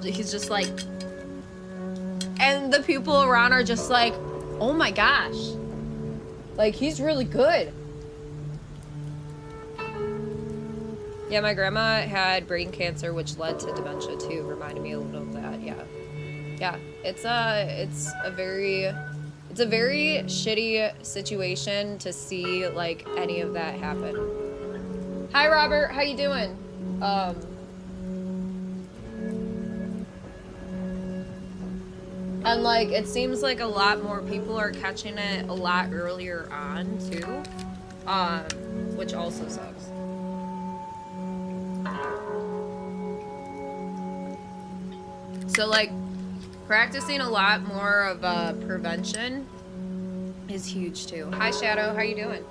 He's just like, and the people around are just like, oh my gosh, like he's really good. Yeah, my grandma had brain cancer, which led to dementia too. Reminded me a little of that. Yeah. It's a very shitty situation to see like any of that happen. Hi Robert, how you doing? And like it seems like a lot more people are catching it a lot earlier on too, which also sucks. So like practicing a lot more of prevention is huge too. Hi Shadow, how you doing?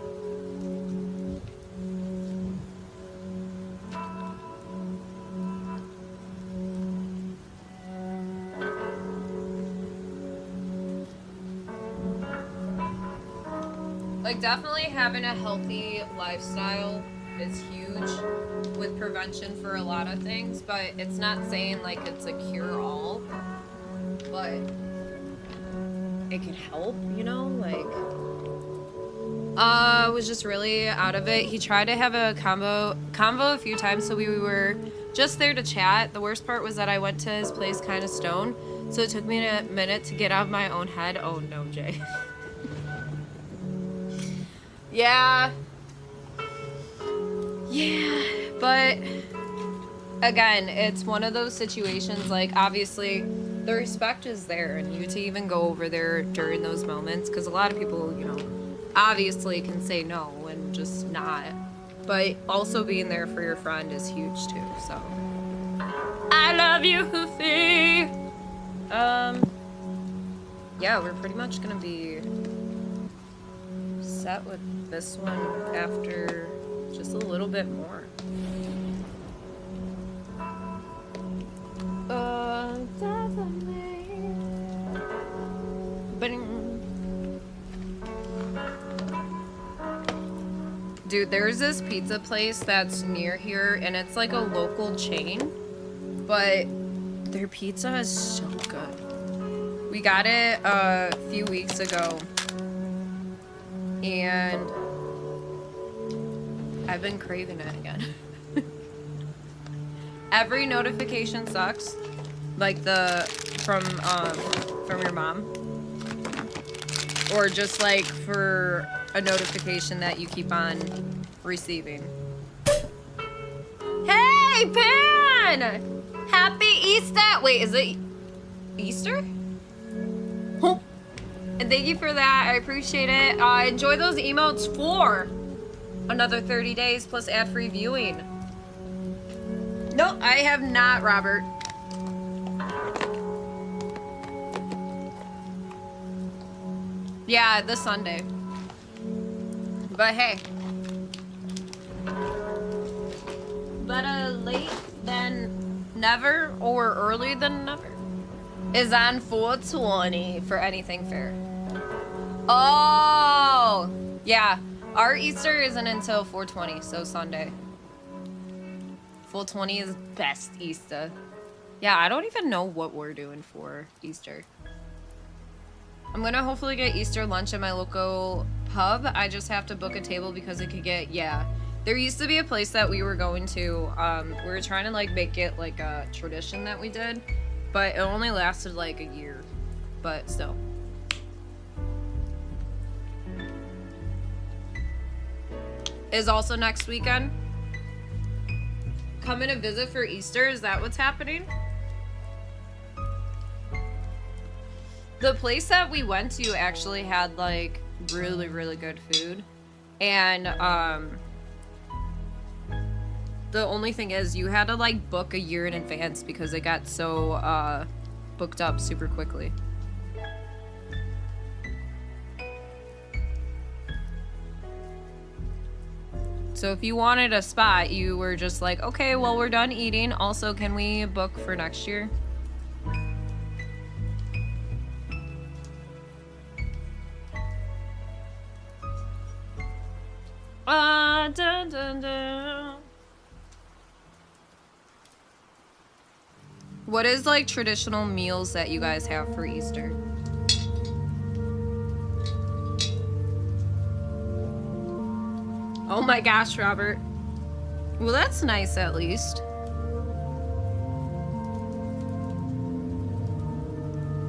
Like definitely having a healthy lifestyle is huge with prevention for a lot of things, but it's not saying like it's a cure-all, but it can help, you know, like was just really out of it. He tried to have a convo a few times, so we were just there to chat. The worst part was that I went to his place kind of stoned, so it took me a minute to get out of my own head. Oh no, Jay. Yeah, but again, it's one of those situations, like obviously the respect is there and you to even go over there during those moments, because a lot of people, you know, obviously can say no and just not, but also being there for your friend is huge too. So I love you, Hoofy. Yeah, we're pretty much gonna be set with this one after just a little bit more. Dude, there's this pizza place that's near here and it's like a local chain, but their pizza is so good. We got it a few weeks ago and I've been craving it again. Every notification sucks, like from your mom, or just like for a notification that you keep on receiving. Hey, Pan! Happy Easter! Wait, is it Easter? And thank you for that. I appreciate it. Enjoy those emotes for another 30 days plus ad-free viewing. Nope, I have not, Robert. Yeah, this Sunday. But hey. Better late than never or early than never is on 420 for anything fair. Oh, yeah. Our Easter isn't until 420, so Sunday. 420 is best Easter. Yeah, I don't even know what we're doing for Easter. I'm gonna hopefully get Easter lunch at my local pub. I just have to book a table because it could get, yeah. There used to be a place that we were going to. We were trying to like make it like a tradition that we did, but it only lasted like a year, but still. Is also next weekend. Coming to visit for Easter, is that what's happening? The place that we went to actually had like really, really good food. And the only thing is you had to like book a year in advance because it got so booked up super quickly. So if you wanted a spot, you were just like, okay, well, we're done eating. Also, can we book for next year? Dun, dun, dun. What is like traditional meals that you guys have for Easter? Oh my gosh, Robert. Well, that's nice at least.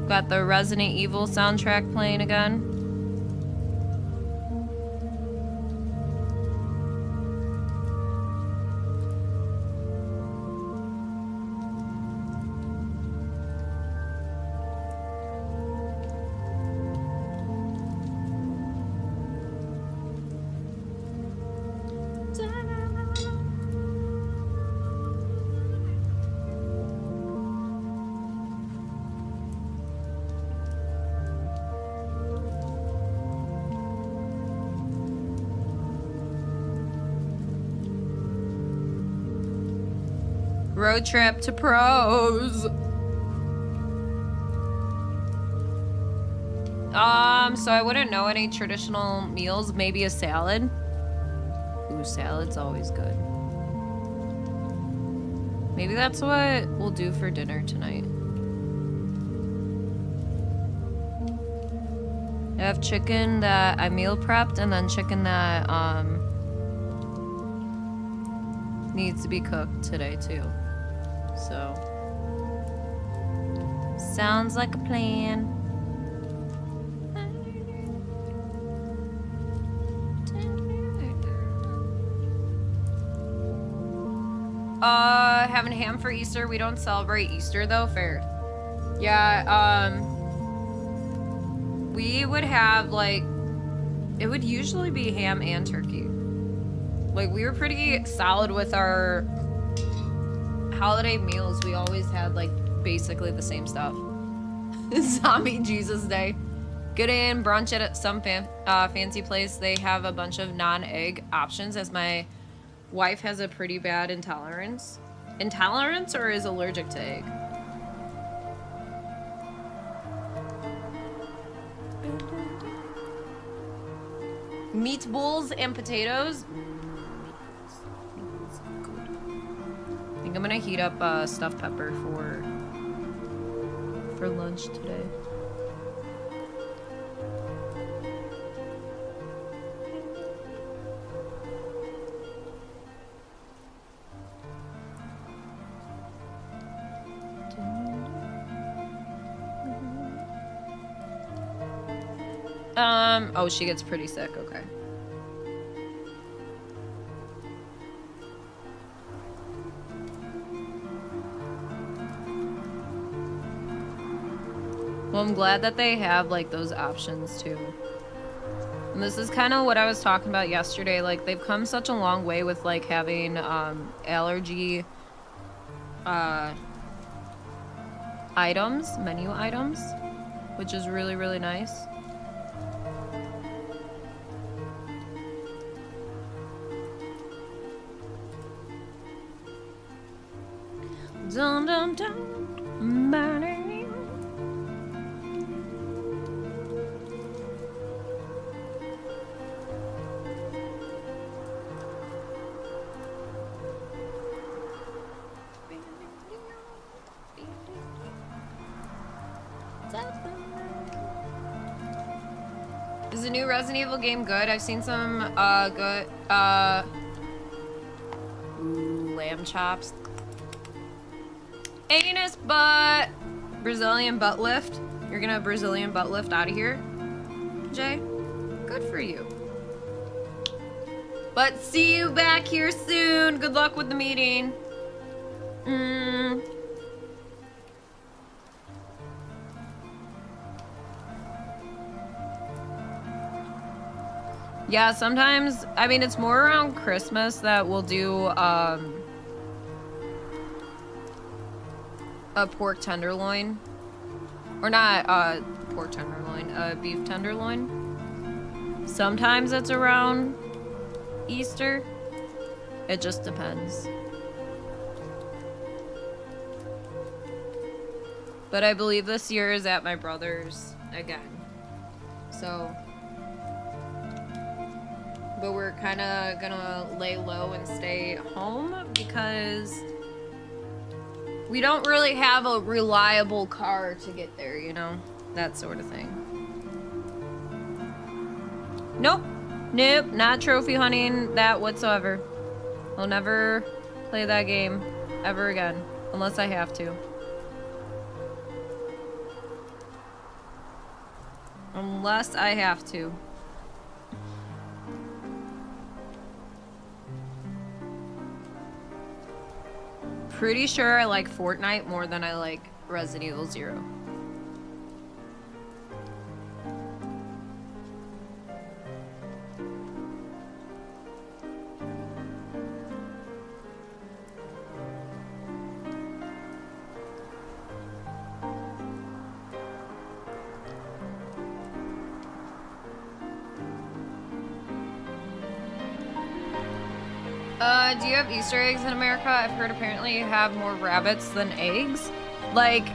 Got the Resident Evil soundtrack playing again. Road trip to pros. So I wouldn't know any traditional meals. Maybe a salad. Ooh, salad's always good. Maybe that's what we'll do for dinner tonight. I have chicken that I meal prepped and then chicken that needs to be cooked today too. So sounds like a plan. Having ham for Easter. We don't celebrate Easter though. Fair. Yeah, we would have like, it would usually be ham and turkey. Like we were pretty solid with our holiday meals. We always had like basically the same stuff. Zombie Jesus Day. Good in brunch at some fancy place. They have a bunch of non-egg options as my wife has a pretty bad intolerance. Intolerance or is allergic to egg? Meatballs and potatoes. I think I'm gonna heat up stuffed pepper for lunch today. Oh, she gets pretty sick, okay. Well, I'm glad that they have, like, those options, too. And this is kind of what I was talking about yesterday. Like, they've come such a long way with, like, having, allergy, items, menu items, which is really, really nice. Dun, dun, dun, burning. Is the new Resident Evil game good? I've seen some good lamb chops. Anus butt. Brazilian butt lift. You're gonna Brazilian butt lift out of here, Jay? Good for you. But see you back here soon. Good luck with the meeting. Yeah, sometimes, I mean, it's more around Christmas that we'll do, a pork tenderloin. Or not, pork tenderloin, a beef tenderloin. Sometimes it's around Easter. It just depends. But I believe this year is at my brother's again. So... But we're kind of gonna lay low and stay home because We don't really have a reliable car to get there, you know? That sort of thing. Nope. Nope, not trophy hunting that whatsoever. I'll never play that game ever again, unless I have to. Unless I have to. Pretty sure I like Fortnite more than I like Resident Evil 0. Do you have Easter eggs in America? I've heard apparently you have more rabbits than eggs. Like,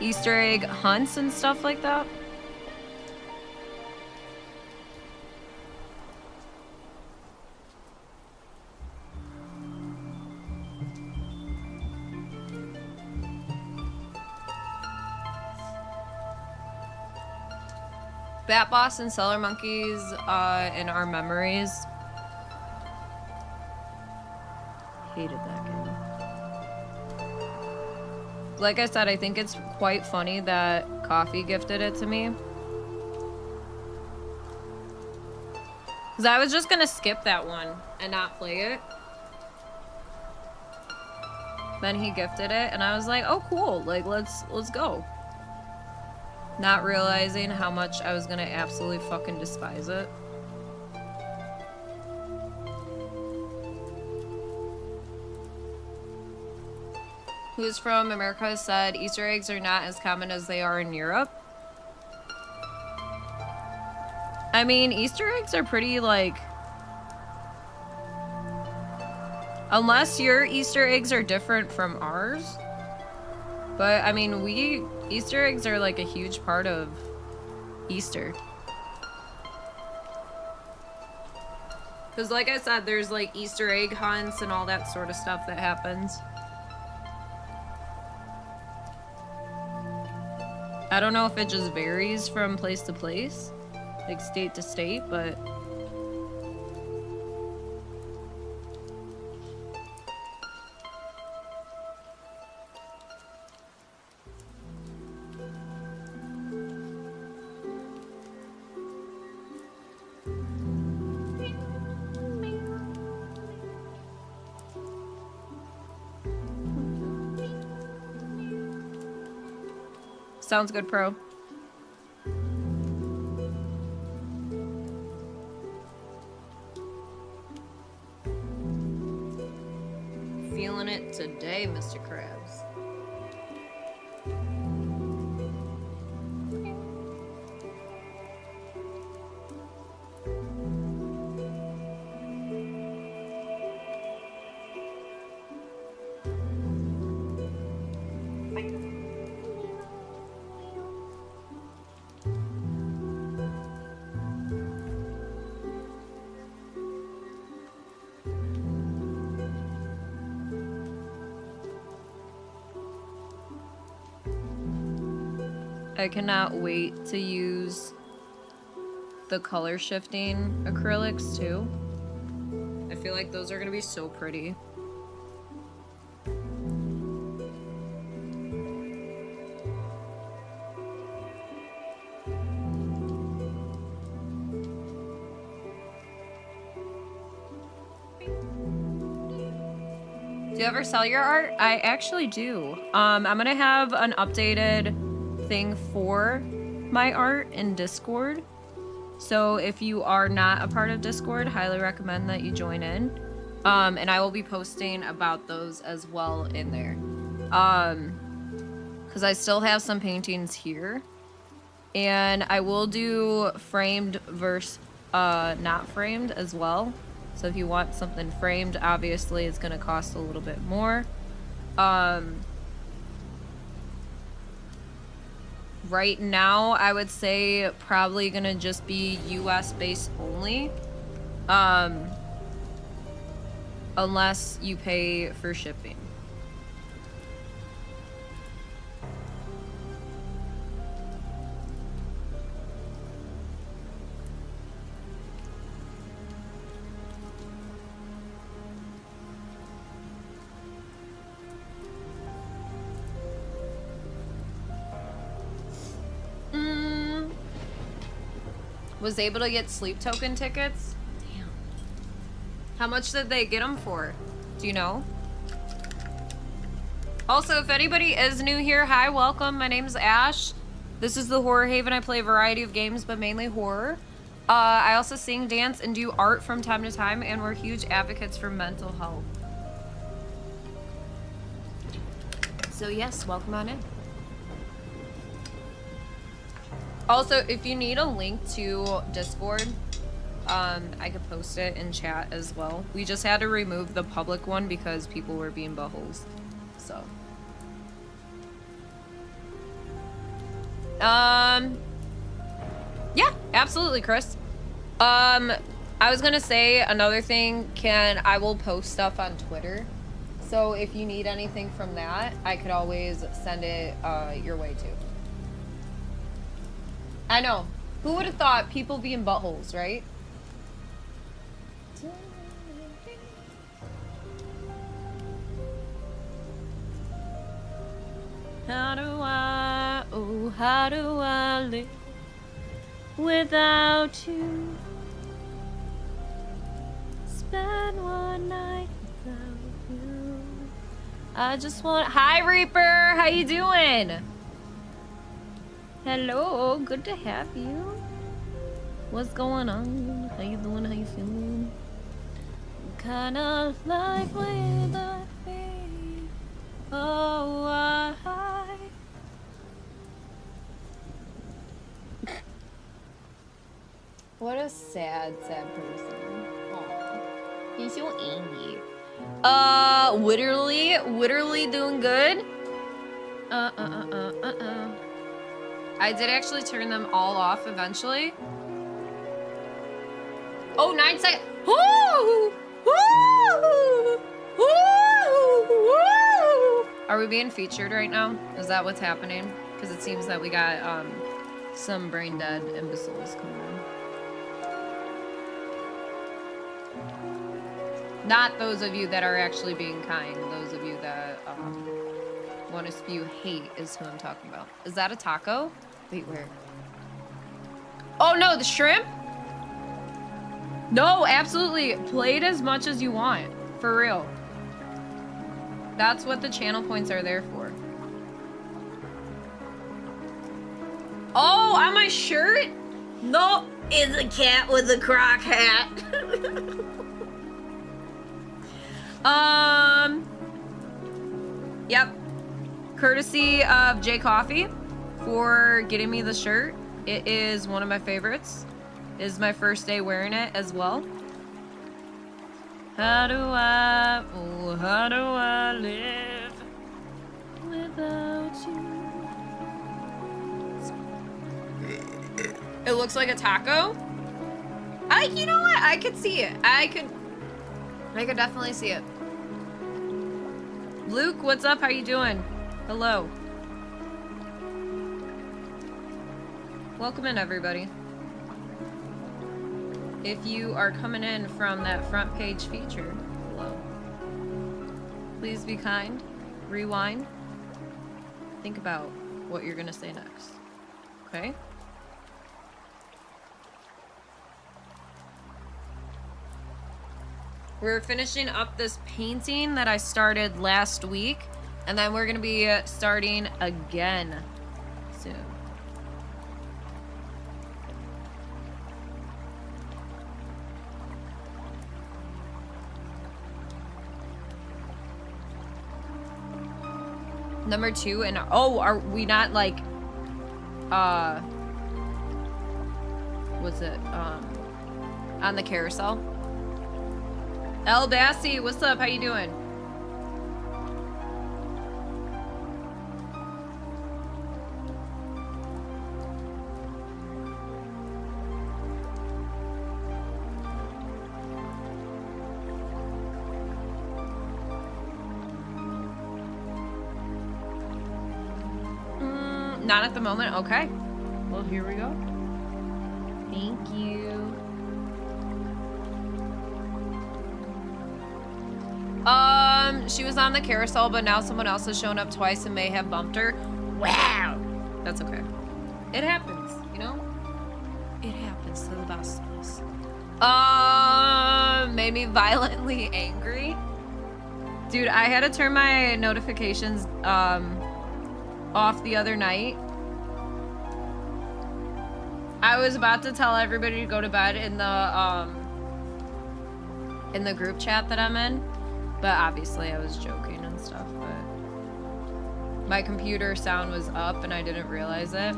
Easter egg hunts and stuff like that. Bat Boss and Cellar Monkeys in our memories. Hated that game. Like I said, I think it's quite funny that Coffee gifted it to me. Because I was just gonna skip that one and not play it. Then he gifted it and I was like, oh cool, like let's go. Not realizing how much I was gonna absolutely fucking despise it. Who's from America said Easter eggs are not as common as they are in Europe. I mean, Easter eggs are pretty like... Unless your Easter eggs are different from ours. But, I mean, Easter eggs are like a huge part of Easter. Because like I said, there's like Easter egg hunts and all that sort of stuff that happens. I don't know if it just varies from place to place, like state to state, but... Sounds good, Pro. Feeling it today, Mr. Krabs. I cannot wait to use the color shifting acrylics too. I feel like those are gonna be so pretty. Do you ever sell your art? I actually do. I'm gonna have an updated thing for my art in Discord. So if you are not a part of Discord, highly recommend that you join in. And I will be posting about those as well in there. Because I still have some paintings here. And I will do framed versus not framed as well. So if you want something framed, obviously it's going to cost a little bit more. Right now, I would say probably going to just be US based only. Unless you pay for shipping. Was able to get sleep token tickets. Damn. How much did they get them for? Do you know? Also, if anybody is new here, hi, welcome. My name's Ash. This is the Horror Haven. I play a variety of games, but mainly horror. I also sing, dance, and do art from time to time, and we're huge advocates for mental health. So yes, welcome on in. Also, if you need a link to Discord, I could post it in chat as well. We just had to remove the public one because people were being buttholes. So. Yeah, absolutely, Chris. I was gonna say another thing, I will post stuff on Twitter. So if you need anything from that, I could always send it your way too. I know. Who would have thought people being buttholes, right? How do I live without you? Spend one night without you. I just want. Hi, Reaper. How you doing? Hello. Good to have you. What's going on? How you doing? How you feeling? Kind of like without me. Oh, I. What a sad person. Aww. He's so angry. Literally doing good. I did actually turn them all off eventually. Oh, 9 seconds. Woo! Woo! Woo! Are we being featured right now? Is that what's happening? Because it seems that we got some brain dead imbeciles coming in. Not those of you that are actually being kind. Those of you that want to spew hate is who I'm talking about. Is that a taco? Wait, where? Oh no, the shrimp? No, absolutely. Play it as much as you want. For real. That's what the channel points are there for. Oh, on my shirt? No, it's a cat with a croc hat. Yep. Courtesy of J Coffee for getting me the shirt. It is one of my favorites. It is my first day wearing it as well. How do I live without you? It looks like a taco. You know what? I could see it. I could definitely see it. Luke, what's up? How you doing? Hello. Welcome in, everybody. If you are coming in from that front page feature, hello. Please be kind. Rewind. Think about what you're gonna say next. Okay? We're finishing up this painting that I started last week, and then we're gonna be starting again soon. Number 2, and oh, are we not like, what's it, on the carousel? El Bassy, what's up? How you doing? Not at the moment. Okay. Well, here we go. Thank you. She was on the carousel, but now someone else has shown up twice and may have bumped her. Wow. That's okay. It happens, you know? It happens. best of the best of us. Made me violently angry. Dude, I had to turn my notifications off the other night. I was about to tell everybody to go to bed in the group chat that I'm in, but obviously I was joking and stuff, but my computer sound was up and I didn't realize it.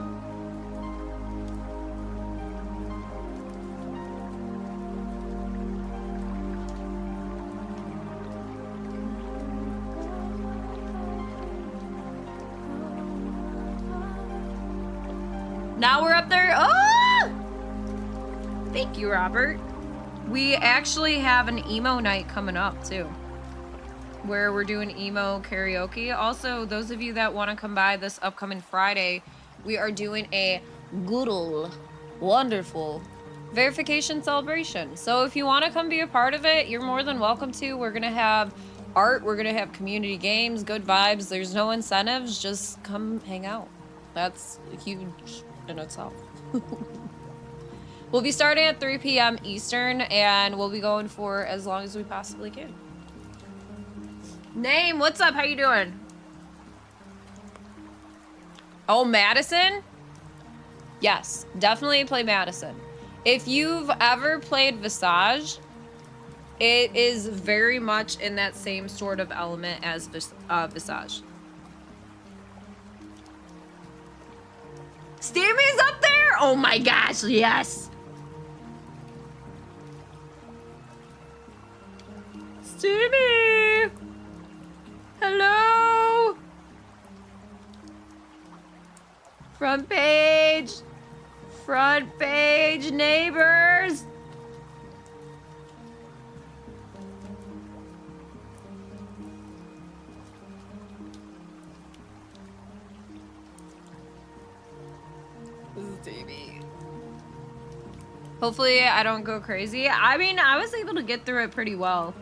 Now we're up there. Oh! Thank you, Robert. We actually have an emo night coming up too, where we're doing emo karaoke. Also, those of you that want to come by this upcoming Friday, we are doing a good ol' wonderful verification celebration. So if you want to come be a part of it, you're more than welcome to. We're gonna have art, we're gonna have community games, good vibes. There's no incentives, just come hang out. That's huge in itself. We'll be starting at 3 p.m. Eastern, and we'll be going for as long as we possibly can. Name, what's up? How you doing? Oh, Madison? Yes, definitely play Madison. If you've ever played Visage, it is very much in that same sort of element as Visage. Stevie's up there? Oh my gosh, yes. Stevie! Hello! Front page! Front page, neighbors! Stevie. Hopefully I don't go crazy. I mean, I was able to get through it pretty well.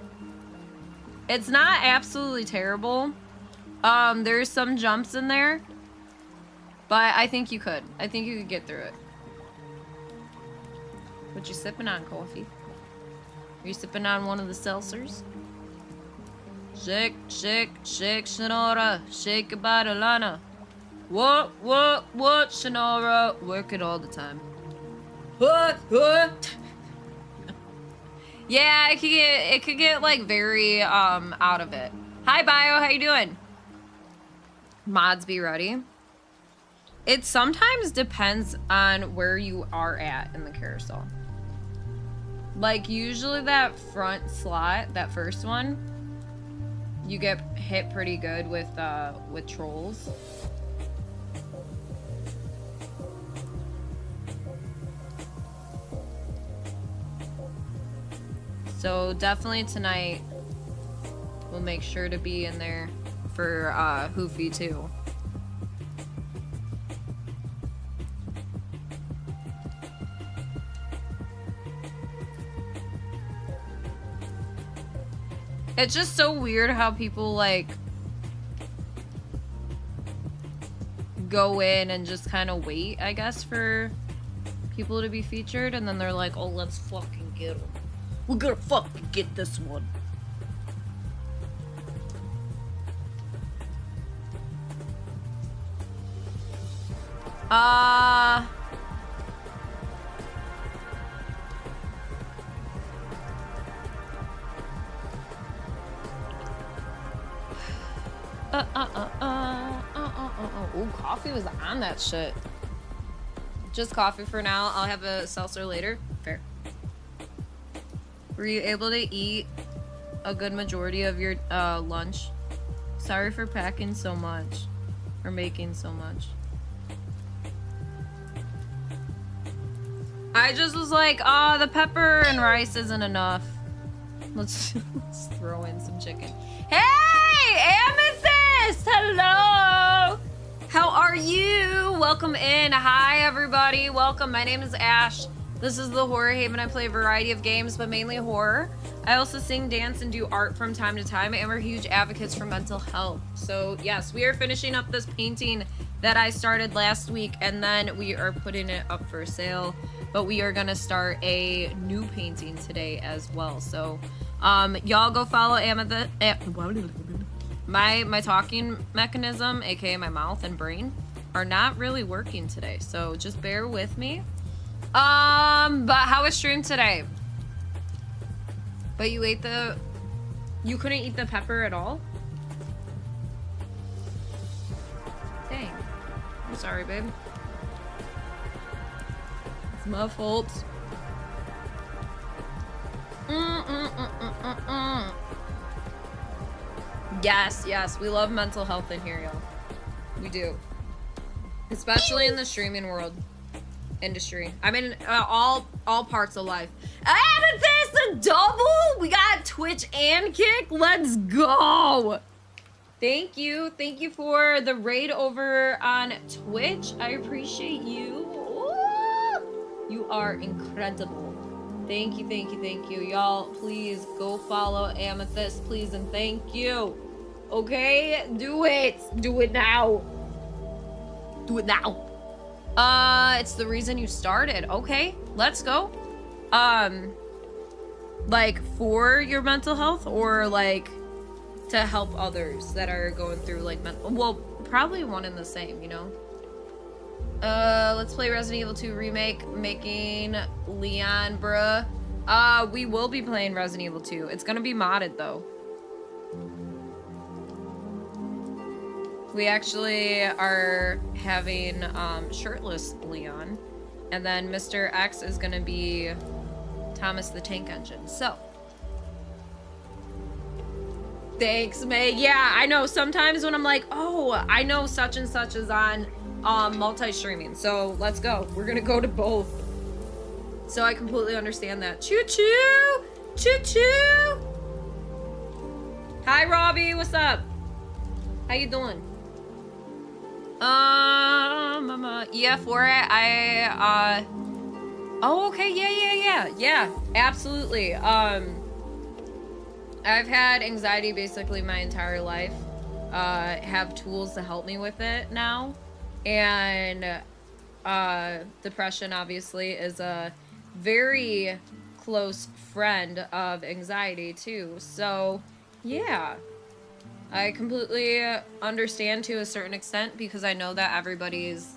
It's not absolutely terrible. There's some jumps in there, but I think you could. I think you could get through it. What you sipping on, coffee? Are you sipping on one of the seltzers? Shake, shake, shake, Shonora. Shake your body, Lana. What, Shonora? Work it all the time. What? Yeah, it could get like very out of it. Hi Bio, how you doing? Mods be ready. It sometimes depends on where you are at in the carousel. Like usually that front slot, that first one, you get hit pretty good with trolls. So definitely tonight, we'll make sure to be in there for Hoofy too. It's just so weird how people like go in and just kind of wait, I guess, for people to be featured, and then they're like, oh, let's fucking get them. We're gonna fucking get this one. Ooh, coffee was on that shit. Just coffee for now. I'll have a seltzer later. Fair. Were you able to eat a good majority of your lunch? Sorry for packing so much. Or making so much. I just was like, oh, the pepper and rice isn't enough. Let's throw in some chicken. Hey, Amethyst! Hello! How are you? Welcome in. Hi, everybody. Welcome. My name is Ash. This is the Horror Haven. I play a variety of games, but mainly horror. I also sing, dance, and do art from time to time, and we're huge advocates for mental health. So yes, we are finishing up this painting that I started last week, and then we are putting it up for sale. But we are gonna start a new painting today as well. So y'all go follow Amethyst. My talking mechanism, aka my mouth and brain, are not really working today, so just bear with me. But how was stream today? But you couldn't eat the pepper at all? Dang. I'm sorry, babe. It's my fault. Yes, we love mental health in here, y'all. We do. Especially in the streaming world. Industry. I mean, all parts of life. Amethyst, a double! We got Twitch and Kick. Let's go! Thank you for the raid over on Twitch. I appreciate you. Ooh, you are incredible. Thank you. Y'all, please go follow Amethyst, please, and thank you. Okay? Do it now. Do it now. It's the reason you started. Okay, let's go. Like for your mental health, or like to help others that are going through like well, probably one and the same, you know? Let's play Resident Evil 2 Remake, making Leon, bruh. We will be playing Resident Evil 2. It's gonna be modded though. We actually are having shirtless Leon, and then Mr. X is gonna be Thomas the Tank Engine. So, thanks, May. Yeah, I know. Sometimes when I'm like, oh, I know such and such is on multi-streaming, so let's go. We're gonna go to both. So I completely understand that. Choo choo, choo choo. Hi, Robbie. What's up? How you doing? Yeah, for it, oh, okay, yeah, absolutely. I've had anxiety basically my entire life, have tools to help me with it now, and, depression obviously is a very close friend of anxiety too, so, yeah. I completely understand to a certain extent, because I know that everybody's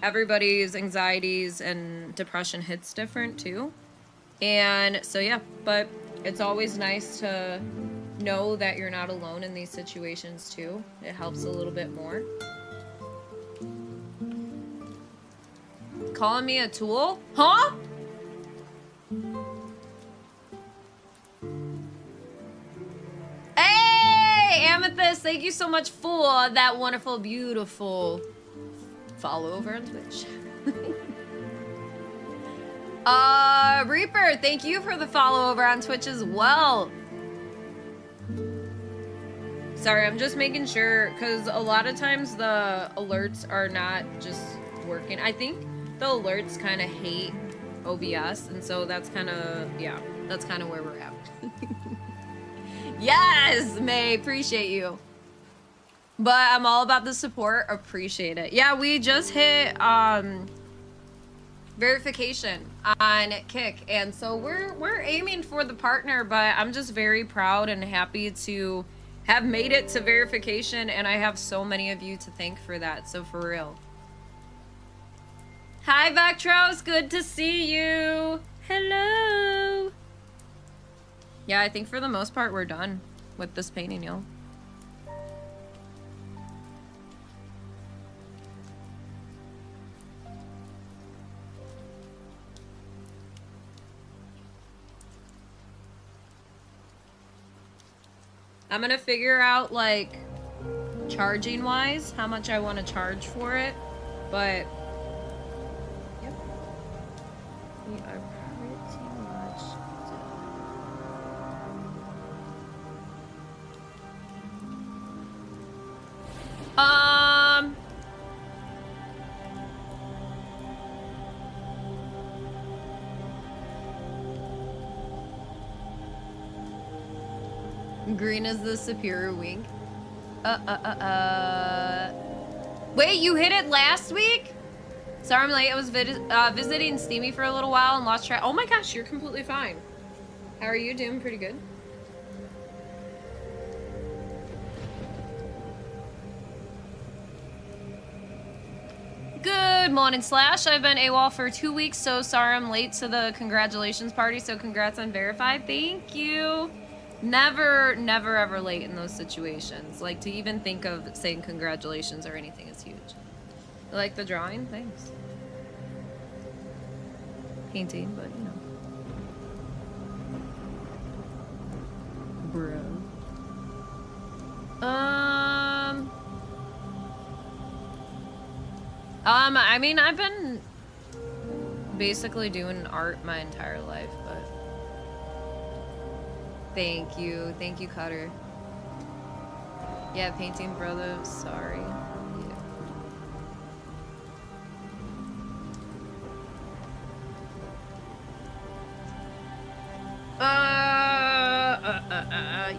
anxieties and depression hits different too. And so yeah, but it's always nice to know that you're not alone in these situations too. It helps a little bit more. Calling me a tool? Huh? Hey, Amethyst, thank you so much for that wonderful, beautiful follow over on Twitch. Reaper, thank you for the follow over on Twitch as well. Sorry, I'm just making sure, because a lot of times the alerts are not just working. I think the alerts kind of hate OBS, and so that's kind of, yeah, that's kind of where we're at. Yes, May, appreciate you. But I'm all about the support, appreciate it. Yeah, we just hit verification on Kick, and so we're aiming for the partner, but I'm just very proud and happy to have made it to verification, and I have so many of you to thank for that, so for real. Hi, Vectros, good to see you. Hello. Yeah, I think for the most part we're done with this painting, y'all. I'm gonna figure out, like, charging wise, how much I want to charge for it, but yep, we are pretty much done. Green is the superior wink. Wait, you hit it last week? Sorry I'm late. I was visiting Steamy for a little while and lost track. Oh my gosh, you're completely fine. How are you? Doing pretty good. Good morning, Slash. I've been AWOL for 2 weeks, so sorry I'm late to the congratulations party, so congrats on verified. Thank you. Never ever late in those situations. Like, to even think of saying congratulations or anything is huge. You like the drawing? Thanks. Painting, but you know. Bro. I mean, I've been basically doing art my entire life, but thank you, Cutter. Yeah, painting, brother. Sorry.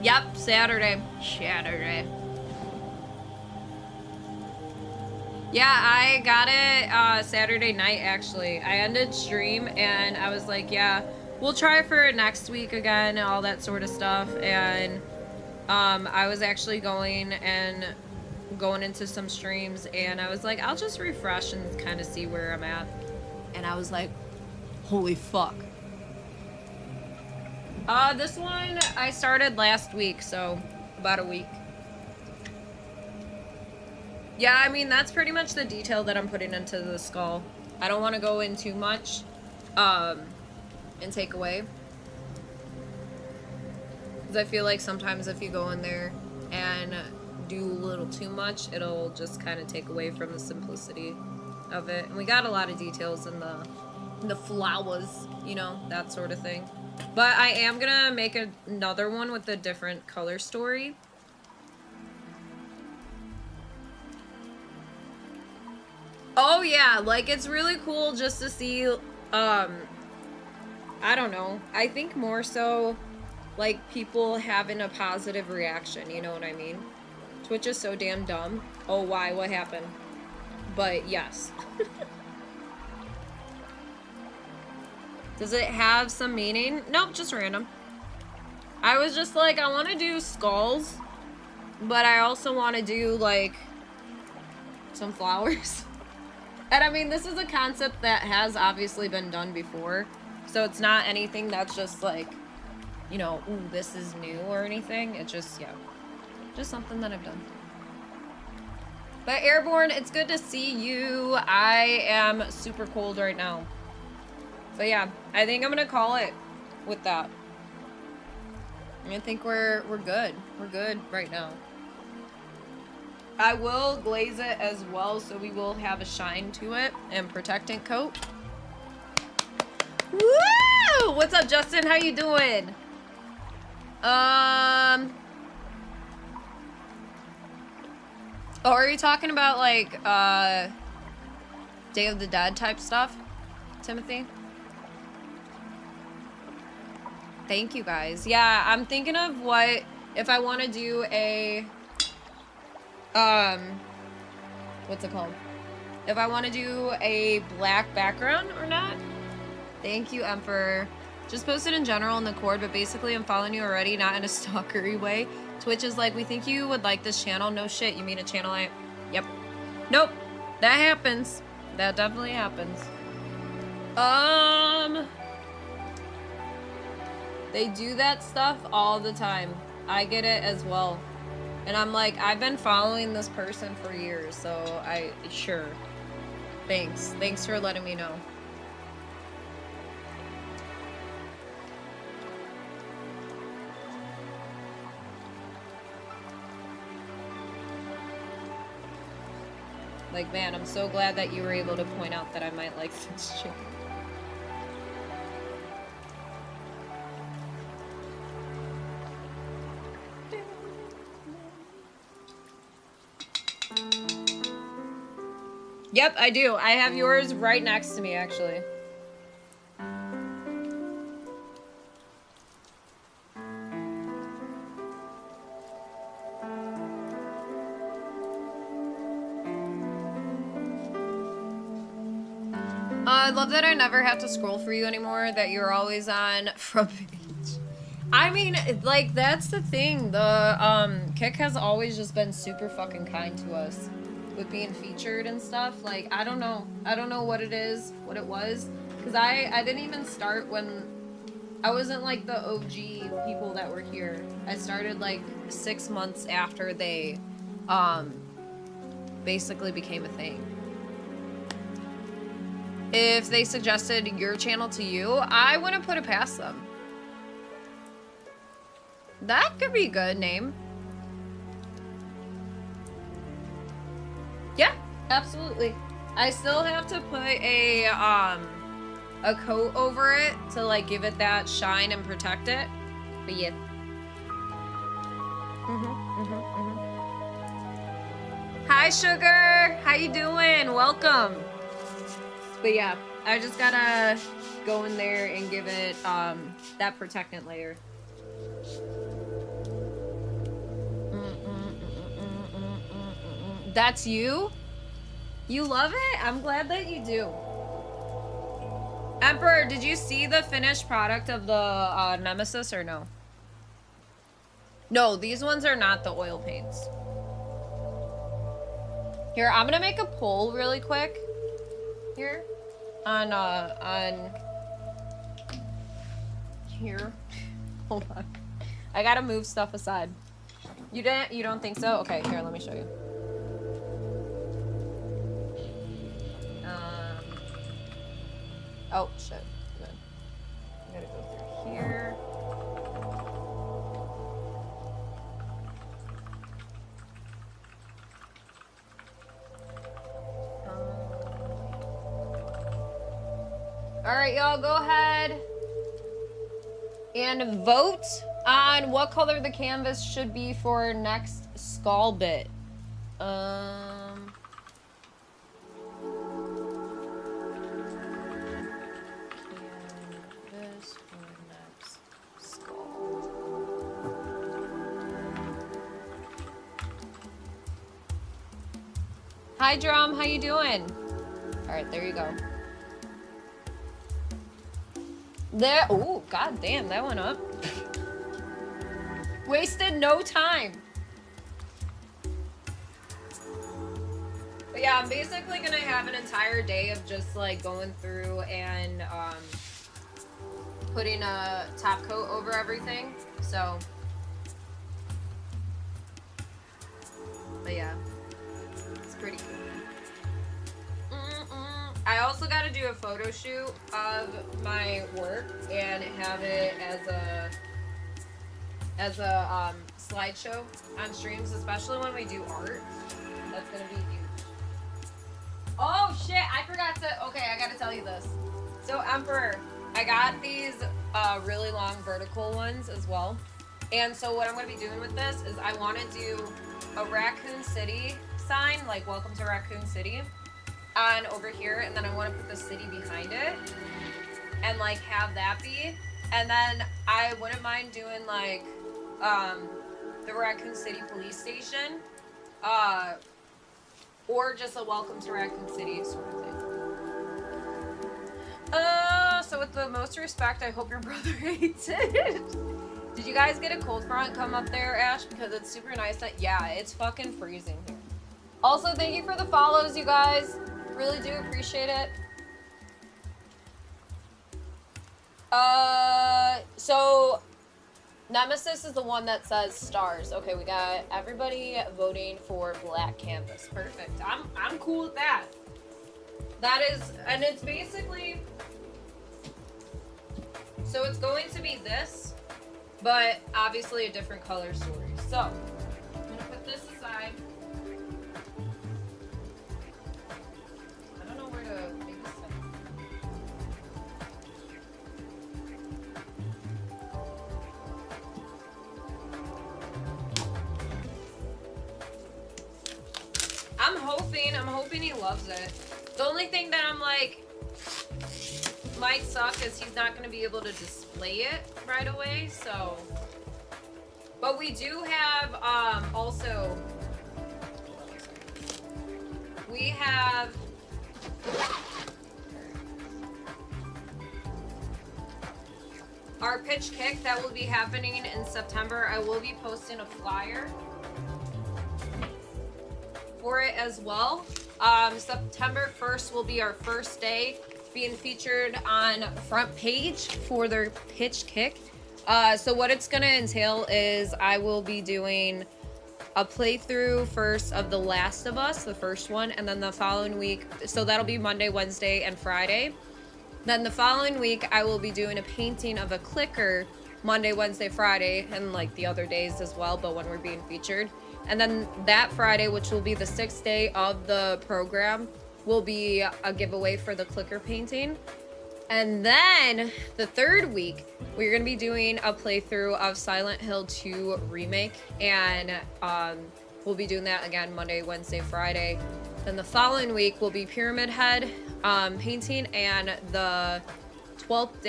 Yep, Saturday. Yeah, I got it Saturday night, actually. I ended stream and I was like, yeah, we'll try for next week again and all that sort of stuff. And I was actually going into some streams and I was like, I'll just refresh and kind of see where I'm at. And I was like, holy fuck. This one I started last week, so about a week. Yeah, I mean, that's pretty much the detail that I'm putting into the skull. I don't want to go in too much, and take away. Because I feel like sometimes if you go in there and do a little too much, it'll just kind of take away from the simplicity of it. And we got a lot of details in the flowers, you know, that sort of thing. But I am gonna make another one with a different color story. Oh yeah, like it's really cool just to see, I don't know, I think more so like people having a positive reaction, you know what I mean? Twitch is so damn dumb. Oh, why? What happened? But yes. Does it have some meaning? Nope, just random. I was just like, I want to do skulls, but I also want to do like some flowers. And I mean, this is a concept that has obviously been done before. So it's not anything that's just like, you know, ooh, this is new or anything. It's just, yeah, just something that I've done. But Airborne, it's good to see you. I am super cold right now. But yeah, I think I'm gonna call it with that. I think we're good. We're good right now. I will glaze it as well, so we will have a shine to it and protectant coat. Woo! What's up, Justin? How you doing? Oh, are you talking about like Day of the Dead type stuff, Timothy? Thank you guys. Yeah, I'm thinking of what if I want to do a what's it called? If I want to do a black background or not. Thank you, Emperor. Just post it in general in the cord, but basically I'm following you already, not in a stalkery way. Twitch is like, we think you would like this channel. No shit, you mean a channel I... Yep. Nope. That happens. That definitely happens. They do that stuff all the time. I get it as well. And I'm like, I've been following this person for years, so sure. Thanks. Thanks for letting me know. Like, man, I'm so glad that you were able to point out that I might like this shit. Yep, I do. I have yours right next to me, actually. I love that I never have to scroll for you anymore, that you're always on front page. I mean, like, that's the thing. The, Kick has always just been super fucking kind to us with being featured and stuff. Like, I don't know. I don't know what it is, what it was. Because I didn't even start when... I wasn't, like, the OG people that were here. I started, like, 6 months after they, basically became a thing. If they suggested your channel to you, I wouldn't put it past them. That could be a good name. Yeah, absolutely. I still have to put a coat over it to like give it that shine and protect it. But yeah. Hi, Sugar. How you doing? Welcome. But yeah, I just gotta go in there and give it that protectant layer. That's you? You love it? I'm glad that you do. Emperor, did you see the finished product of the Nemesis or no? No, these ones are not the oil paints. Here, I'm gonna make a poll really quick. Here. On here. Hold on. I gotta move stuff aside. You don't think so? Okay, here, let me show you. Oh, shit. Good. I gotta go through here. Alright, y'all, go ahead and vote on what color the canvas should be for next skull bit. Hi, Drum. How you doing? All right, there you go. There. Oh, god damn, that went up. Wasted no time. But yeah, I'm basically gonna have an entire day of just like going through and putting a top coat over everything. So, but yeah. Pretty cool. I also got to do a photo shoot of my work and have it as a slideshow on streams, especially when we do art. That's gonna be huge. Oh shit! I forgot to. Okay, I gotta tell you this. So Emperor, I got these really long vertical ones as well, and so what I'm gonna be doing with this is I want to do a Raccoon City sign, like welcome to Raccoon City, on over here, and then I want to put the city behind it and like have that be, and then I wouldn't mind doing like the Raccoon City police station or just a welcome to Raccoon City sort of thing. So with the most respect, I hope your brother hates it. Did you guys get a cold front come up there, Ash? Because it's super nice that, yeah, it's fucking freezing here. Also, thank you for the follows, you guys. Really do appreciate it. So Nemesis is the one that says stars. Okay, we got everybody voting for black canvas. Perfect. I'm cool with that. That is, and it's basically, so it's going to be this, but obviously a different color story. So I'm gonna put this aside. I'm hoping he loves it. The only thing that I'm like might suck is he's not going to be able to display it right away, so. But we do have also, we have our pitch kick that will be happening in September. I will be posting a flyer for it as well. September 1st will be our first day being featured on front page for their pitch kick. So what it's gonna entail is I will be doing a playthrough first of The Last of Us, the first one, and then the following week, so that'll be Monday, Wednesday, and Friday. Then the following week, I will be doing a painting of a clicker Monday, Wednesday, Friday, and like the other days as well, but when we're being featured. And then that Friday, which will be the 6th day of the program, will be a giveaway for the clicker painting. And then the 3rd week, we're going to be doing a playthrough of Silent Hill 2 Remake. And we'll be doing that again Monday, Wednesday, Friday. Then the following week will be Pyramid Head painting, and the 12th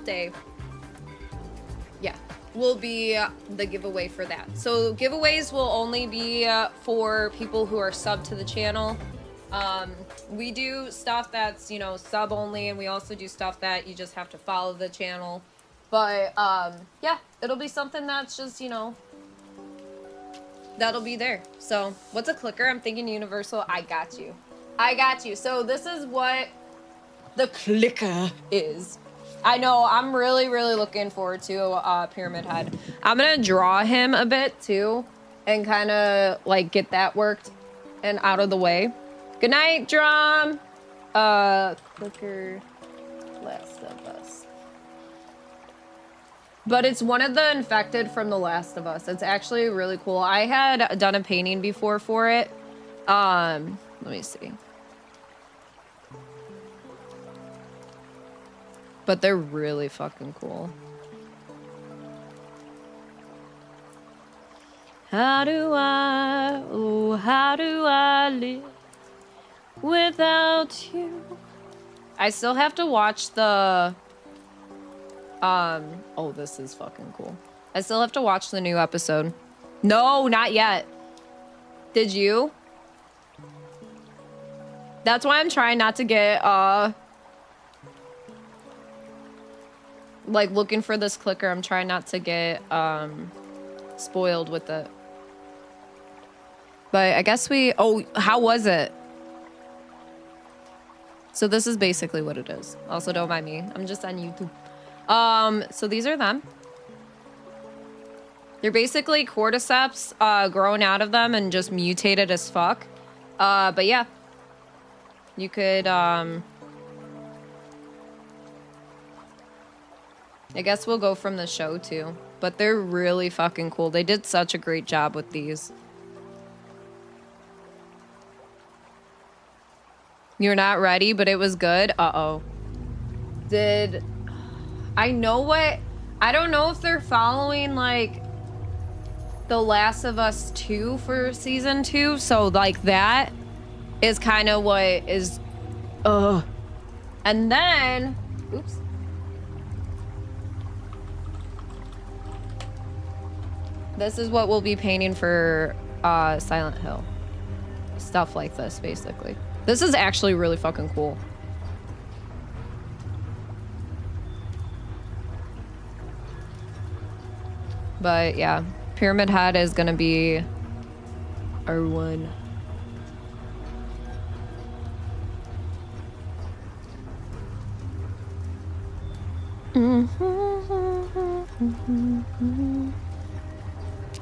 day, yeah, will be the giveaway for that. So giveaways will only be for people who are sub to the channel. We do stuff that's, you know, sub only, and we also do stuff that you just have to follow the channel. But yeah, it'll be something that's just, you know, that'll be there. So what's a clicker? I'm thinking universal. I got you. I got you. So this is what the clicker is. I know, I'm really, really looking forward to Pyramid Head. I'm gonna draw him a bit too and kind of like get that worked and out of the way. Good night, Drum. Clicker, Last of Us. But it's one of the infected from The Last of Us. It's actually really cool. I had done a painting before for it. Let me see. But they're really fucking cool. How do I live without you? I still have to watch the, oh, this is fucking cool. I still have to watch the new episode. No, not yet. Did you? That's why I'm trying not to get, like, looking for this clicker. I'm trying not to get, spoiled with it. But I guess oh, how was it? So this is basically what it is. Also, don't mind me. I'm just on YouTube. So these are them. They're basically cordyceps growing out of them and just mutated as fuck. But yeah. You could, I guess we'll go from the show too. But they're really fucking cool. They did such a great job with these. You're not ready, but it was good. Uh-oh. I know what... I don't know if they're following, like, The Last of Us 2 for season 2. So, like, that is kind of what is... And then... Oops. This is what we'll be painting for Silent Hill. Stuff like this, basically. This is actually really fucking cool. But yeah, Pyramid Head is gonna be our one.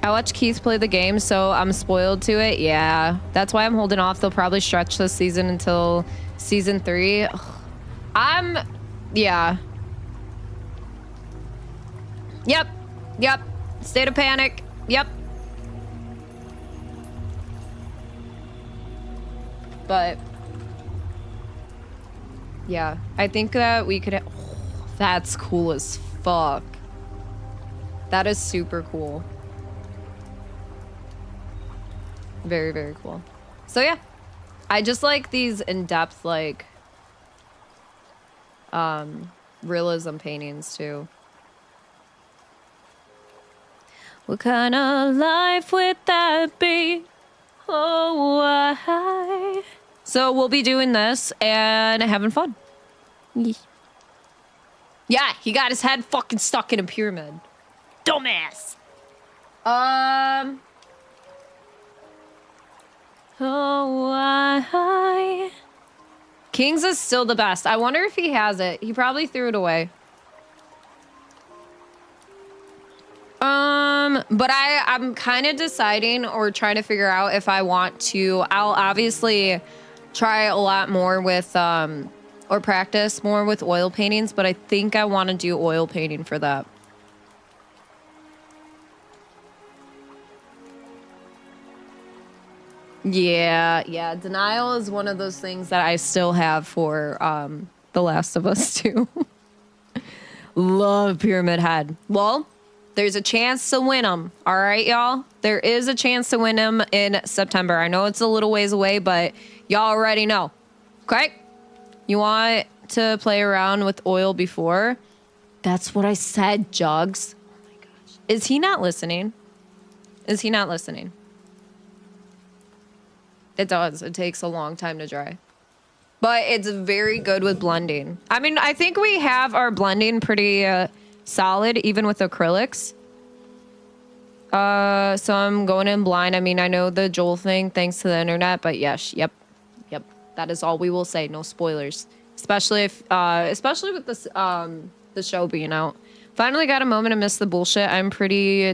I watched Keith play the game, so I'm spoiled to it. Yeah, that's why I'm holding off. They'll probably stretch this season until season 3. Yeah. Yep. State of panic. Yep. But yeah, I think that we could. That's cool as fuck. That is super cool. Very, very cool. So yeah, I just like these in-depth, like, realism paintings too. What kind of life would that be? Oh, why? So we'll be doing this and having fun. Yeah, he got his head fucking stuck in a pyramid. Dumbass. Oh, why? Kings is still the best. I wonder if he has it. He probably threw it away. But I'm kind of deciding or trying to figure out if I want to. I'll obviously try a lot more with, or practice more with oil paintings, but I think I want to do oil painting for that. Yeah. Denial is one of those things that I still have for, The Last of Us 2. Love Pyramid Head. Well, there's a chance to win them. All right, y'all? There is a chance to win them in September. I know it's a little ways away, but y'all already know. Okay? You want to play around with oil before? That's what I said, Jugs. Oh my gosh. Is he not listening? Is he not listening? It does. It takes a long time to dry. But it's very good with blending. I mean, I think we have our blending pretty solid, even with acrylics. So I'm going in blind. I mean, I know the Joel thing thanks to the internet, but yes, yep. That is all we will say. No spoilers. Especially if, especially with this, the show being out. Finally got a moment to miss the bullshit.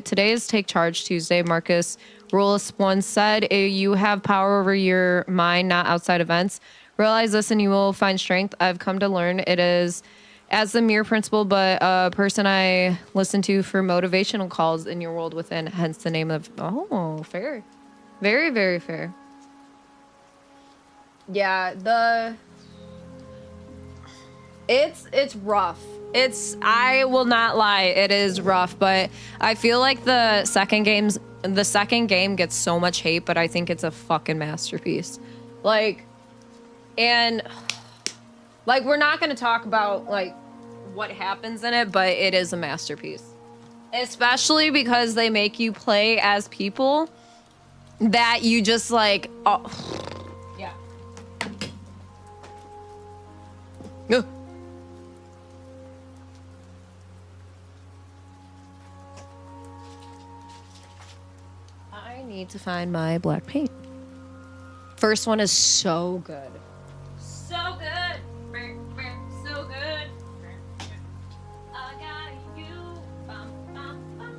Today is Take Charge Tuesday. Marcus Aurelius once said, you have power over your mind, not outside events. Realize this and you will find strength. I've come to learn it is as the mere principle, but a person I listen to for motivational calls in your world within, hence the name of, oh, fair. Very, very fair. Yeah, it's rough. I will not lie, it is rough, but I feel like the second game gets so much hate, but I think it's a fucking masterpiece. Like, we're not going to talk about, like, what happens in it, but it is a masterpiece. Especially because they make you play as people that you just, like, oh. Yeah. I need to find my black paint. First one is so good. So good. So good. I got you. Bum, bum, bum.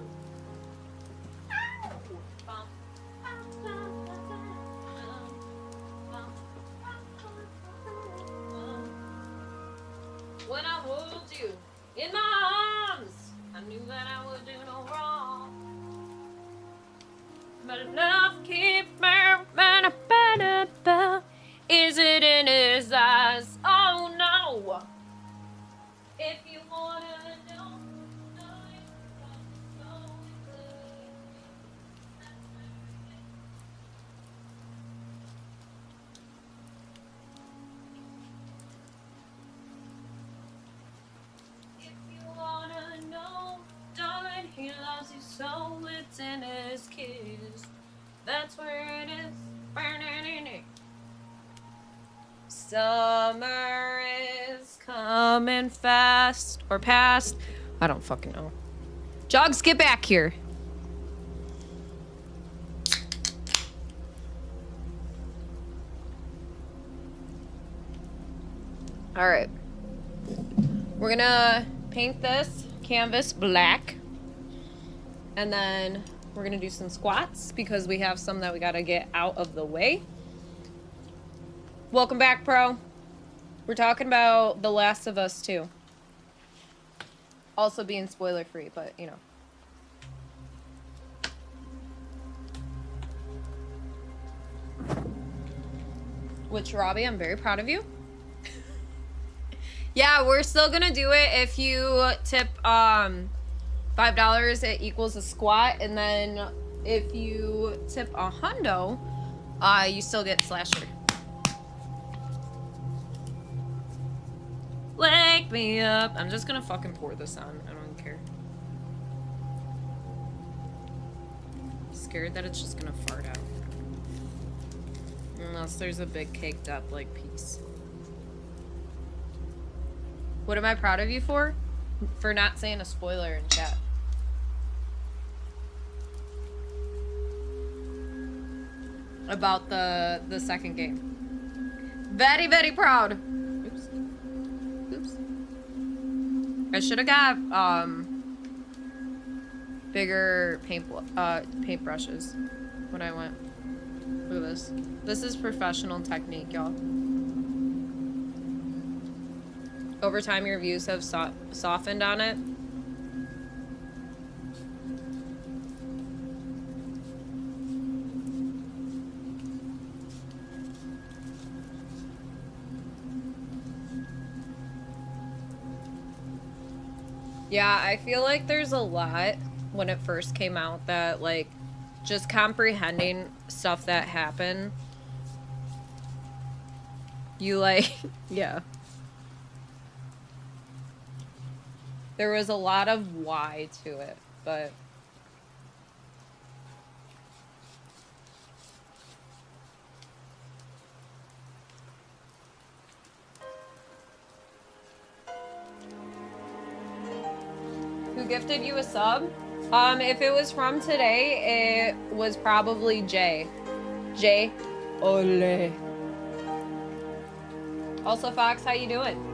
Ow. Bum, bum, bum, bum, bum. When I hold you in my arms, I knew that I would do no wrong. But love keep me. Is it in his eyes? Oh no! If you wanna know, if you wanna know, darling, he loves you so. It's in his kiss. That's where it is. Burning in it. Summer is coming fast or past. I don't fucking know. Jogs, get back here. All right. We're gonna paint this canvas black. And then we're gonna do some squats because we have some that we gotta get out of the way. Welcome back, Pro. We're talking about The Last of Us 2. Also being spoiler free, but you know. Which, Robbie, I'm very proud of you. Yeah, we're still gonna do it. If you tip $5, it equals a squat, and then if you tip $100, you still get slasher. Wake me up. I'm just gonna fucking pour this on. I don't care. I'm scared that it's just gonna fart out. Unless there's a big caked up like piece. What am I proud of you for? for not saying a spoiler in chat. About the second game. Very, very proud. Oops. Oops. I should have got bigger paintbrushes when I went. Look at this. This is professional technique, y'all. Over time, your views have softened on it. Yeah, I feel like there's a lot when it first came out that, like, just comprehending stuff that happened. You, like, yeah. There was a lot of why to it, but... Who gifted you a sub? If it was from today, it was probably Jay. Jay. Ole. Also, Fox, how you doing?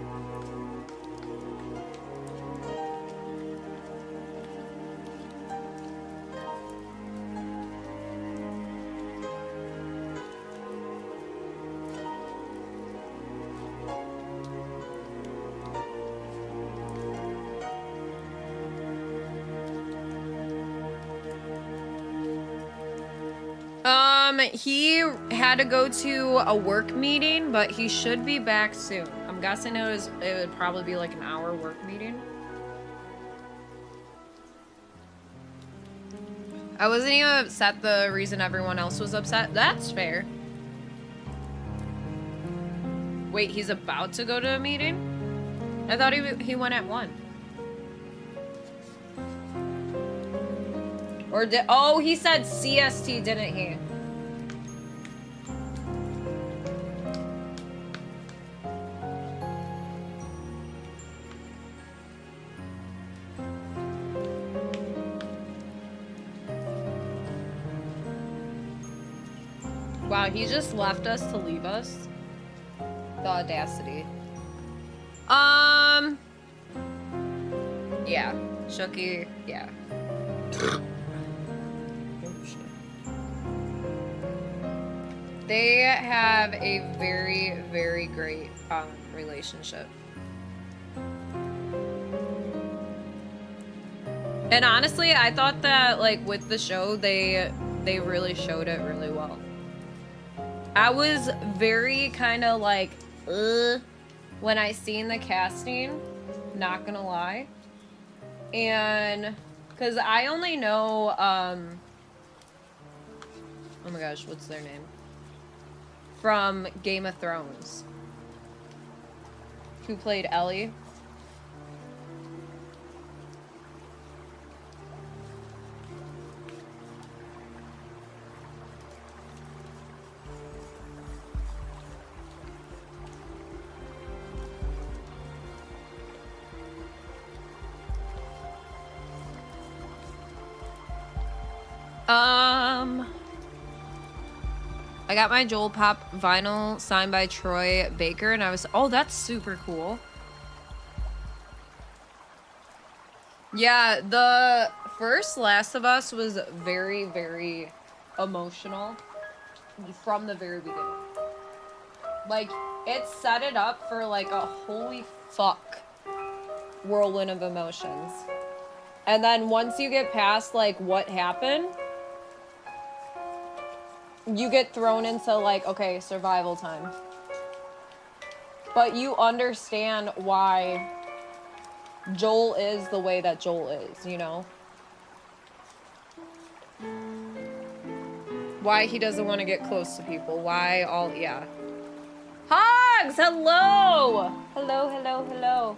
He had to go to a work meeting, but he should be back soon. I'm guessing it would probably be like an hour work meeting. I wasn't even upset the reason everyone else was upset. That's fair. Wait, he's about to go to a meeting? I thought he went at 1. Or did, oh, he said CST, didn't he? Wow, he just left us to leave us. The audacity. Yeah. Shooky, yeah. They have a very, very great relationship. And honestly, I thought that, like, with the show, they really showed it really well. I was very kind of like, when I seen the casting, not gonna lie. And, because I only know, oh my gosh, what's their name? From Game of Thrones. Who played Ellie. I got my Joel Pop vinyl signed by Troy Baker, and I was, oh, that's super cool. Yeah, the first Last of Us was very, very emotional from the very beginning. Like, it set it up for, like, a holy fuck whirlwind of emotions. And then once you get past, like, what happened, you get thrown into, like, okay, survival time. But you understand why Joel is the way that Joel is, you know? Why he doesn't want to get close to people. Why all, yeah. Hogs, hello! Hello, hello, hello.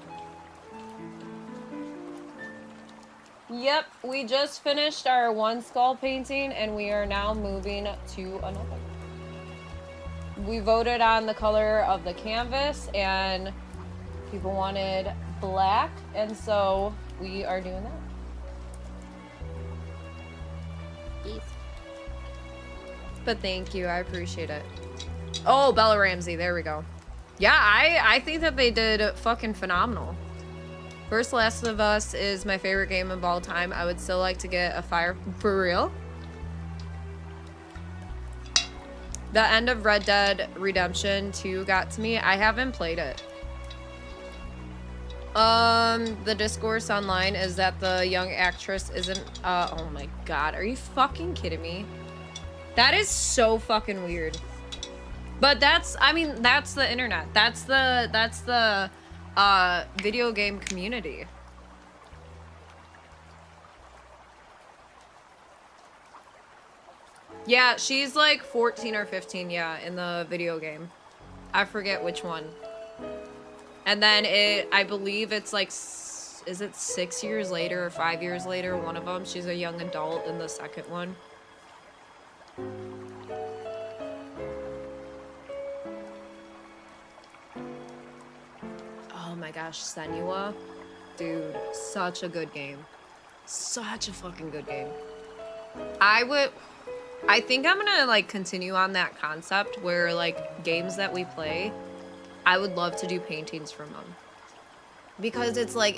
Yep, we just finished our one skull painting and we are now moving to another. We voted on the color of the canvas and people wanted black, and so we are doing that. Yes. But thank you, I appreciate it. Oh, Bella Ramsey, there we go. Yeah, I think that they did fucking phenomenal. First Last of Us is my favorite game of all time. I would still like to get a fire for real. The end of Red Dead Redemption 2 got to me. I haven't played it. The discourse online is that the young actress isn't, oh my god, are you fucking kidding me? That is so fucking weird. But that's, I mean, that's the internet. That's the video game community. Yeah, she's like 14 or 15, yeah, in the video game. I forget which one. And then I believe it's like, is it 6 years later or 5 years later? One of them, she's a young adult in the second one. Oh my gosh, Senua. Dude, such a good game. Such a fucking good game. I think I'm gonna like continue on that concept where like games that we play, I would love to do paintings from them. Because it's like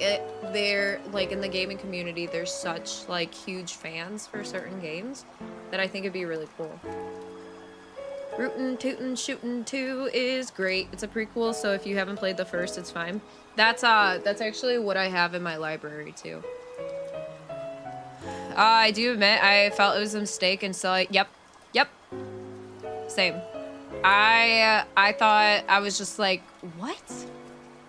they're like in the gaming community, there's such like huge fans for certain games that I think it'd be really cool. Rootin' Tootin' Shootin' 2 is great. It's a prequel, so if you haven't played the first, it's fine. That's actually what I have in my library too. I do admit I felt it was a mistake, and so yep, same. I thought, I was just like, what?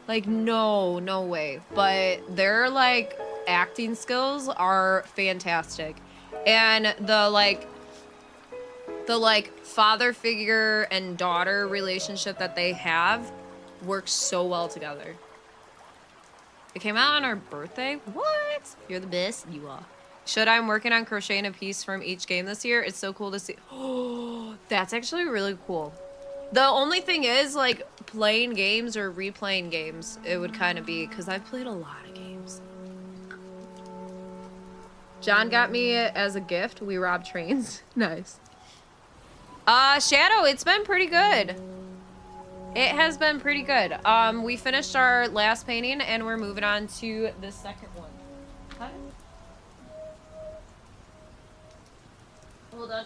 Like, no way. But their like acting skills are fantastic, and the like father figure and daughter relationship that they have works so well together. It came out on our birthday? What? You're the best. You are. Should I'm working on crocheting a piece from each game this year? It's so cool to see. Oh, that's actually really cool. The only thing is, like, playing games or replaying games, it would kind of be, because I've played a lot of games. John got me as a gift. We robbed trains. Nice. Shadow, it's been pretty good. It has been pretty good. We finished our last painting, and we're moving on to the second one. Hi. Hold on.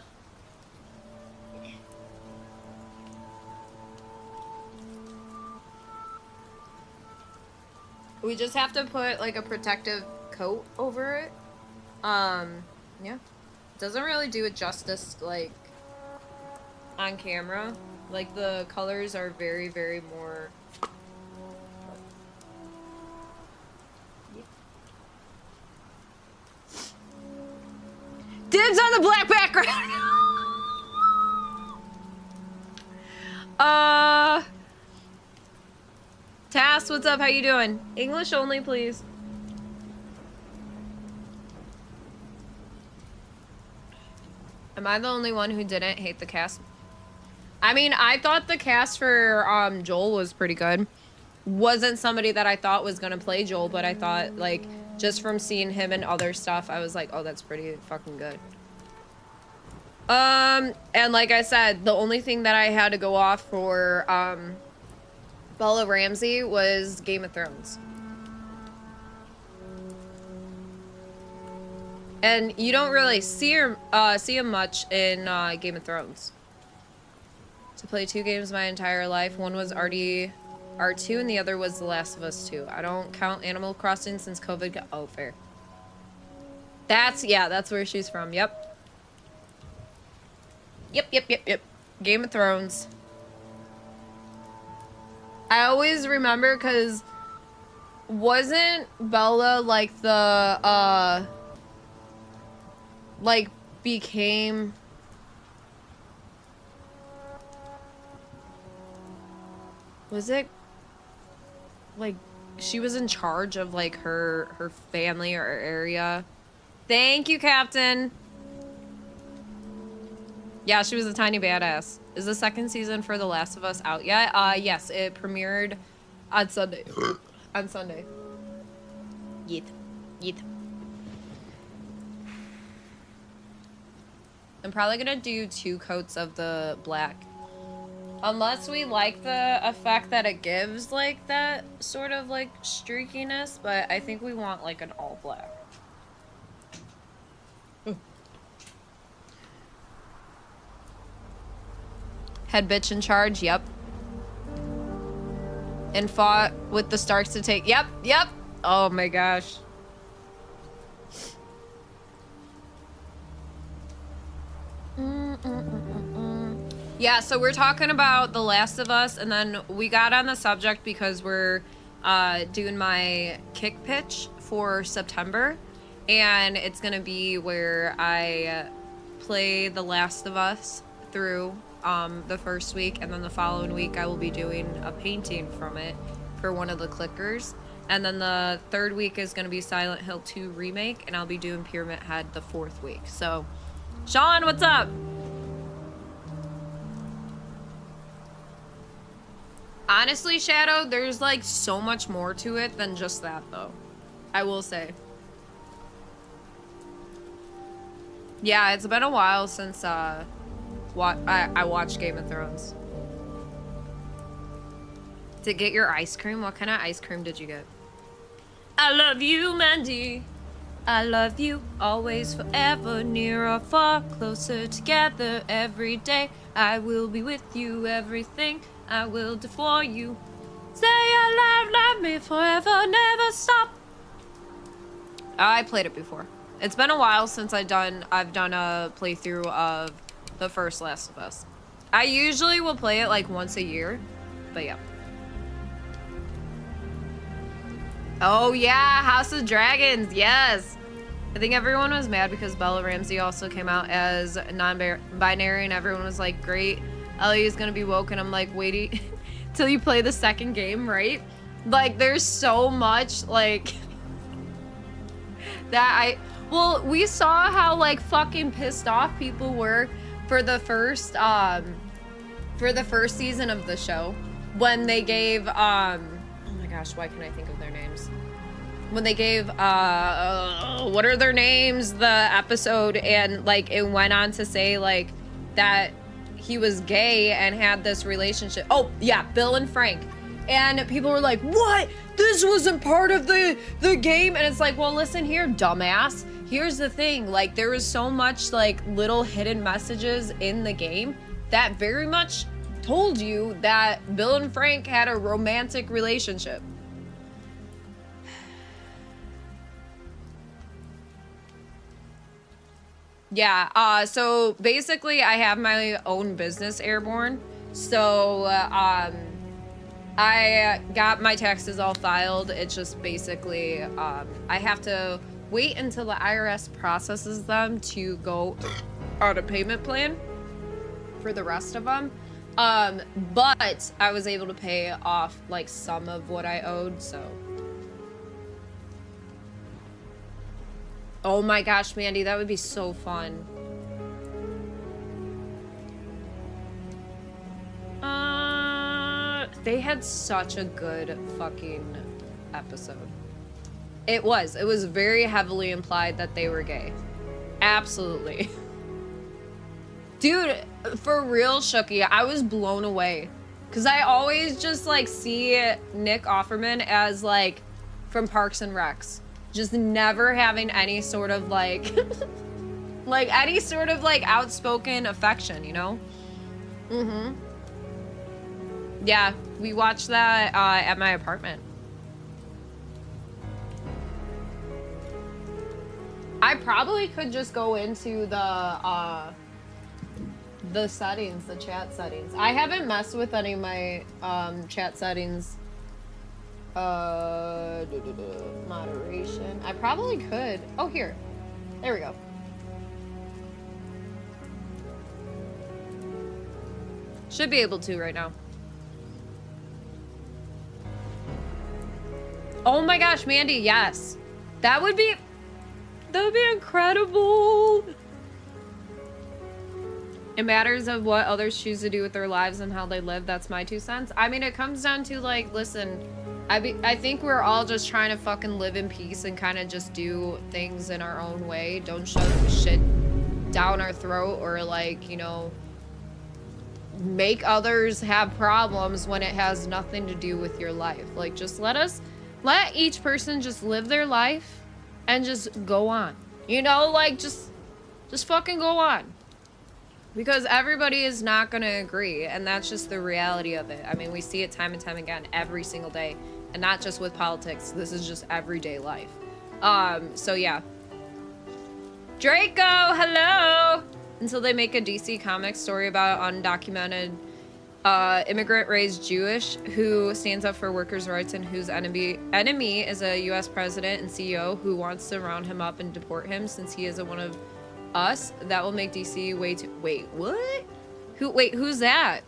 We just have to put like a protective coat over it. Yeah. Doesn't really do it justice, like, on camera. Like, the colors are very, very more... Dibs on the black background! Tass, what's up? How you doing? English only, please. Am I the only one who didn't hate the cast? I mean, I thought the cast for Joel was pretty good. Wasn't somebody that I thought was gonna play Joel, but I thought, like, just from seeing him and other stuff, I was like, oh, that's pretty fucking good. And like I said, the only thing that I had to go off for Bella Ramsey was Game of Thrones. And you don't really see him much in Game of Thrones. To play 2 games my entire life. One was R2 and the other was The Last of Us 2. I don't count Animal Crossing since COVID got... Oh, fair. That's where she's from. Yep. Yep. Game of Thrones. I always remember because wasn't Bella like the, like became... Was it like she was in charge of like her family or her area? Thank you, Captain. Yeah, she was a tiny badass. Is the second season for The Last of Us out yet? Yes, it premiered on Sunday. On Sunday. Yeet. Yeet. I'm probably gonna do 2 coats of the black. Unless we like the effect that it gives, like, that sort of, like, streakiness, but I think we want, like, an all black. Head bitch in charge, yep. And fought with the Starks to take, yep. Oh my gosh. Yeah, so we're talking about The Last of Us, and then we got on the subject because we're doing my kick pitch for September, and it's gonna be where I play The Last of Us through the first week, and then the following week I will be doing a painting from it for one of the clickers, and then the third week is gonna be Silent Hill 2 Remake, and I'll be doing Pyramid Head the 4th week. So, Sean, what's up? Honestly, Shadow, there's like so much more to it than just that, though. I will say. Yeah, it's been a while since I watched Game of Thrones. To get your ice cream? What kind of ice cream did you get? I love you, Mandy. I love you always, forever, near or far, closer together every day. I will be with you, everything I will do for you. Say I love me forever, never stop. I played it before. It's been a while since I've done a playthrough of the first Last of Us. I usually will play it like once a year, but yeah. Oh yeah, House of Dragons, yes. I think everyone was mad because Bella Ramsey also came out as non-binary, and everyone was like, great, Ellie is gonna be woke, and I'm like, wait till you play the second game, right? Like, there's so much, like, well, we saw how, like, fucking pissed off people were for the first season of the show, when they gave, oh my gosh, why can't I think of their names? When they gave, what are their names, the episode, and, like, it went on to say, like, that he was gay and had this relationship. Oh, yeah, Bill and Frank. And people were like, what? This wasn't part of the game? And it's like, well, listen here, dumbass. Here's the thing. Like, there was so much, like, little hidden messages in the game that very much told you that Bill and Frank had a romantic relationship. Yeah, so basically I have my own business, Airborne. So, I got my taxes all filed. It's just basically, I have to wait until the IRS processes them to go on a payment plan for the rest of them. But I was able to pay off, like, some of what I owed, so. Oh my gosh, Mandy, that would be so fun. They had such a good fucking episode. It was very heavily implied that they were gay. Absolutely. Dude, for real, Shooky, I was blown away. Cause I always just, like, see Nick Offerman as, like, from Parks and Recs. Just never having any sort of, like, like, any sort of, like, outspoken affection, you know? Mm-hmm. Yeah, we watched that at my apartment. I probably could just go into the settings, the chat settings. I haven't messed with any of my chat settings. Moderation. I probably could. Oh, here. There we go. Should be able to right now. Oh my gosh, Mandy, yes. That would be incredible. It matters of what others choose to do with their lives and how they live. That's my 2 cents. I mean, it comes down to, like, listen, I think we're all just trying to fucking live in peace and kind of just do things in our own way. Don't shove shit down our throat or like, you know, make others have problems when it has nothing to do with your life. Like, just let each person just live their life and just go on. You know, like, just fucking go on. Because everybody is not gonna agree, and that's just the reality of it. I mean, we see it time and time again every single day, and not just with politics. This is just everyday life. So yeah. Draco, hello! Until they make a DC Comics story about undocumented immigrant raised Jewish who stands up for workers' rights and whose enemy is a US president and CEO who wants to round him up and deport him since he isn't one of us. That will make DC way too... Wait, what? Who's that?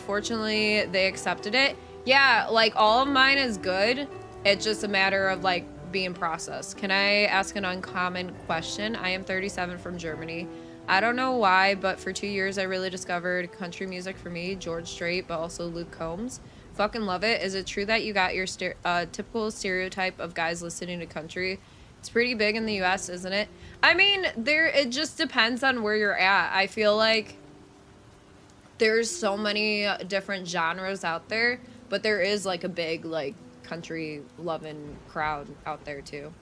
Fortunately, they accepted it. Yeah, like, all of mine is good. It's just a matter of, like, being processed. Can I ask an uncommon question? I am 37 from Germany. I don't know why, but for 2 years I really discovered country music for me. George Strait, but also Luke Combs. Fucking love it. Is it true that you got your typical stereotype of guys listening to country? It's pretty big in the US, isn't it? I mean, it just depends on where you're at. I feel like there's so many different genres out there, but there is like a big like country loving crowd out there too.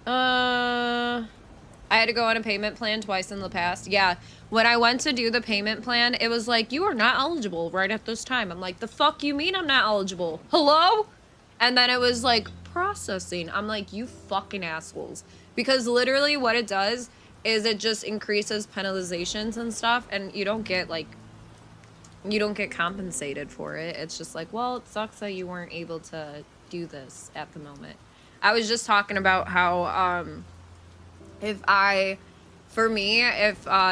I had to go on a payment plan twice in the past. Yeah, when I went to do the payment plan, it was like, you are not eligible right at this time. I'm like, the fuck you mean I'm not eligible? Hello? And then it was like, processing. I'm like, you fucking assholes. Because literally what it does is it just increases penalizations and stuff, and you don't get compensated for it. It's just like, well, it sucks that you weren't able to do this at the moment. I was just talking about how if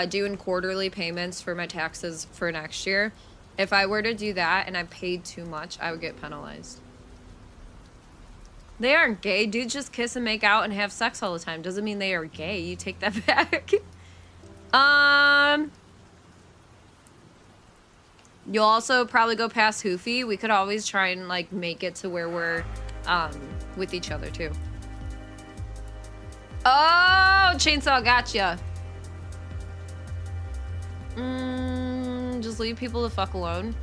doing quarterly payments for my taxes for next year, if I were to do that and I paid too much, I would get penalized. They aren't gay. Dudes just kiss and make out and have sex all the time. Doesn't mean they are gay. You take that back. You'll also probably go past Hoofy. We could always try and like make it to where we're with each other too. Oh, Chainsaw, gotcha. Just leave people the fuck alone.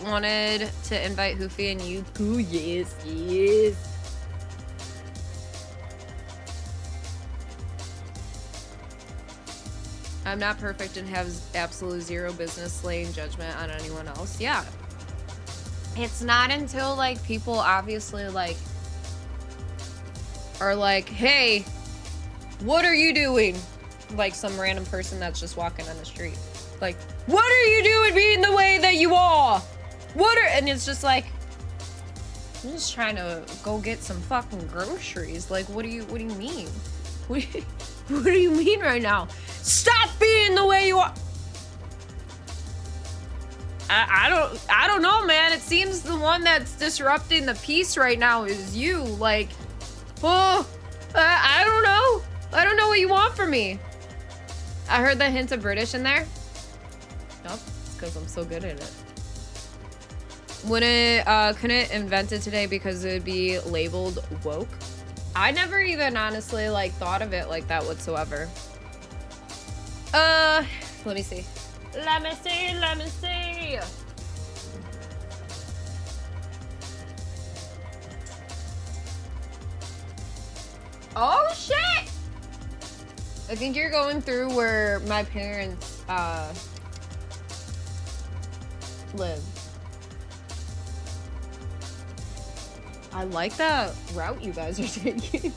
Wanted to invite Hoofy and you. Ooh, yes, yes. I'm not perfect and have absolute zero business laying judgment on anyone else. Yeah. It's not until, like, people obviously, like, are like, hey, what are you doing? Like, some random person that's just walking on the street. Like, what are you doing being the way that you are? And it's just like, I'm just trying to go get some fucking groceries. Like, what do you mean? What do you mean right now? Stop being the way you are. I don't know, man. It seems the one that's disrupting the peace right now is you. Like, oh, I don't know. I don't know what you want from me. I heard the hint of British in there. Nope, it's because I'm so good at it. Couldn't invent it today because it would be labeled woke. I never even honestly like thought of it like that whatsoever. Let me see. Let me see. Oh shit! I think you're going through where my parents live. I like that route you guys are taking.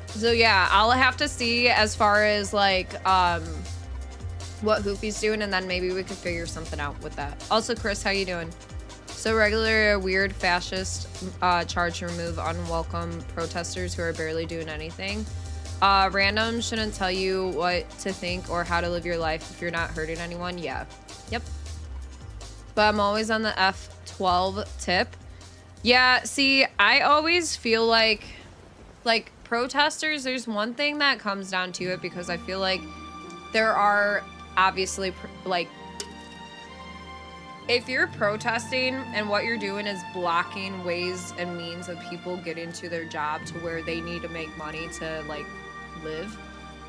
So yeah, I'll have to see as far as like what Hoofy's doing, and then maybe we could figure something out with that. Also, Chris, how you doing? So regular weird fascist charge to remove unwelcome protesters who are barely doing anything. Random shouldn't tell you what to think or how to live your life if you're not hurting anyone. Yeah. Yep. But I'm always on the F12 tip. Yeah, see, I always feel like like, protesters, there's one thing that comes down to it, because I feel like there are obviously, like, if you're protesting and what you're doing is blocking ways and means of people getting to their job to where they need to make money to, like, live,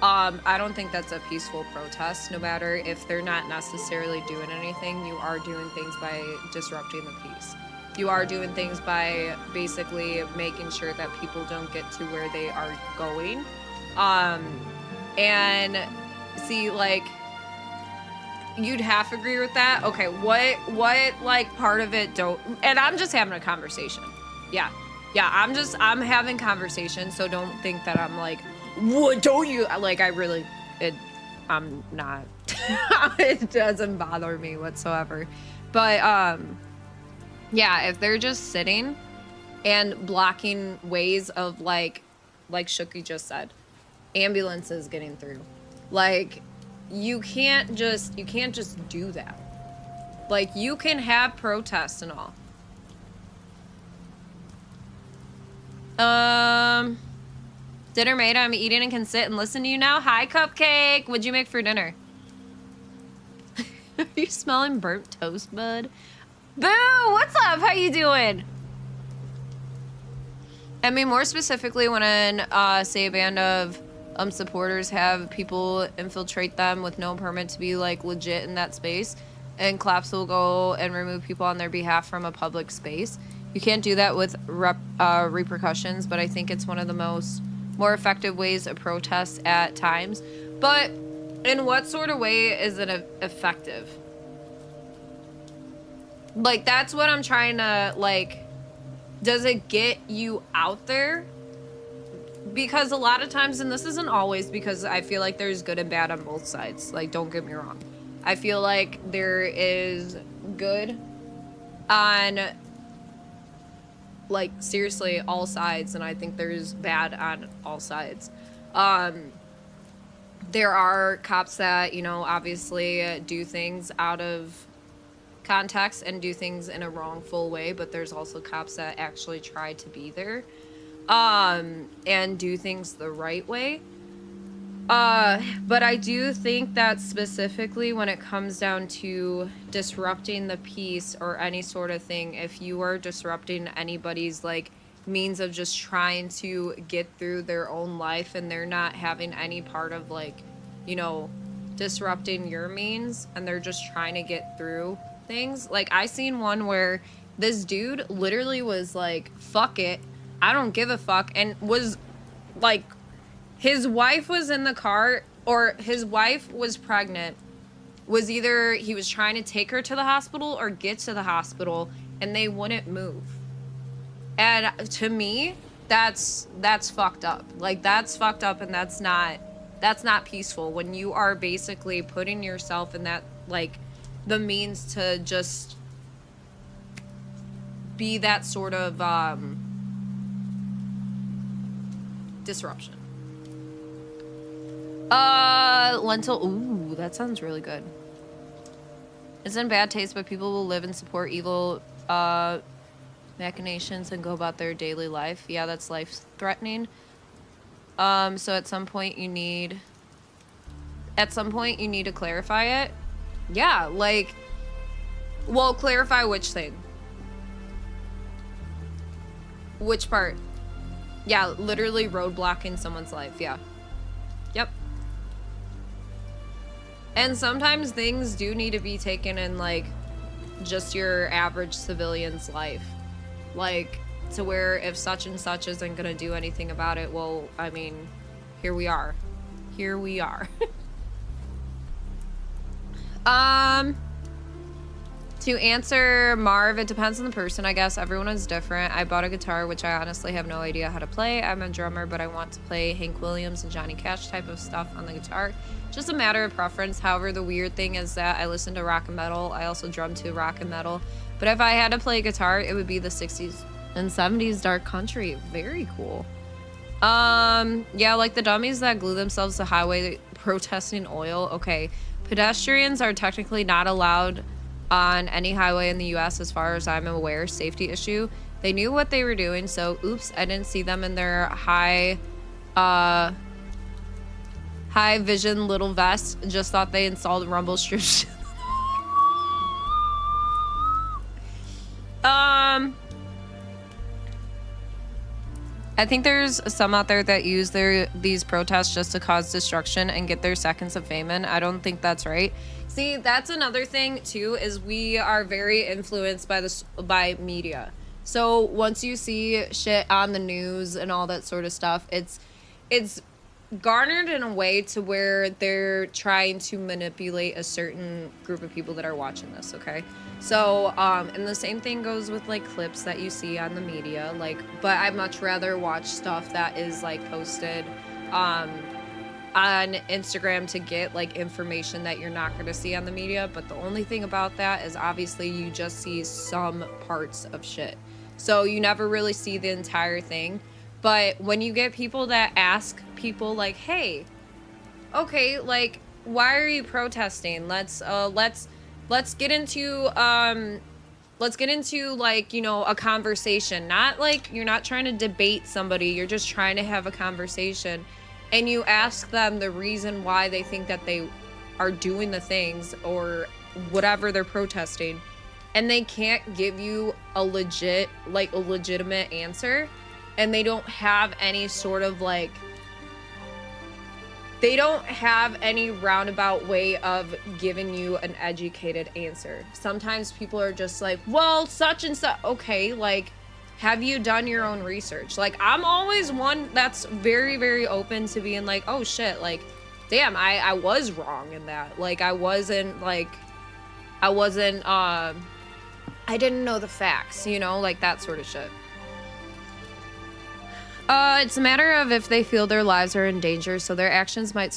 I don't think that's a peaceful protest. No matter if they're not necessarily doing anything, you are doing things by disrupting the peace. You are doing things by basically making sure that people don't get to where they are going. And see, like, you'd half agree with that. Okay, what like part of it don't, and I'm just having a conversation. Yeah, I'm having conversation, so don't think that I'm like, what don't you, like, I'm not. It doesn't bother me whatsoever. But yeah, if they're just sitting and blocking ways of, like Shooky just said, ambulances getting through, like, you can't just do that. Like, you can have protests and all. Dinner made. I'm eating and can sit and listen to you now. Hi, Cupcake. What'd you make for dinner? Are you smelling burnt toast, bud? Boo! What's up? How you doing? I mean, more specifically, when say a band of supporters have people infiltrate them with no permit to be, like, legit in that space, and Claps will go and remove people on their behalf from a public space. You can't do that with repercussions, but I think it's one of the more effective ways of protest at times. But in what sort of way is it effective? Like, that's what I'm trying to, like, does it get you out there? Because a lot of times, and this isn't always, because I feel like there's good and bad on both sides. Like, don't get me wrong. I feel like there is good on, like, seriously, all sides, and I think there's bad on all sides. There are cops that, you know, obviously do things out of context and do things in a wrongful way, but there's also cops that actually try to be there and do things the right way. But I do think that specifically when it comes down to disrupting the peace or any sort of thing, if you are disrupting anybody's, like, means of just trying to get through their own life and they're not having any part of, like, you know, disrupting your means and they're just trying to get through things. Like, I seen one where this dude literally was like, fuck it, I don't give a fuck, and was like, his wife was in the car, or his wife was pregnant, was either he was trying to take her to the hospital or get to the hospital, and they wouldn't move. And to me, that's fucked up. Like, that's fucked up, and that's not peaceful when you are basically putting yourself in that, like, the means to just be that sort of disruption. Lentil, ooh, that sounds really good. It's in bad taste, but people will live and support evil machinations and go about their daily life. Yeah, that's life-threatening. So at some point you need to clarify it. Yeah, like, well, clarify which thing. Which part? Yeah, literally roadblocking someone's life, yeah. Yep. And sometimes things do need to be taken in, like, just your average civilian's life. Like, to where if such and such isn't gonna do anything about it, well, I mean, here we are. Here we are. To answer Marv, it depends on the person, I guess. Everyone is different. I bought a guitar, which I honestly have no idea how to play. I'm a drummer, but I want to play Hank Williams and Johnny Cash type of stuff on the guitar. Just a matter of preference. However, the weird thing is that I listen to rock and metal. I also drum to rock and metal. But if I had to play guitar, it would be the 60s and 70s dark country. Very cool. Yeah, like the dummies that glue themselves to highway protesting oil. Okay, pedestrians are technically not allowed on any highway in the U.S. as far as I'm aware. Safety issue. They knew what they were doing, so oops, I didn't see them in their high vision little vest. Just thought they installed rumble strips. I think there's some out there that use these protests just to cause destruction and get their seconds of fame in. I don't think that's right. See, that's another thing too, is we are very influenced by media. So once you see shit on the news and all that sort of stuff, it's garnered in a way to where they're trying to manipulate a certain group of people that are watching this, okay? So, and the same thing goes with, like, clips that you see on the media, like, but I'd much rather watch stuff that is, like, posted, on Instagram to get, like, information that you're not gonna see on the media, but the only thing about that is obviously you just see some parts of shit. So you never really see the entire thing. But when you get people that ask people like, hey, okay, like, why are you protesting? Let's get into like, you know, a conversation. Not like you're not trying to debate somebody, you're just trying to have a conversation. And you ask them the reason why they think that they are doing the things or whatever they're protesting, and they can't give you a legitimate answer. And they don't have any sort of like, they don't have any roundabout way of giving you an educated answer. Sometimes people are just like, well, such and such. Okay, like, have you done your own research? Like, I'm always one that's very, very open to being like, oh shit, like, damn, I was wrong in that. Like, I didn't know the facts, you know, like that sort of shit. It's a matter of if they feel their lives are in danger, so their actions might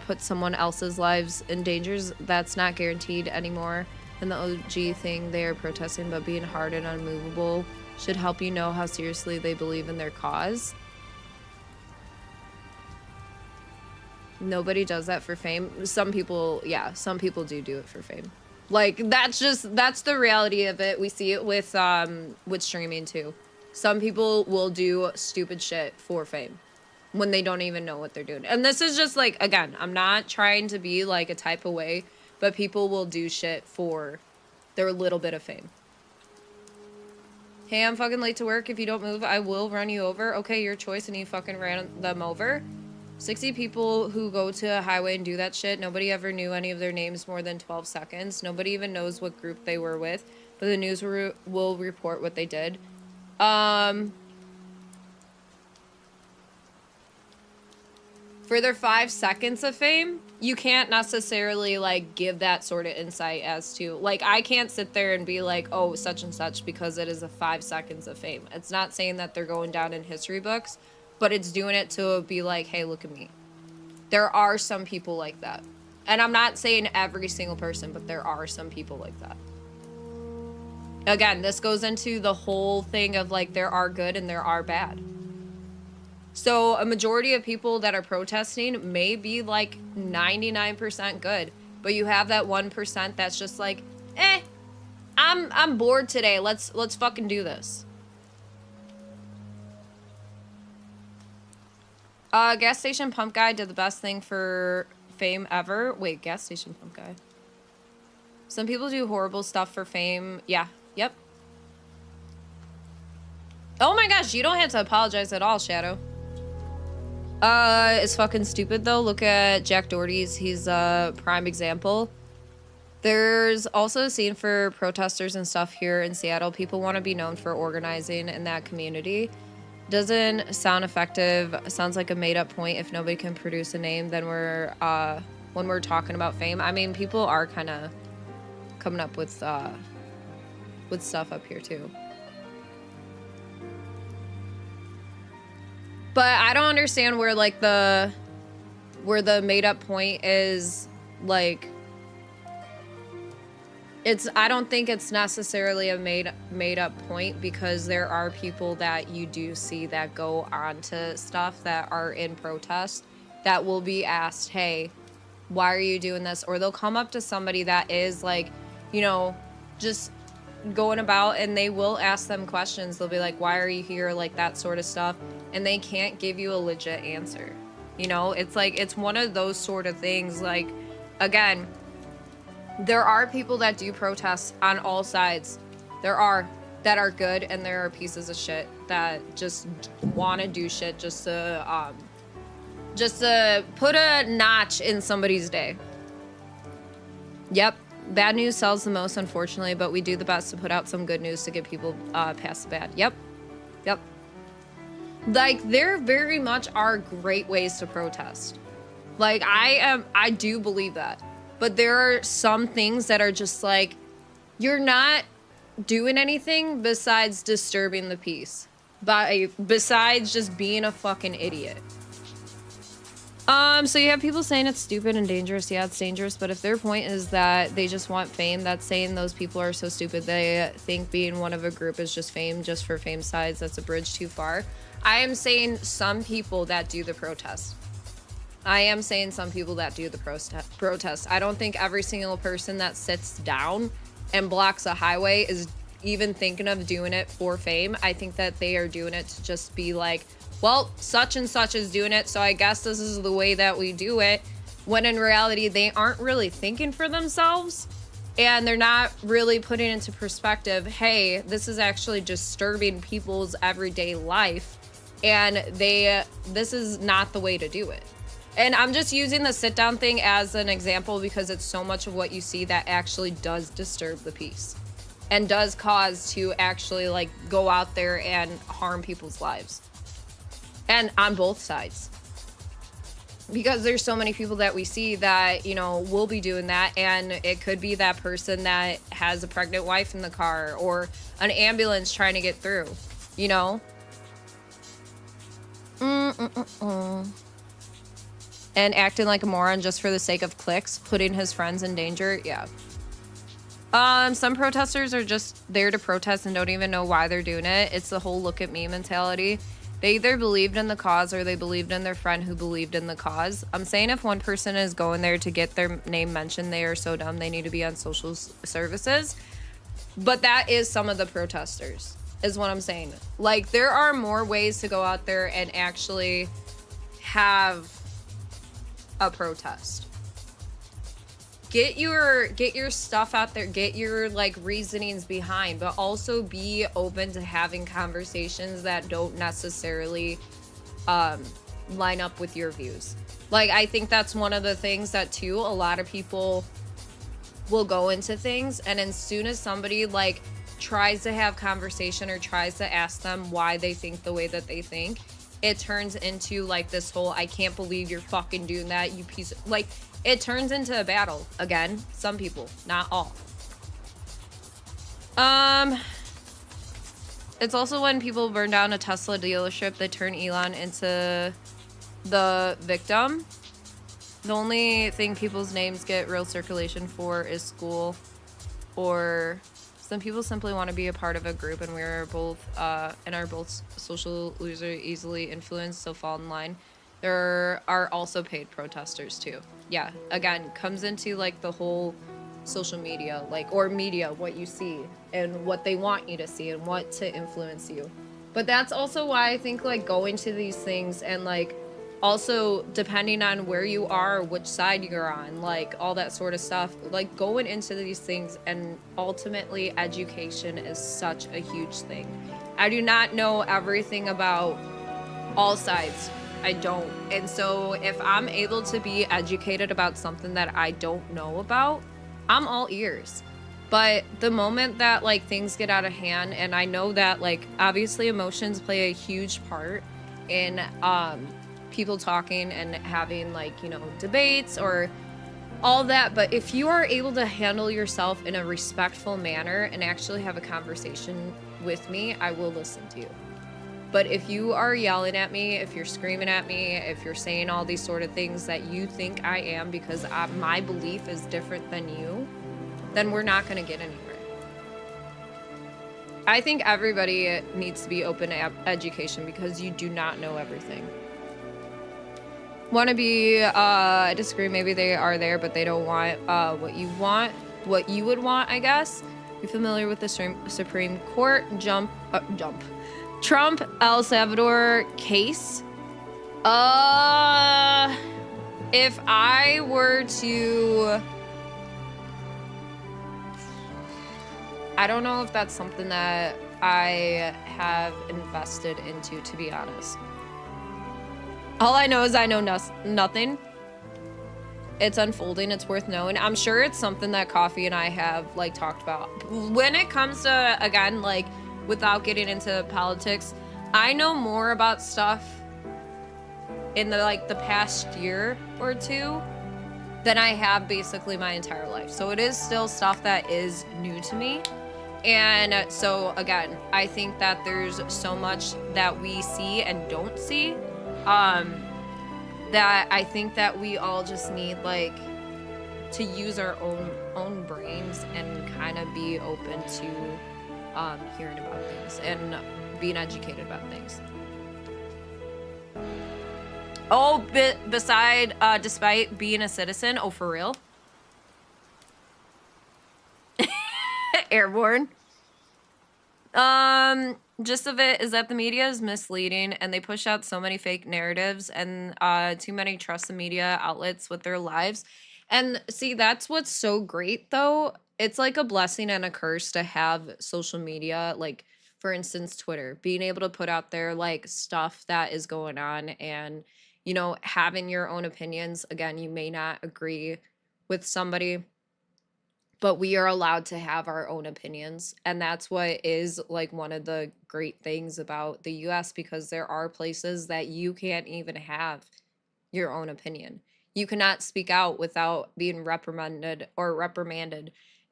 put someone else's lives in danger. That's not guaranteed anymore. And the OG thing they are protesting, but being hard and unmovable should help you know how seriously they believe in their cause. Nobody does that for fame. Some people, yeah, some people do it for fame. Like, that's the reality of it. We see it with streaming too. Some people will do stupid shit for fame when they don't even know what they're doing. And this is just like, again, I'm not trying to be like a type of way, but people will do shit for their little bit of fame. Hey, I'm fucking late to work. If you don't move, I will run you over. Okay, your choice, and you fucking ran them over. 60 people who go to a highway and do that shit. Nobody ever knew any of their names more than 12 seconds. Nobody even knows what group they were with, but the news will report what they did. For their 5 seconds of fame, you can't necessarily like give that sort of insight as to, like, I can't sit there and be like, oh, such and such, because it is a 5 seconds of fame. It's not saying that they're going down in history books, but it's doing it to be like, hey, look at me. There are some people like that. And I'm not saying every single person, but there are some people like that. Again, this goes into the whole thing of like, there are good and there are bad. So a majority of people that are protesting may be like 99% good, but you have that 1% that's just like, I'm bored today. Let's fucking do this. Gas station pump guy did the best thing for fame ever. Wait, gas station pump guy. Some people do horrible stuff for fame. Yeah. Yep. Oh my gosh, you don't have to apologize at all, Shadow. It's fucking stupid though. Look at Jack Doherty's. He's a prime example. There's also a scene for protesters and stuff here in Seattle. People want to be known for organizing in that community. Doesn't sound effective. Sounds like a made-up point. If nobody can produce a name, then when we're talking about fame, I mean, people are kind of coming up with stuff up here too. But I don't understand where like the made-up point is. Like, I don't think it's necessarily a made up point, because there are people that you do see that go on to stuff that are in protest that will be asked, hey, why are you doing this? Or they'll come up to somebody that is like, you know, just going about, and they will ask them questions. They'll be like, why are you here? Like that sort of stuff. And they can't give you a legit answer. You know, it's like, it's one of those sort of things. Like, again, there are people that do protest on all sides. There are that are good, and there are pieces of shit that just want to do shit just to put a notch in somebody's day. Yep, bad news sells the most, unfortunately, but we do the best to put out some good news to get people past the bad. Yep. Like, there very much are great ways to protest. Like, I do believe that. But there are some things that are just like, you're not doing anything besides disturbing the peace. Besides just being a fucking idiot. So you have people saying it's stupid and dangerous. Yeah, it's dangerous, but if their point is that they just want fame, that's saying those people are so stupid they think being one of a group is just fame, just for fame's sides. That's a bridge too far. I am saying some people that do the protest. I am saying some people that do the protest. I don't think every single person that sits down and blocks a highway is even thinking of doing it for fame. I think that they are doing it to just be like, well, such and such is doing it, so I guess this is the way that we do it. When in reality, they aren't really thinking for themselves, and they're not really putting into perspective, hey, this is actually disturbing people's everyday life, and this is not the way to do it. And I'm just using the sit down thing as an example because it's so much of what you see that actually does disturb the peace and does cause to actually like go out there and harm people's lives. And on both sides. Because there's so many people that we see that, you know, will be doing that. And it could be that person that has a pregnant wife in the car or an ambulance trying to get through, you know? And acting like a moron just for the sake of clicks, putting his friends in danger. Yeah. Some protesters are just there to protest and don't even know why they're doing it. It's the whole look at me mentality. They either believed in the cause or they believed in their friend who believed in the cause. I'm saying if one person is going there to get their name mentioned, they are so dumb they need to be on social services. But that is some of the protesters, is what I'm saying. Like, there are more ways to go out there and actually have a protest. Get your stuff out there, get your like reasonings behind, but also be open to having conversations that don't necessarily line up with your views. Like, I think that's one of the things that too, a lot of people will go into things, and as soon as somebody like tries to have conversation or tries to ask them why they think the way that they think, it turns into like this whole, I can't believe you're fucking doing that, you piece of, like, it turns into a battle. Again, some people, not all. It's also when people burn down a Tesla dealership, they turn Elon into the victim. The only thing people's names get real circulation for is school, or some people simply want to be a part of a group, and we're both and are both social losers, easily influenced, so fall in line. There are also paid protesters too. Yeah, again, comes into like the whole social media, like, or media, what you see and what they want you to see and what to influence you. But that's also why I think like going to these things and like also depending on where you are, which side you're on, like all that sort of stuff, like going into these things, and ultimately education is such a huge thing. I do not know everything about all sides. I don't. And so if I'm able to be educated about something that I don't know about, I'm all ears. But the moment that like things get out of hand, and I know that like obviously emotions play a huge part in people talking and having like, you know, debates or all that, but if you are able to handle yourself in a respectful manner and actually have a conversation with me, I will listen to you. But if you are yelling at me, if you're screaming at me, if you're saying all these sort of things that you think I am because my belief is different than you, then we're not going to get anywhere. I think everybody needs to be open to education because you do not know everything. Want to be, I disagree, maybe they are there, but they don't want what you would want, I guess. You familiar with the Supreme Court Trump El Salvador case? If I were to, I don't know if that's something that I have invested into, to be honest. All I know is I know nothing. It's unfolding. It's worth knowing. I'm sure it's something that Coffee and I have like talked about. When it comes to, again, like without getting into politics, I know more about stuff in the past year or two than I have basically my entire life. So it is still stuff that is new to me. And so again, I think that there's so much that we see and don't see, that I think that we all just need like to use our own brains and kind of be open to hearing about things and being educated about things. Oh, despite being a citizen. Oh, for real? Airborne. Gist of it is that the media is misleading and they push out so many fake narratives and too many trust the media outlets with their lives. And see, that's what's so great though. It's like a blessing and a curse to have social media, like for instance, Twitter, being able to put out there like stuff that is going on and, you know, having your own opinions. Again, you may not agree with somebody, but we are allowed to have our own opinions. And that's what is like one of the great things about the US, because there are places that you can't even have your own opinion. You cannot speak out without being reprimanded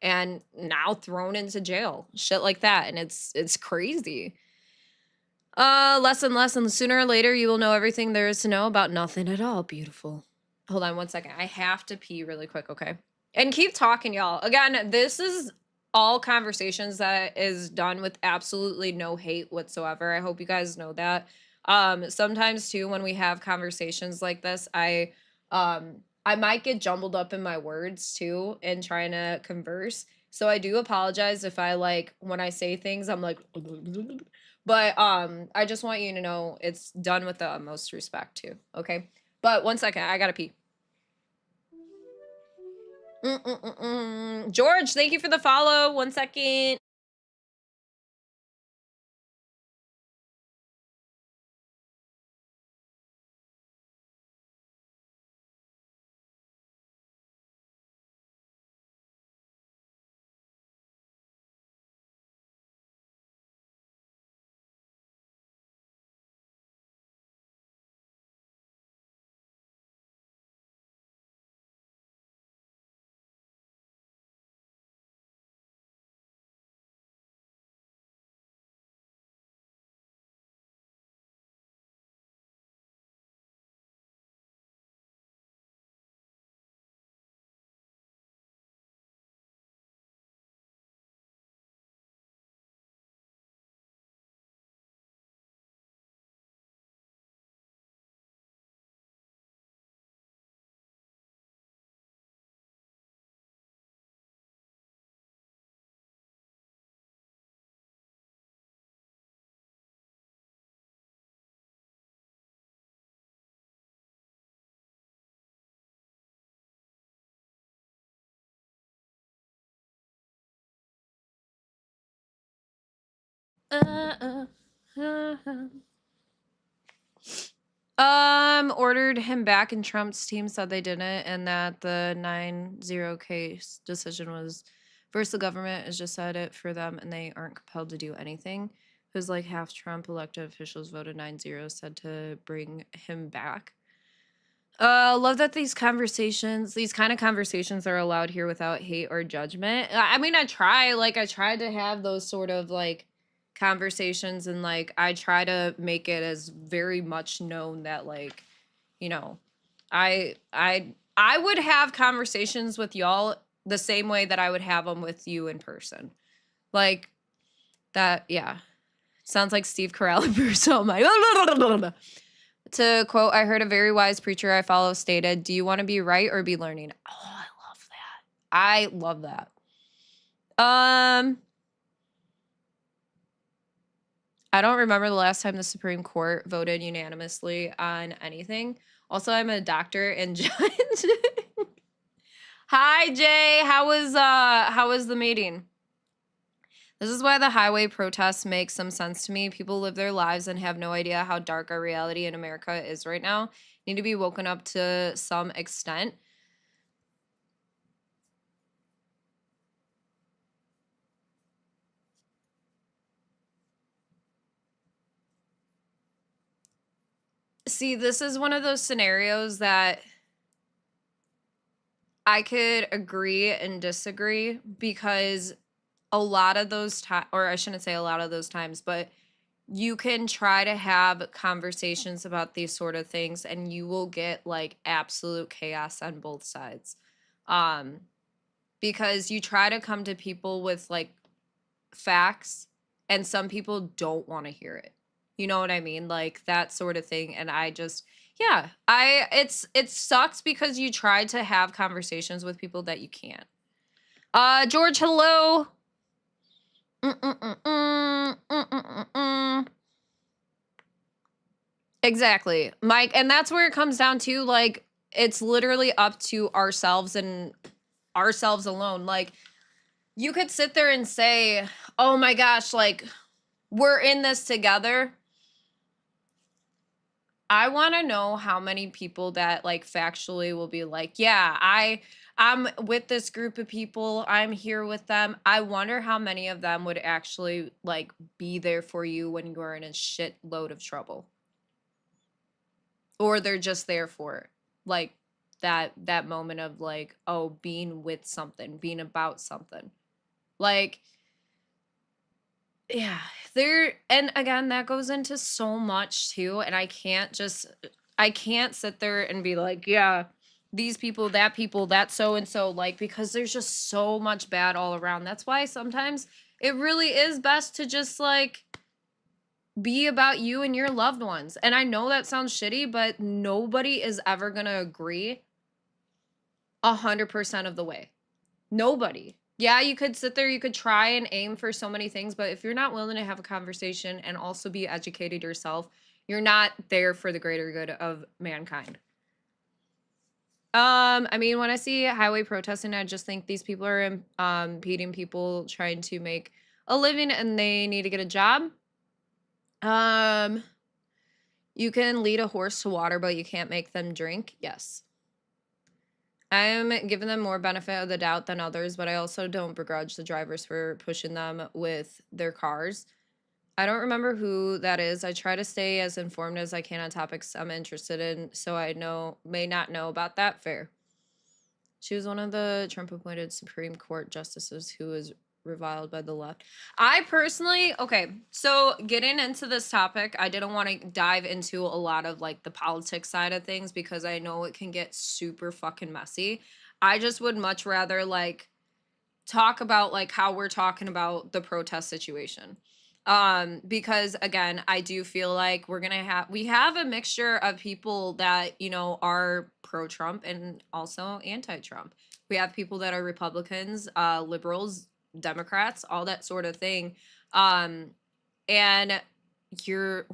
and now thrown into jail. Shit like that. And it's crazy. Lesson. Sooner or later you will know everything there is to know about nothing at all. Beautiful. Hold on 1 second. I have to pee really quick, okay? And keep talking, y'all. Again, this is all conversations that is done with absolutely no hate whatsoever. I hope you guys know that. Sometimes too, when we have conversations like this, I might get jumbled up in my words too in trying to converse. So I do apologize if I like when I say things, I'm like, but I just want you to know it's done with the utmost respect too. Okay. But 1 second, I gotta pee. George, thank you for the follow. 1 second. Uh, uh, ordered him back, and Trump's team said they didn't, and that the 9-0 case decision was first the government has just said it for them, and they aren't compelled to do anything. Because like half Trump elected officials voted 9-0, said to bring him back. Love that these kind of conversations are allowed here without hate or judgment. I mean, I tried to have those sort of like conversations, and like I try to make it as very much known that like, you know, I would have conversations with y'all the same way that I would have them with you in person. Like that, yeah. Sounds like Steve Carell and Bruce. Oh my. To quote, I heard a very wise preacher I follow stated, "Do you want to be right or be learning?" Oh, I love that. I love that. I don't remember the last time the Supreme Court voted unanimously on anything. Also, I'm a doctor and judge. Hi, Jay. How was the meeting? This is why the highway protests make some sense to me. People live their lives and have no idea how dark our reality in America is right now. Need to be woken up to some extent. See, this is one of those scenarios that I could agree and disagree because a lot of those times, or I shouldn't say a lot of those times, but you can try to have conversations about these sort of things and you will get like absolute chaos on both sides. Because you try to come to people with like facts and some people don't want to hear it. You know what I mean? Like that sort of thing. And I just, yeah, it sucks because you try to have conversations with people that you can't. George, hello. Exactly, Mike. And that's where it comes down to, like, it's literally up to ourselves and ourselves alone. Like, you could sit there and say, oh my gosh, like, we're in this together. I want to know how many people that like factually will be like, yeah, I'm with this group of people. I'm here with them. I wonder how many of them would actually like be there for you when you are in a shitload of trouble. Or they're just there for it. Like that moment of like, oh, being with something, being about something. Like, yeah, there, and again, that goes into so much too, and I can't sit there and be like, yeah, these people, that so and so, like, because there's just so much bad all around. That's why sometimes it really is best to just like be about you and your loved ones. And I know that sounds shitty, but nobody is ever gonna agree 100% of the way. Nobody. Yeah, you could sit there, you could try and aim for so many things, but if you're not willing to have a conversation and also be educated yourself, you're not there for the greater good of mankind. I mean, when I see highway protesting, I just think these people are impeding people trying to make a living and they need to get a job. You can lead a horse to water, but you can't make them drink. Yes. I'm giving them more benefit of the doubt than others, but I also don't begrudge the drivers for pushing them with their cars. I don't remember who that is. I try to stay as informed as I can on topics I'm interested in, so I may not know about that. Fair. She was one of the Trump-appointed Supreme Court justices who was reviled by the left. I personally, okay, so getting into this topic, I didn't want to dive into a lot of like the politics side of things because I know it can get super fucking messy. I just would much rather like talk about like how we're talking about the protest situation. Because again, I do feel like we have a mixture of people that, you know, are pro-Trump and also anti-Trump. We have people that are Republicans, liberals, Democrats, all that sort of thing. And you're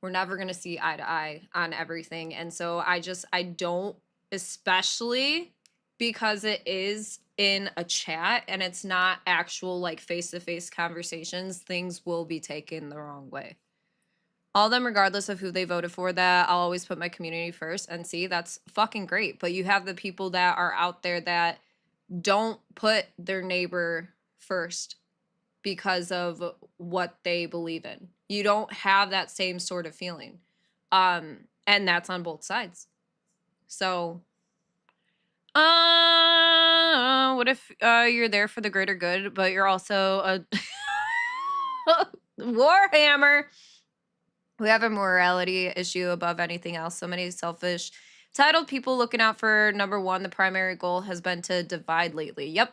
we're never going to see eye to eye on everything. And so I don't, especially because it is in a chat and it's not actual like face-to-face conversations, things will be taken the wrong way. All of them, regardless of who they voted for, that I'll always put my community first. And see, that's fucking great. But you have the people that are out there that don't put their neighbor first because of what they believe in. You don't have that same sort of feeling. And that's on both sides. So what if you're there for the greater good, but you're also a Warhammer? We have a morality issue above anything else. So many selfish, titled people looking out for number one. The primary goal has been to divide lately. Yep.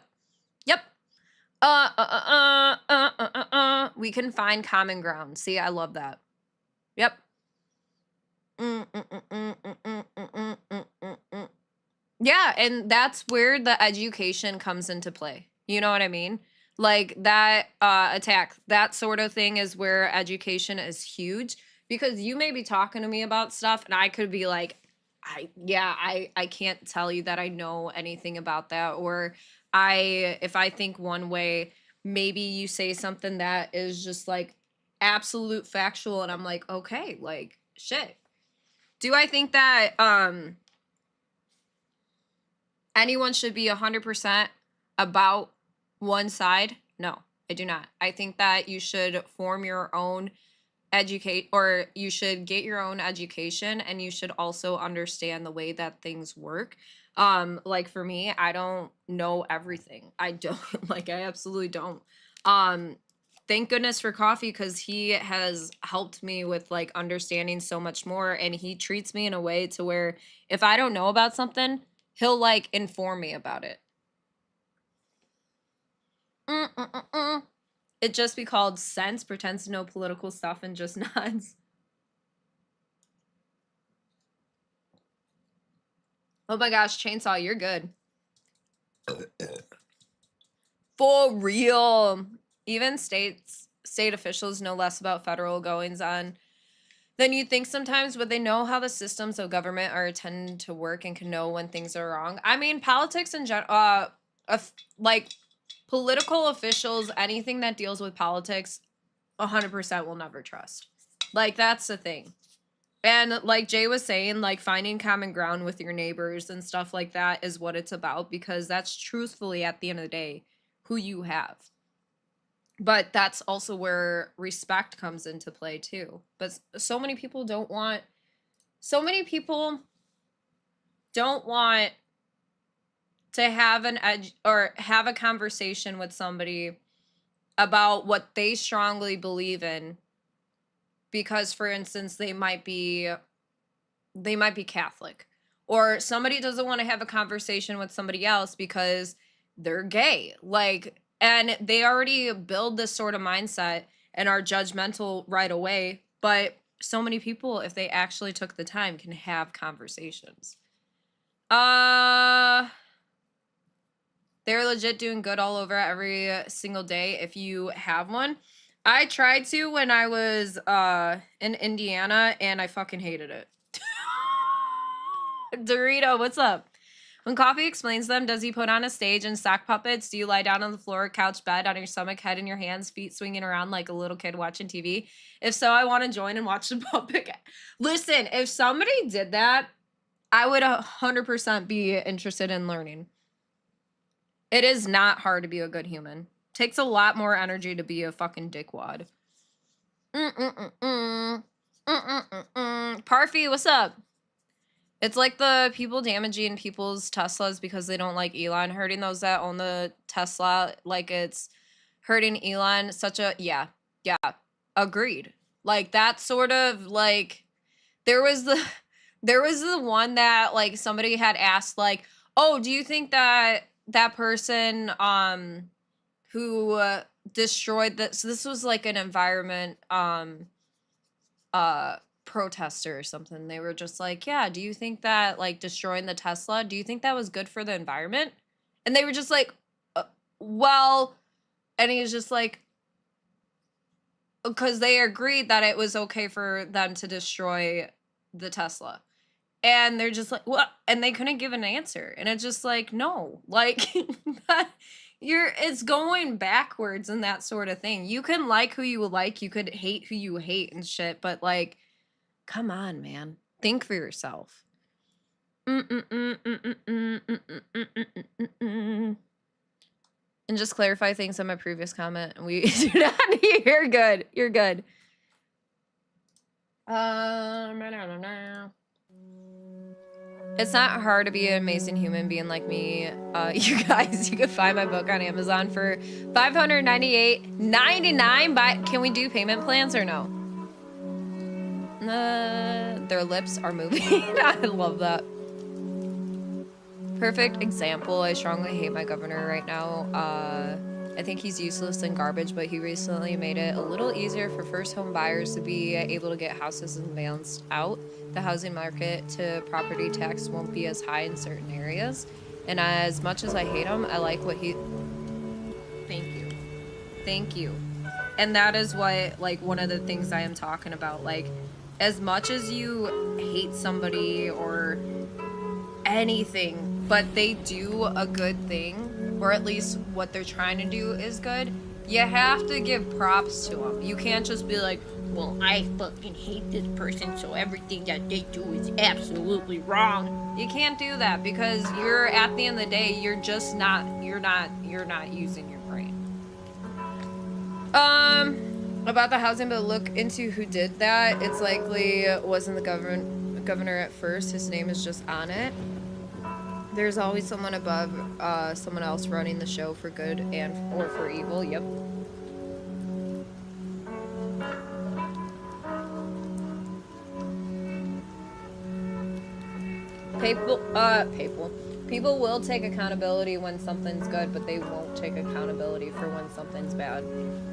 We can find common ground. See, I love that. Yep. Yeah, and that's where the education comes into play. You know what I mean? Like that attack, that sort of thing is where education is huge, because you may be talking to me about stuff and I could be like, I can't tell you that I know anything about that. Or if I think one way, maybe you say something that is just like absolute factual and I'm like, okay, like shit. Do I think that anyone should be 100% about one side? No, I do not. I think that you should form your own you should get your own education, and you should also understand the way that things work. Like for me, I don't know everything. I don't like I absolutely don't. Thank goodness for coffee, because he has helped me with like understanding so much more, and he treats me in a way to where if I don't know about something, he'll like inform me about it. It just be called sense, pretends to know political stuff and just nods. Oh my gosh, Chainsaw, you're good. For real. Even state officials know less about federal goings on than you think sometimes, but they know how the systems of government are intended to work and can know when things are wrong. I mean, politics in general, like political officials, anything that deals with politics, 100% will never trust. Like, that's the thing. And like Jay was saying, like finding common ground with your neighbors and stuff like that is what it's about, because that's truthfully at the end of the day who you have. But that's also where respect comes into play too. But so many people don't want to have have a conversation with somebody about what they strongly believe in, because for instance they might be Catholic, or somebody doesn't want to have a conversation with somebody else because they're gay, like, and they already build this sort of mindset and are judgmental right away. But so many people, if they actually took the time, can have conversations. They're legit doing good all over every single day if you have one. I tried to when I was in Indiana, and I fucking hated it. Dorito, what's up? When Coffee explains them, does he put on a stage and sock puppets? Do you lie down on the floor, couch, bed, on your stomach, head in your hands, feet swinging around like a little kid watching TV? If so, I want to join and watch the puppet. Listen, if somebody did that, I would 100% be interested in learning. It is not hard to be a good human. Takes a lot more energy to be a fucking dickwad. Parfy, what's up? It's like the people damaging people's Teslas because they don't like Elon, hurting those that own the Tesla. Like, it's hurting Elon. Yeah, agreed. Like, that sort of, like, there was the one that, like, somebody had asked, like, oh, do you think that person, who destroyed so this was like an environment, protester or something. They were just like, yeah, do you think that like destroying the Tesla, do you think that was good for the environment? And they were just like, well, and he's just like, because they agreed that it was okay for them to destroy the Tesla. And they're just like, what? And they couldn't give an answer. And it's just like, no, like, it's going backwards and that sort of thing. You can like who you like, you could hate who you hate and shit, but like, come on, man. Think for yourself. And just clarify things on my previous comment. We do not. You're good. You're good. It's not hard to be an amazing human being like me. You guys, you can find my book on Amazon for $598.99. But can we do payment plans or no? Their lips are moving. I love that. Perfect example. I strongly hate my governor right now. I think he's useless and garbage, but he recently made it a little easier for first home buyers to be able to get houses and balanced out. The housing market to property tax won't be as high in certain areas. And as much as I hate him, I like what he... Thank you. And that is what, like, one of the things I am talking about. Like, as much as you hate somebody or anything, but they do a good thing, or at least what they're trying to do is good, you have to give props to them. You can't just be like, well, I fucking hate this person, so everything that they do is absolutely wrong. You can't do that, because you're, at the end of the day, you're just not, you're not using your brain. About the housing bill, look into who did that. It's likely wasn't the governor at first. His name is just on it. There's always someone above someone else running the show for good and or for evil. Yep. People will take accountability when something's good, but they won't take accountability for when something's bad.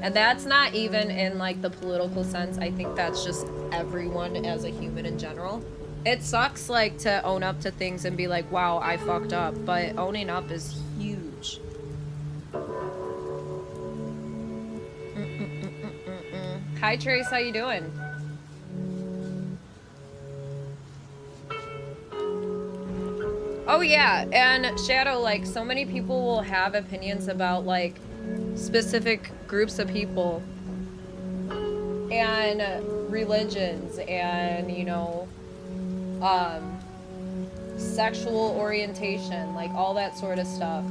And that's not even in, like, the political sense. I think that's just everyone as a human in general. It sucks, like, to own up to things and be like, wow, I fucked up. But owning up is huge. Hi, Trace. How you doing? Oh yeah, and Shadow, like, so many people will have opinions about, like, specific groups of people and religions and, you know, sexual orientation, like, all that sort of stuff,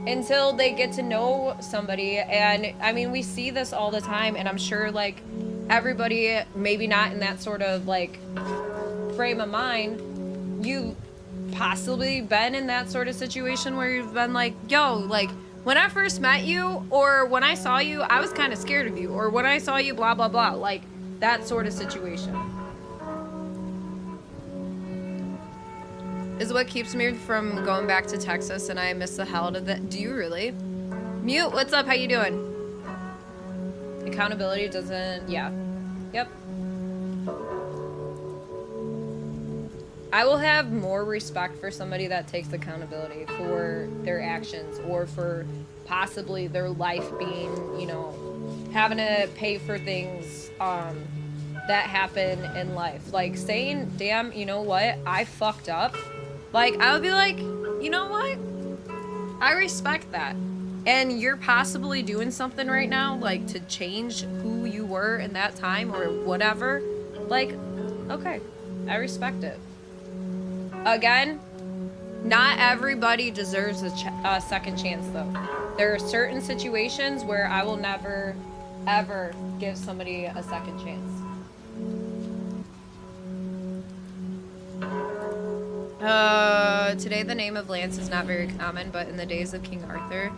until they get to know somebody. And I mean, we see this all the time, and I'm sure, like, everybody, maybe not in that sort of, like, frame of mind, you possibly been in that sort of situation where you've been like, yo, like, when I first met you, or when I saw you, I was kind of scared of you, or when I saw you, blah blah blah, like, that sort of situation is what keeps me from going back to Texas, and I miss the hell out of that. Do you really? Mute, what's up? How you doing? Accountability doesn't, yeah. Yep. I will have more respect for somebody that takes accountability for their actions, or for possibly their life being, you know, having to pay for things that happen in life. Like, saying, damn, you know what, I fucked up. Like, I would be like, you know what? I respect that. And you're possibly doing something right now, like, to change who you were in that time or whatever. Like, okay, I respect it. Again, not everybody deserves a second chance, though. There are certain situations where I will never, ever give somebody a second chance. Today the name of Lance is not very common, but in the days of King Arthur...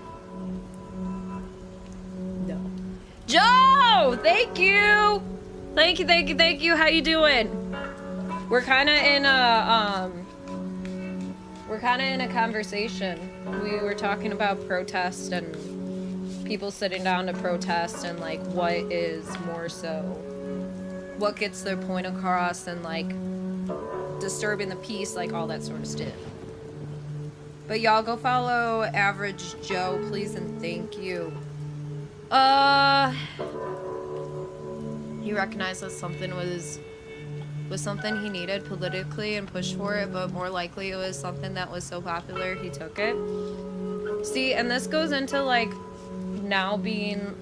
No. Joe! Thank you! Thank you. How you doing? We're kind of in a, conversation. We were talking about protest and people sitting down to protest, and, like, what is more so, what gets their point across, and, like, disturbing the peace, like, all that sort of stuff. But y'all go follow Average Joe, please, and thank you. He recognized that something was something he needed politically and pushed for it, but more likely it was something that was so popular he took it. See, and this goes into, like, now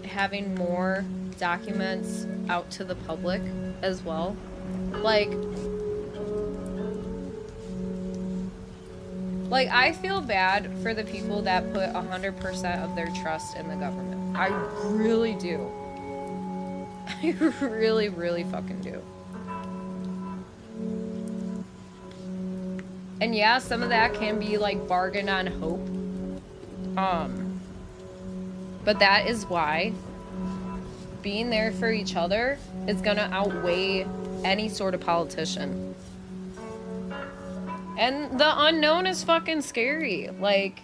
having more documents out to the public as well. Like, I feel bad for the people that put 100% of their trust in the government. I really do. I really, really fucking do. And yeah, some of that can be, like, bargain on hope. But that is why being there for each other is gonna outweigh any sort of politician. And the unknown is fucking scary. Like,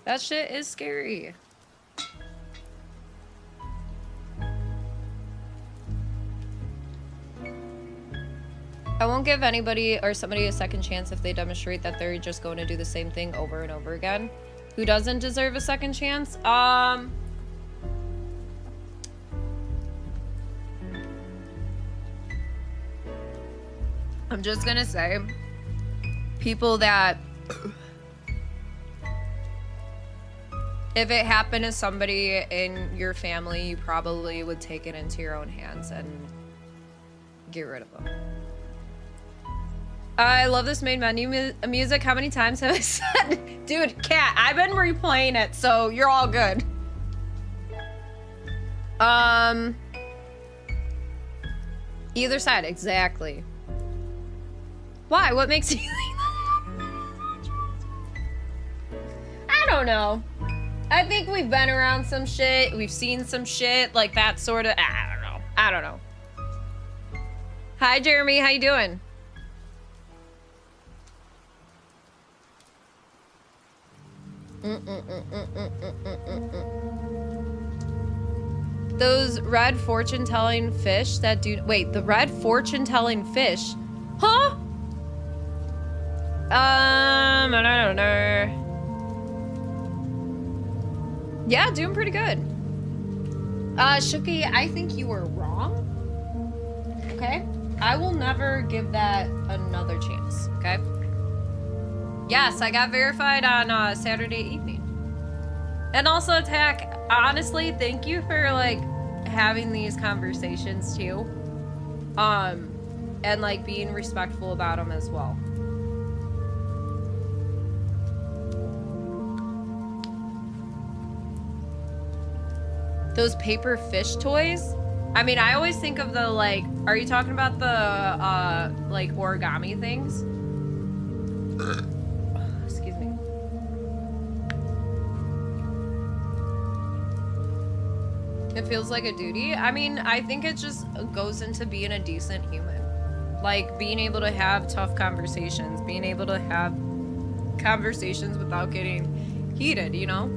that shit is scary. I won't give anybody or somebody a second chance if they demonstrate that they're just going to do the same thing over and over again. Who doesn't deserve a second chance? I'm just gonna say, people that, if it happened to somebody in your family, you probably would take it into your own hands and get rid of them. I love this main menu music. How many times have I said? Dude, Cat, I've been replaying it, so you're all good. Either side, exactly. Why? What makes you think that? I don't know. I think we've been around some shit. We've seen some shit like that sort of. I don't know. Hi, Jeremy. How you doing? Those red fortune-telling fish that do. Wait, the red fortune-telling fish, huh? I don't know. Yeah, doing pretty good. Shuki, I think you were wrong. Okay, I will never give that another chance. Okay. Yes, I got verified on Saturday evening. And also, Attack, honestly, thank you for, like, having these conversations, too. And, like, being respectful about them as well. Those paper fish toys? I mean, I always think of the, like, are you talking about the, like, origami things? Excuse me. It feels like a duty. I mean, I think it just goes into being a decent human. Like, being able to have tough conversations, being able to have conversations without getting heated, you know?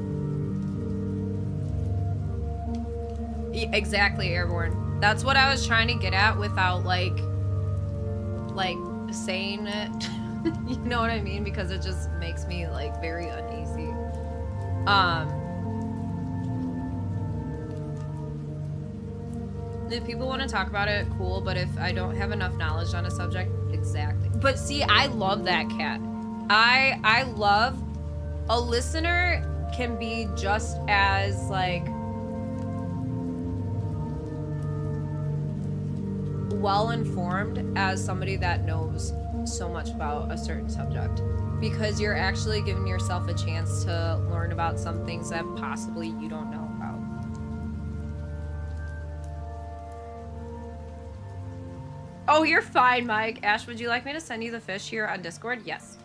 Exactly, Airborne. That's what I was trying to get at without, like saying it. You know what I mean? Because it just makes me, like, very uneasy. If people want to talk about it, cool, but if I don't have enough knowledge on a subject, exactly. But see, I love that, Cat. I love a listener can be just as, like, well-informed as somebody that knows so much about a certain subject, because you're actually giving yourself a chance to learn about some things that possibly you don't know about. Oh, you're fine, Mike. Ash, would you like me to send you the fish here on Discord? Yes.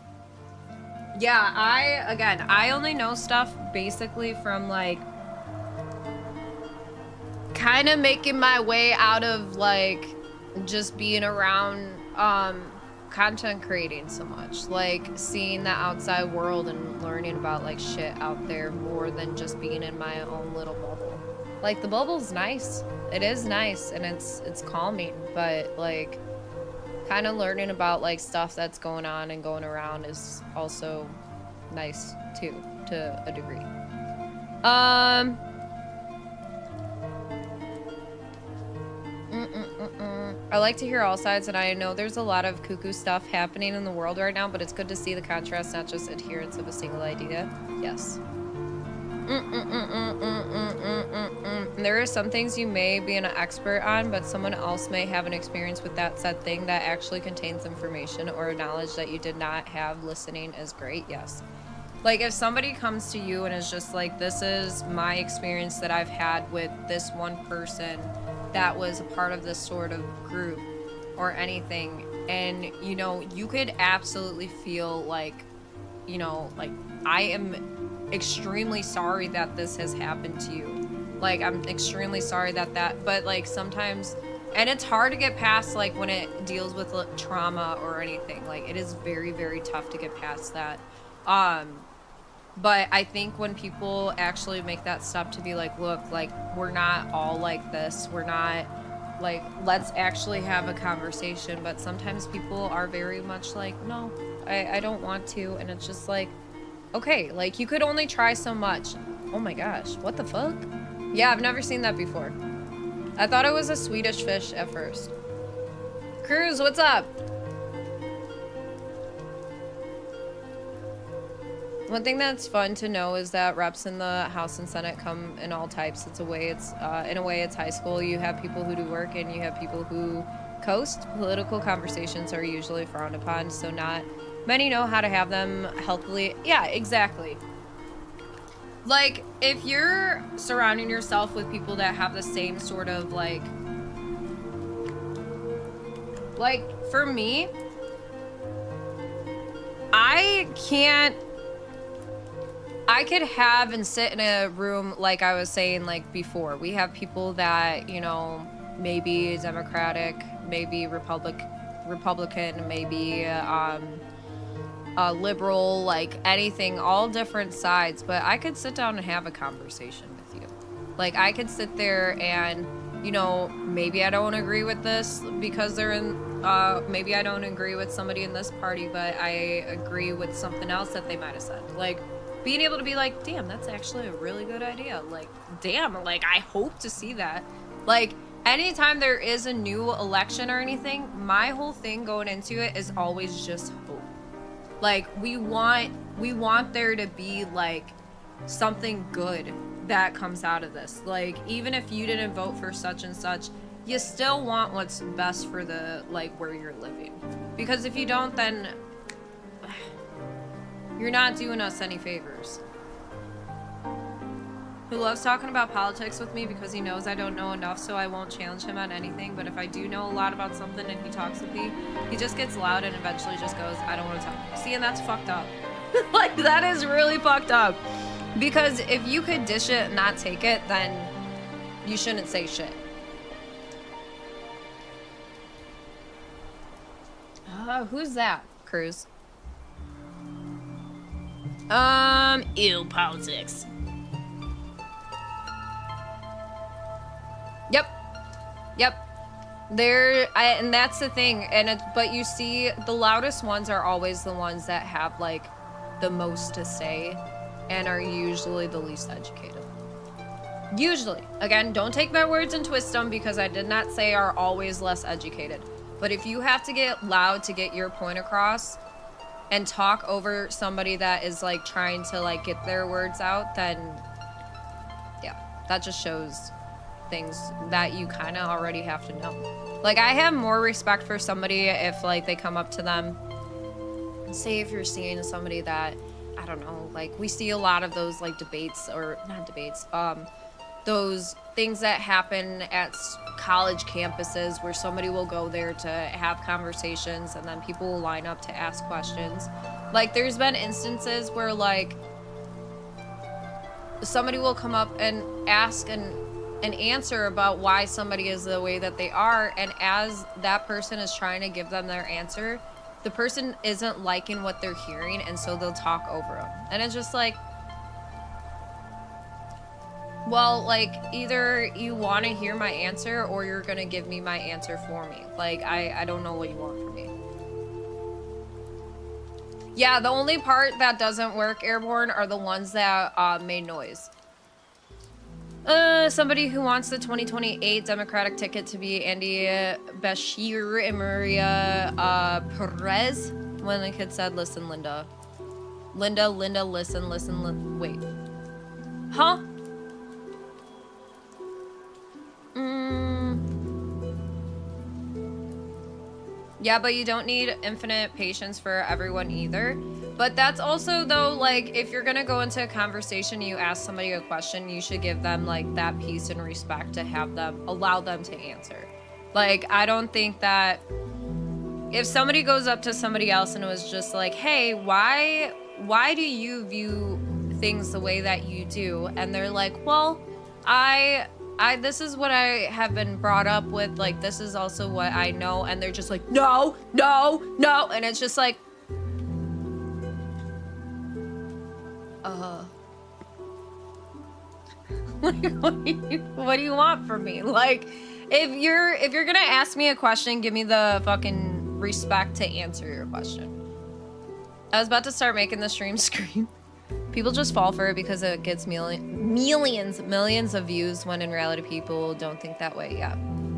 Yeah, I only know stuff basically from, like, kind of making my way out of, like, just being around content creating so much, like seeing the outside world and learning about, like, shit out there more than just being in my own little bubble. Like, the bubble's nice, it is nice, and it's calming, but, like, kind of learning about, like, stuff that's going on and going around is also nice too, to a degree. I like to hear all sides, and I know there's a lot of cuckoo stuff happening in the world right now, but it's good to see the contrast, not just adherence of a single idea. Yes. There are some things you may be an expert on, but someone else may have an experience with that said thing that actually contains information or knowledge that you did not have. Listening is great, yes. Like, if somebody comes to you and is just like, this is my experience that I've had with this one person that was a part of this sort of group or anything, and, you know, you could absolutely feel like, you know, like, I am extremely sorry that this has happened to you. Like, I'm extremely sorry that, but, like, sometimes, and it's hard to get past, like, when it deals with, like, trauma or anything. Like, it is very, very tough to get past that. But I think when people actually make that step to be like, look, like, we're not all like this. We're not, like, let's actually have a conversation. But sometimes people are very much like, no, I don't want to. And it's just like, Okay, like, you could only try so much. Oh my gosh, what the fuck? Yeah, I've never seen that before. I thought it was a Swedish fish at first. Cruz, what's up? One thing that's fun to know is that reps in the House and Senate come in all types. In a way, it's high school. You have people who do work and you have people who coast. Political conversations are usually frowned upon, so not many know how to have them healthily. Yeah, exactly. Like, if you're surrounding yourself with people that have the same sort of, like, for me, I could have and sit in a room, like I was saying, like, before. We have people that, you know, maybe Democratic, maybe Republican, maybe, liberal, like, anything, all different sides. But I could sit down and have a conversation with you. Like, I could sit there and, you know, maybe I don't agree with this because they're in, maybe I don't agree with somebody in this party, but I agree with something else that they might have said. Like, being able to be like, damn, that's actually a really good idea. Like, damn, like, I hope to see that. Like, anytime there is a new election or anything, my whole thing going into it is always just hope. Like, we want there to be, like, something good that comes out of this. Like, even if you didn't vote for such and such, you still want what's best for the, like, where you're living. Because if you don't, then you're not doing us any favors. Who loves talking about politics with me because he knows I don't know enough, so I won't challenge him on anything. But if I do know a lot about something and he talks with me, he just gets loud and eventually just goes, I don't want to talk. See, and that's fucked up. Like, that is really fucked up. Because if you could dish it and not take it, then you shouldn't say shit. Who's that, Cruz? Ew, politics. Yep. And that's the thing. But you see, the loudest ones are always the ones that have, like, the most to say and are usually the least educated. Usually. Again, don't take my words and twist them because I did not say are always less educated. But if you have to get loud to get your point across and talk over somebody that is, like, trying to, like, get their words out, then yeah, that just shows things that you kind of already have to know. Like, I have more respect for somebody if, like, they come up to them, say if you're seeing somebody that, I don't know, like, we see a lot of those, like, debates, or not debates, those things that happen at college campuses where somebody will go there to have conversations and then people will line up to ask questions. Like, there's been instances where, like, somebody will come up and ask an answer about why somebody is the way that they are, and as that person is trying to give them their answer, the person isn't liking what they're hearing, and so they'll talk over them. And it's just like, well, like, either you want to hear my answer or you're gonna give me my answer for me. Like, I don't know what you want from me. Yeah, the only part that doesn't work, Airborne, are the ones that made noise. Somebody who wants the 2028 Democratic ticket to be Andy Bashir and Maria Perez. When the kid said, listen, Linda. Linda, listen, wait. Huh? Yeah, but you don't need infinite patience for everyone either. But that's also, though, like, if you're gonna go into a conversation, you ask somebody a question, you should give them, like, that peace and respect to have them, allow them to answer. Like, I don't think that if somebody goes up to somebody else and was just like, hey, why do you view things the way that you do? And they're like, well, this is what I have been brought up with, like, this is also what I know, and they're just like, no, and it's just like, what do you want from me? Like, if you're gonna ask me a question, give me the fucking respect to answer your question. I was about to start making the stream screen. People just fall for it because it gets millions of views, when in reality people don't think that way. Yeah.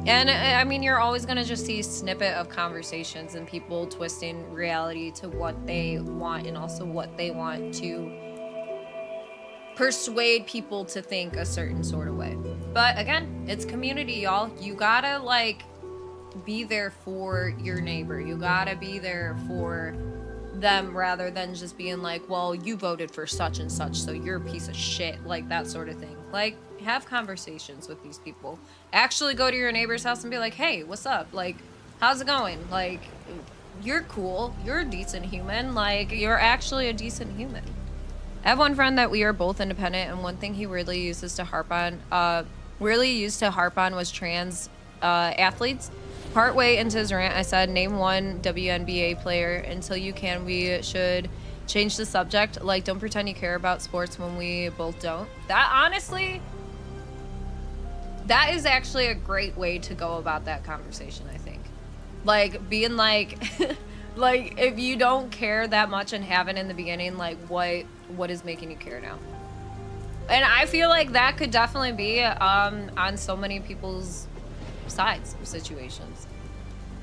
And I mean, you're always going to just see snippet of conversations and people twisting reality to what they want, and also what they want to persuade people to think a certain sort of way. But again, it's community, y'all. You gotta like be there for your neighbor. You gotta be there for them, rather than just being like, well, you voted for such and such, so you're a piece of shit, like that sort of thing. Like, have conversations with these people. Actually go to your neighbor's house and be like, hey, what's up? Like, how's it going? Like, you're cool. You're a decent human. Like, you're actually a decent human. I have one friend that we are both independent, and one thing he really used to harp on was trans athletes. Partway into his rant, I said, name one WNBA player. Until you can, we should change the subject. Like, don't pretend you care about sports when we both don't. That, honestly, that is actually a great way to go about that conversation, I think. Like, being like, like, if you don't care that much and haven't in the beginning, like, what is making you care now? And I feel like that could definitely be on so many people's sides of situations.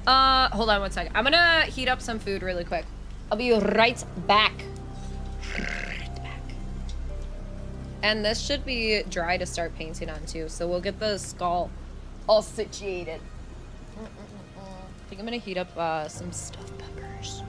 Hold on one second. I'm gonna heat up some food really quick. I'll be right back. And this should be dry to start painting on too, so we'll get the skull all situated. I think I'm gonna heat up some stuffed peppers.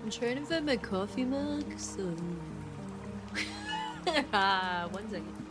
I'm trying to find my coffee mug, so... 1 second.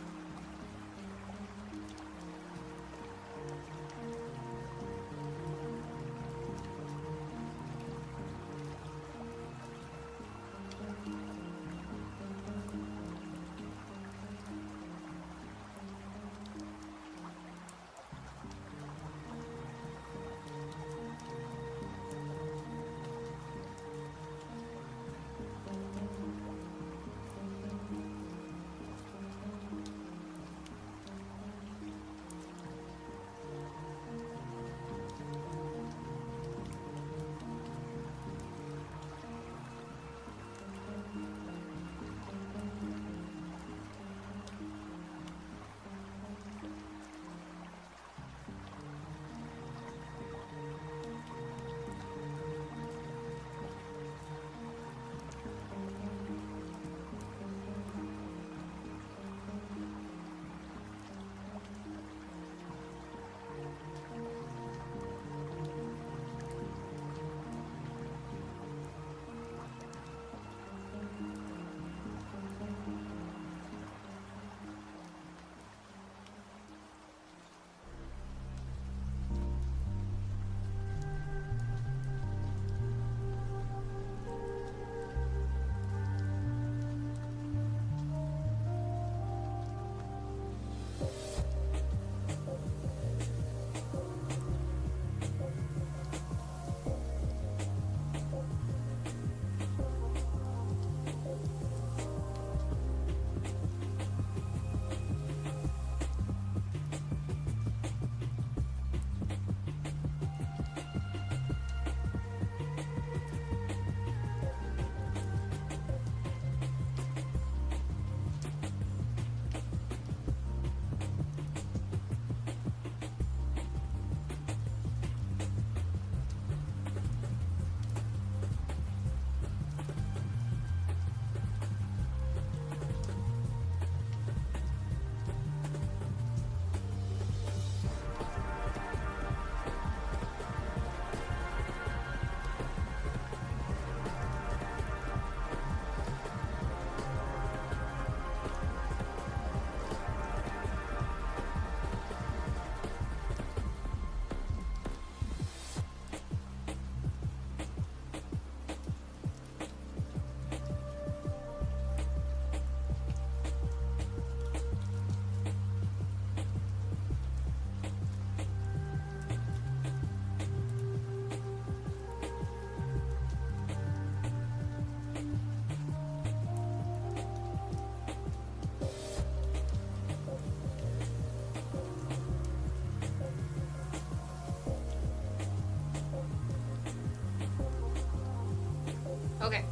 Okay.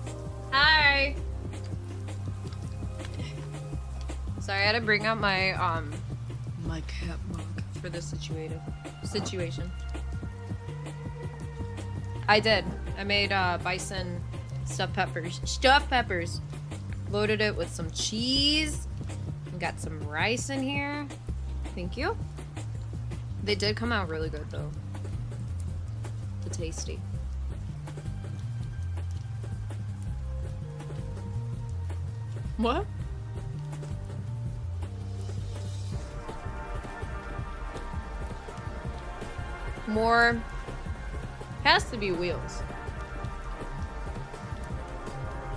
Hi. Sorry, I had to bring out my my cat mug for this situation. I did. I made bison stuffed peppers. Loaded it with some cheese. And got some rice in here. Thank you. They did come out really good though. They're tasty. What? More has to be wheels.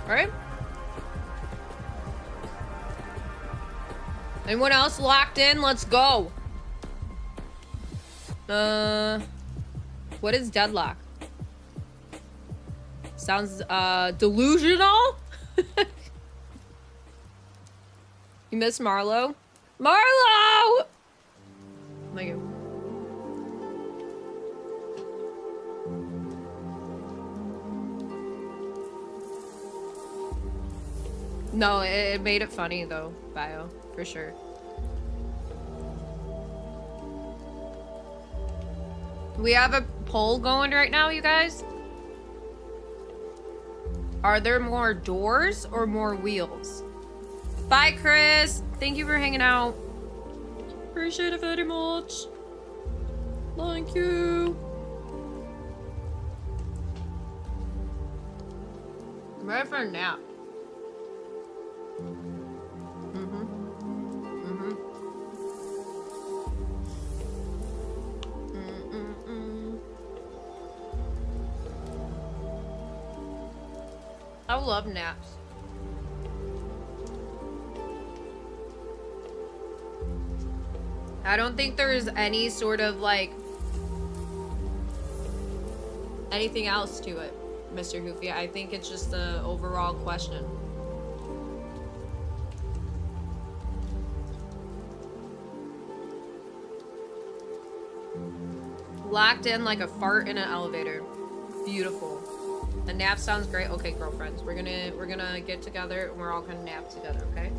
Right? Anyone else locked in? Let's go. What is deadlock? Sounds delusional. You miss Marlo? Marlo! Thank you. No, it made it funny though, Bio, for sure. We have a poll going right now, you guys. Are there more doors or more wheels? Bye, Chris. Thank you for hanging out. Appreciate it very much. Thank you. I'm ready for a nap. I love naps. I don't think there's any sort of like anything else to it, Mr. Hoofy. I think it's just the overall question. Locked in like a fart in an elevator. Beautiful. A nap sounds great. Okay, girlfriends, we're gonna get together and we're all gonna nap together, okay?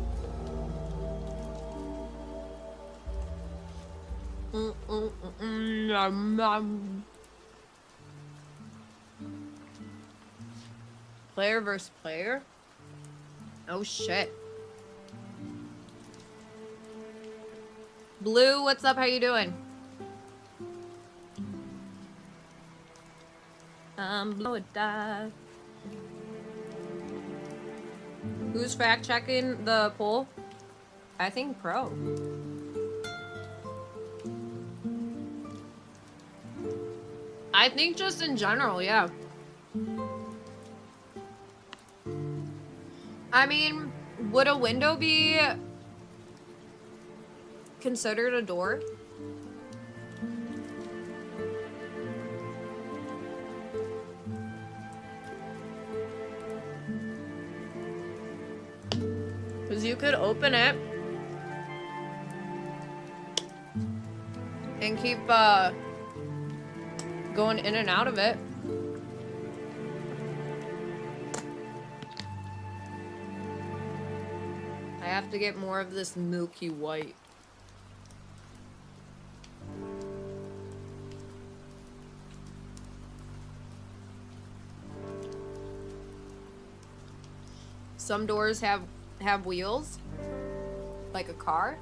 Player versus player? Oh shit. Blue, what's up? How you doing? Blow it die. Who's fact checking the poll? I think pro. I think just in general, yeah. I mean, would a window be considered a door? Because you could open it and keep going in and out of it. I have to get more of this milky white. Some doors have wheels, like a car.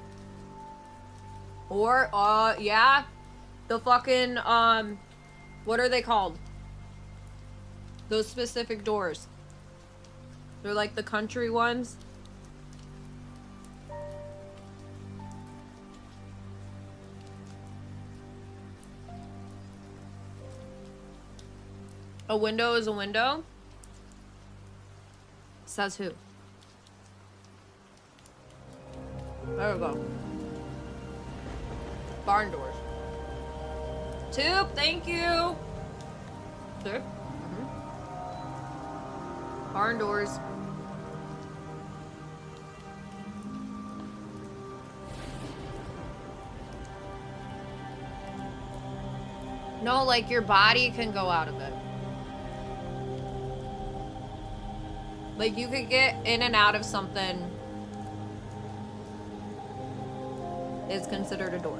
Or, yeah, the fucking, what are they called? Those specific doors. They're like the country ones. A window is a window? Says who? There we go. Barn doors. Tube, thank you. Sure. Barn doors. No, like your body can go out of it. Like you could get in and out of something is considered a door.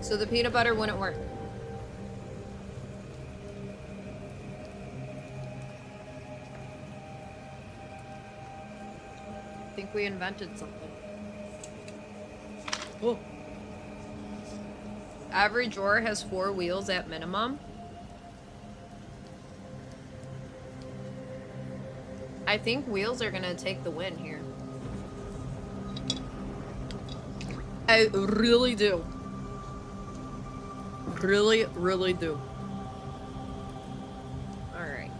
So the peanut butter wouldn't work. I think we invented something. Oh. Every drawer has 4 wheels at minimum. I think wheels are gonna take the win here. I really do. Really, really do. Alright.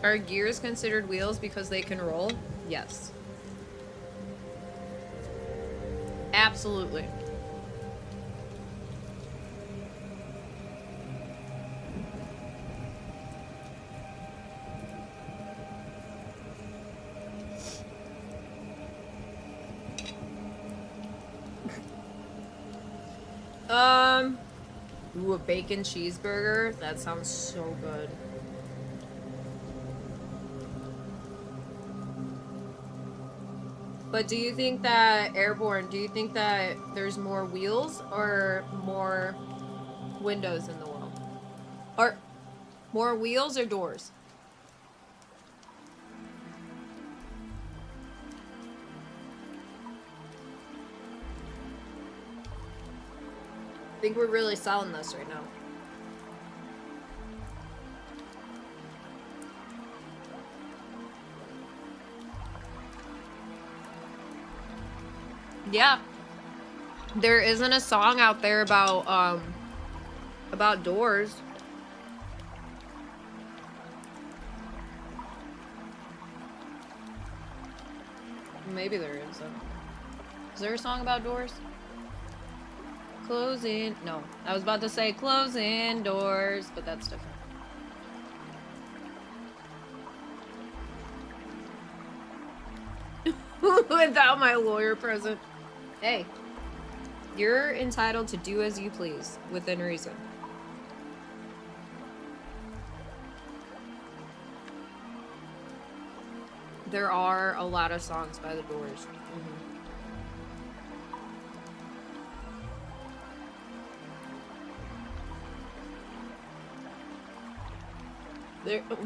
Are gears considered wheels because they can roll? Yes. Absolutely. Ooh, a bacon cheeseburger? That sounds so good. But do you think that, Airborne, do you think that there's more wheels or more windows in the world? Or more wheels or doors? I think we're really selling this right now. Yeah. There isn't a song out there about doors. Maybe there is. Is there a song about doors? Closing. No, I was about to say closing doors, but that's different. Without my lawyer present. Hey, you're entitled to do as you please within reason. There are a lot of songs by the Doors.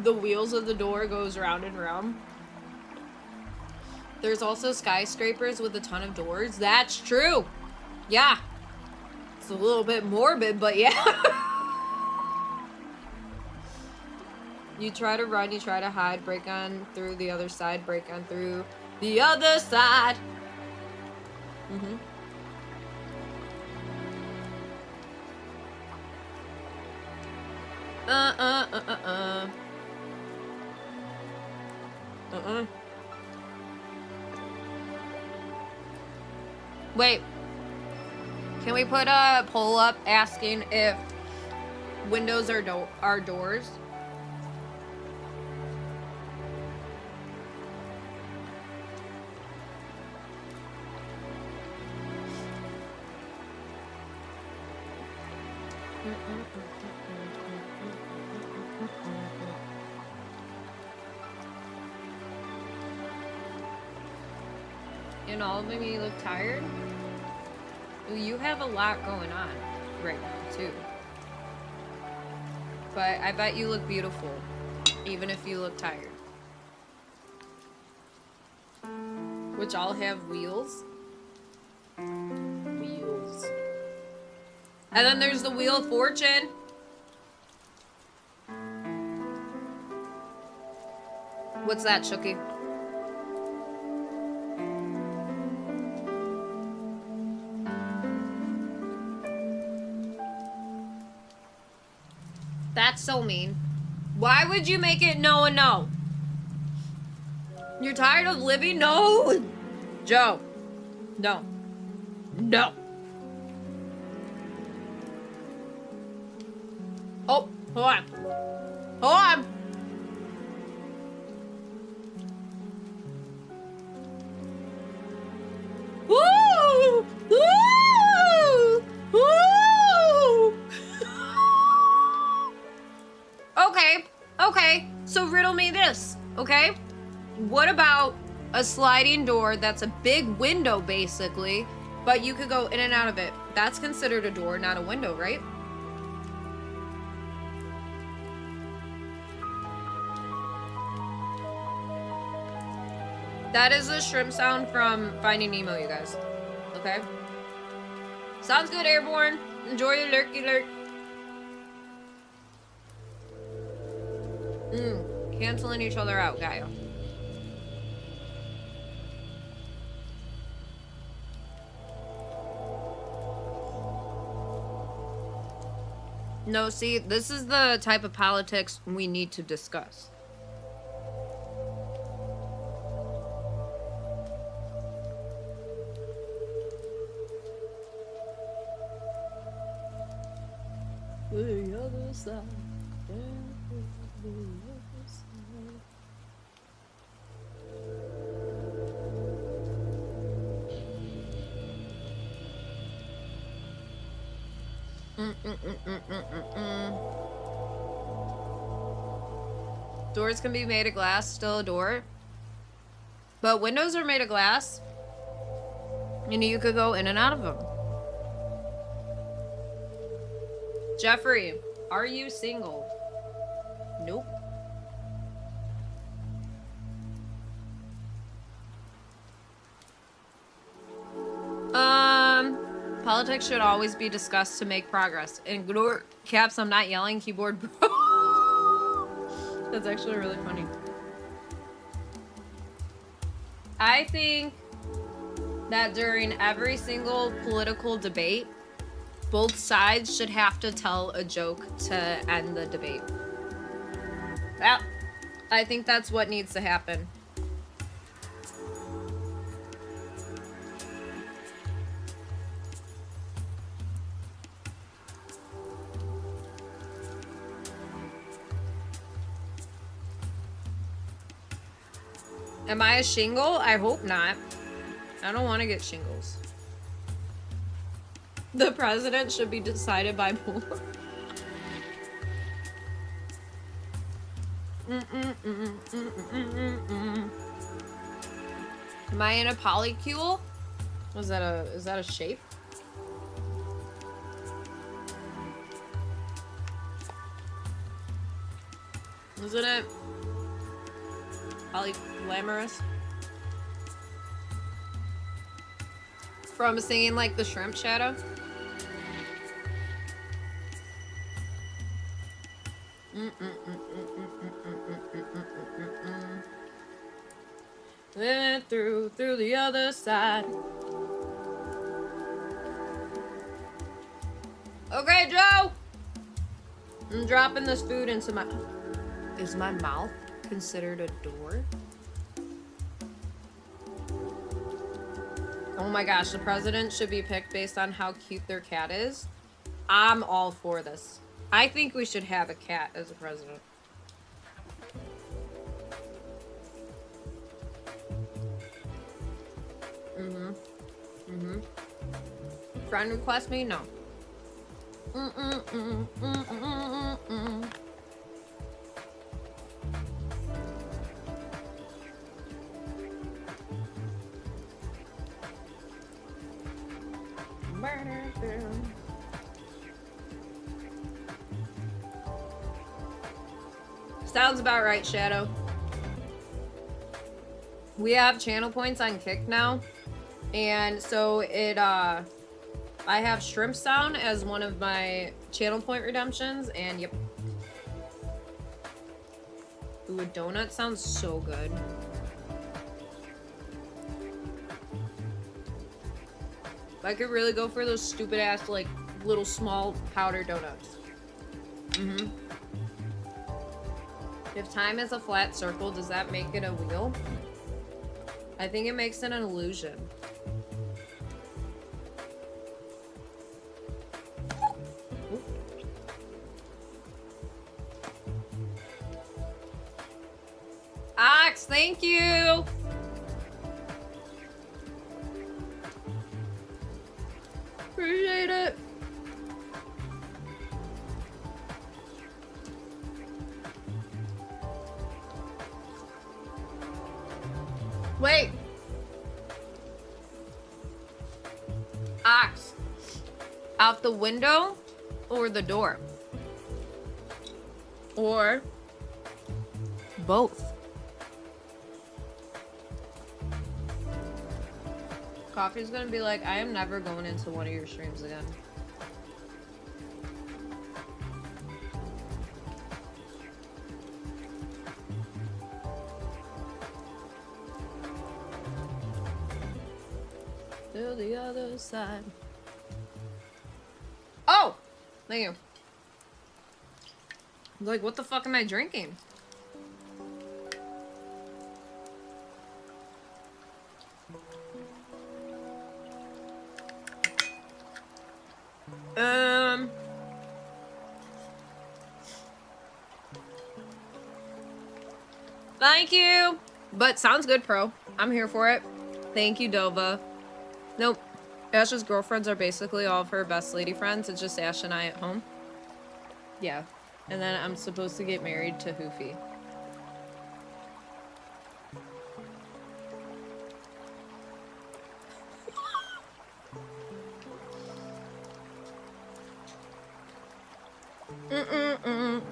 The wheels of the door goes round and round. There's also skyscrapers with a ton of doors. That's true. Yeah. It's a little bit morbid, but yeah. You try to run, you try to hide, break on through the other side, break on through the other side. Mm-hmm. Wait. Can we put a poll up asking if windows are doors? And all of me look tired? You have a lot going on right now, too. But I bet you look beautiful, even if you look tired. Which all have wheels. Wheels. And then there's the Wheel of Fortune. What's that, Chucky? That's so mean. Why would you make it no and no? You're tired of living? No! Joe. No. No. Oh, hold on. Hold on. Woo! Woo! Woo! Okay, so riddle me this, okay? What about a sliding door that's a big window, basically, but you could go in and out of it? That's considered a door, not a window, right? That is the shrimp sound from Finding Nemo, you guys. Okay? Sounds good, Airborne. Enjoy your lurky lurk. Canceling each other out, Gaia. No, see, this is the type of politics we need to discuss. The other side. Doors can be made of glass, still a door. But windows are made of glass. And you could go in and out of them. Jeffrey, are you single? Nope. Politics should always be discussed to make progress. Ignore caps, I'm not yelling, keyboard bro. That's actually really funny. I think that during every single political debate, both sides should have to tell a joke to end the debate. Yeah, I think that's what needs to happen. Am I a shingle? I hope not. I don't want to get shingles. The president should be decided by poll. Am I in a polycule? Is that a shape? Isn't it polyglamorous? From singing like the shrimp shadow? Then through the other side. Okay, Joe! I'm dropping this food into my... Is my mouth considered a door? Oh my gosh, the president should be picked based on how cute their cat is. I'm all for this. I think we should have a cat as a president. Friend request me? No. Sounds about right, Shadow. We have channel points on Kick now, and so it I have Shrimp Sound as one of my channel point redemptions, and yep. Ooh, a donut sounds so good. I could really go for those stupid ass like little small powder donuts. If time is a flat circle, does that make it a wheel? I think it makes it an illusion. Ox, thank you! Appreciate it. Wait. Ox. Out the window or the door? Or both? Coffee's gonna be like, I am never going into one of your streams again. To the other side. Oh! Thank you. Like, what the fuck am I drinking? Thank you. But sounds good, pro. I'm here for it. Thank you, Dova. Nope. Ash's girlfriends are basically all of her best lady friends. It's just Ash and I at home. Yeah. And then I'm supposed to get married to Hoofy.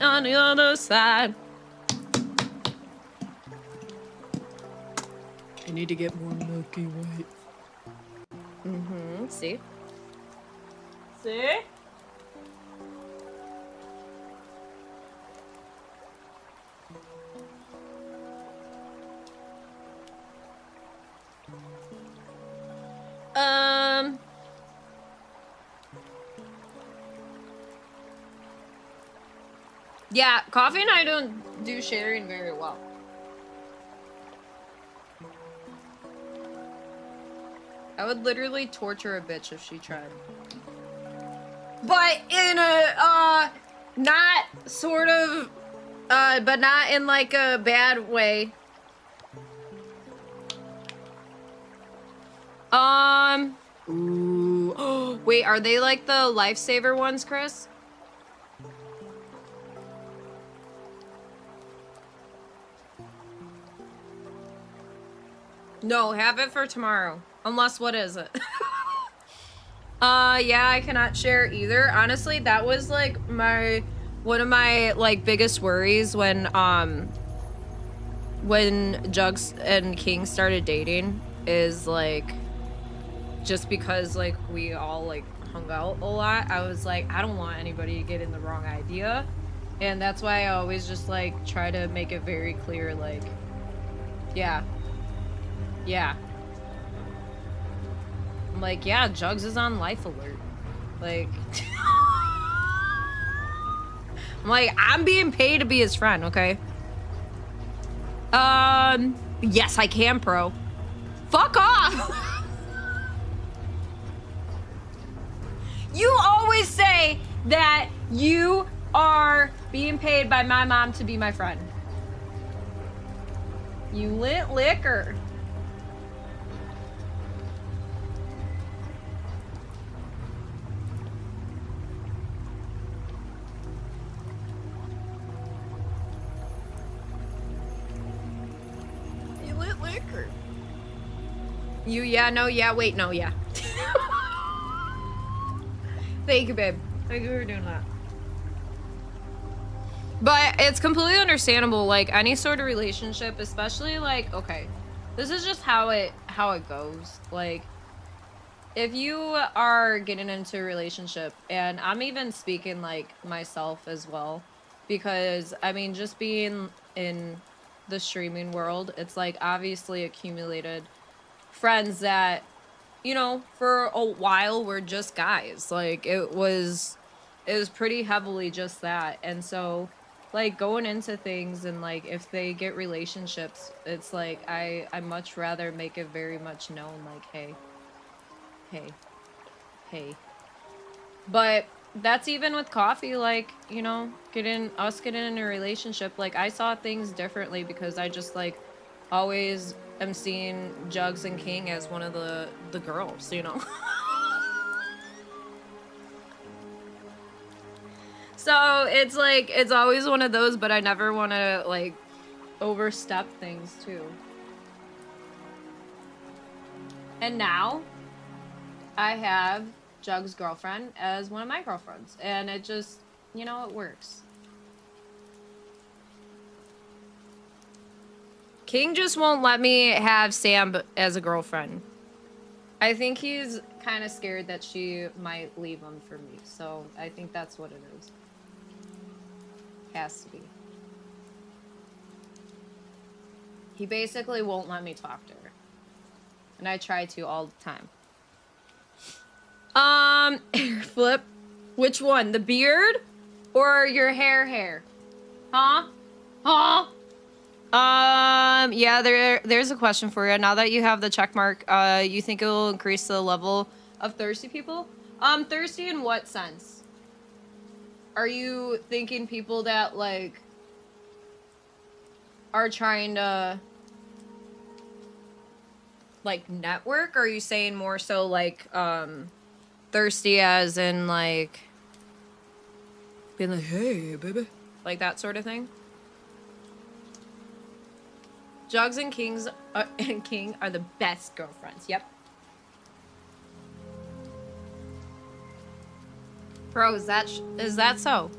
On the other side. I need to get more Milky White. See? See? Yeah, Coffee and I don't do sharing very well. I would literally torture a bitch if she tried. But in a, not sort of, but not in like a bad way. Ooh. Wait, are they like the lifesaver ones, Chris? No, have it for tomorrow. Unless, what is it? Yeah, I cannot share either. Honestly, that was like one of my like biggest worries when Jugs and King started dating, is like, just because like we all like hung out a lot, I was like, I don't want anybody to get in the wrong idea. And that's why I always just like try to make it very clear, like, yeah. I'm like, yeah, Jugs is on life alert. Like, I'm like, I'm being paid to be his friend, okay? Yes, I can, pro. Fuck off! You always say that you are being paid by my mom to be my friend. You lit liquor. You lit liquor. You, yeah, no, yeah, wait, no, yeah. Thank you, babe. Thank you for doing that. But it's completely understandable, like, any sort of relationship, especially, like, okay, this is just how it goes. Like, if you are getting into a relationship, and I'm even speaking, like, myself as well, because, I mean, just being in the streaming world, it's, like, obviously accumulated friends that, you know, for a while were just guys. Like, it was pretty heavily just that. And so, like, going into things and, like, if they get relationships, it's like, I much rather make it very much known, like, hey. But that's even with Coffee, like, you know, getting in a relationship. Like, I saw things differently because I just, like, always am seeing Jugs and King as one of the girls, you know? So it's like, it's always one of those, but I never want to, like, overstep things too. And now I have Jug's girlfriend as one of my girlfriends, and it just, you know, it works. King just won't let me have Sam as a girlfriend. I think he's kind of scared that she might leave him for me, so I think that's what it is. Has to be. He basically won't let me talk to her. And I try to all the time. Hair flip. Which one? The beard? Or your hair? Huh? Yeah, there's a question for you. Now that you have the check mark, you think it will increase the level of thirsty people? Thirsty in what sense? Are you thinking people that, like, are trying to like network, or are you saying more so like thirsty as in like being like, hey baby, like that sort of thing? Jugs and King are the best girlfriends. Yep. Bro, is that so?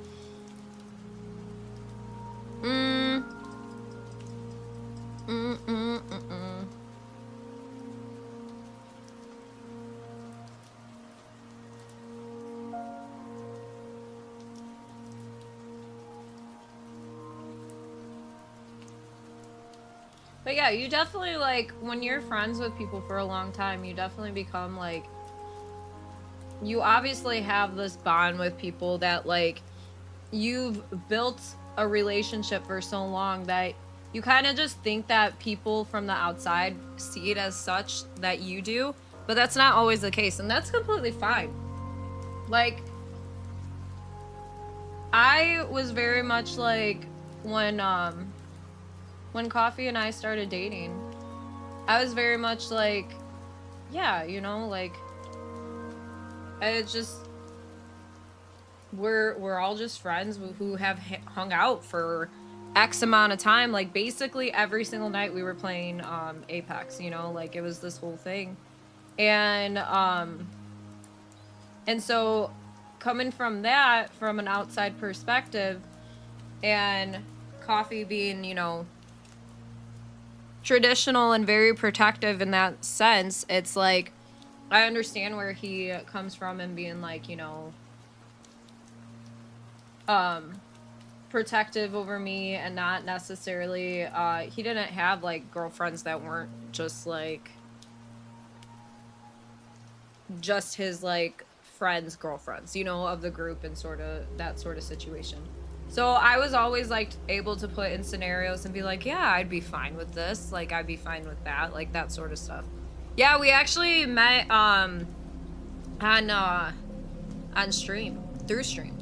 But yeah, you definitely, like, when you're friends with people for a long time, you definitely become, like, you obviously have this bond with people that, like, you've built a relationship for so long that you kind of just think that people from the outside see it as such that you do, but that's not always the case, and that's completely fine. Like, I was very much like when Coffee and I started dating, I was very much like, yeah, you know, like, it's just, we're all just friends who have hung out for X amount of time. Like, basically every single night we were playing Apex, you know, like, it was this whole thing. And so coming from that, from an outside perspective, and Coffee being, you know, traditional and very protective in that sense, it's like, I understand where he comes from and being like, you know, protective over me, and not necessarily, he didn't have like girlfriends that weren't just like, just his like friends' girlfriends, you know, of the group, and sort of that sort of situation. So I was always like able to put in scenarios and be like, yeah, I'd be fine with this, like, I'd be fine with that, like that sort of stuff. Yeah, we actually met on stream, through stream.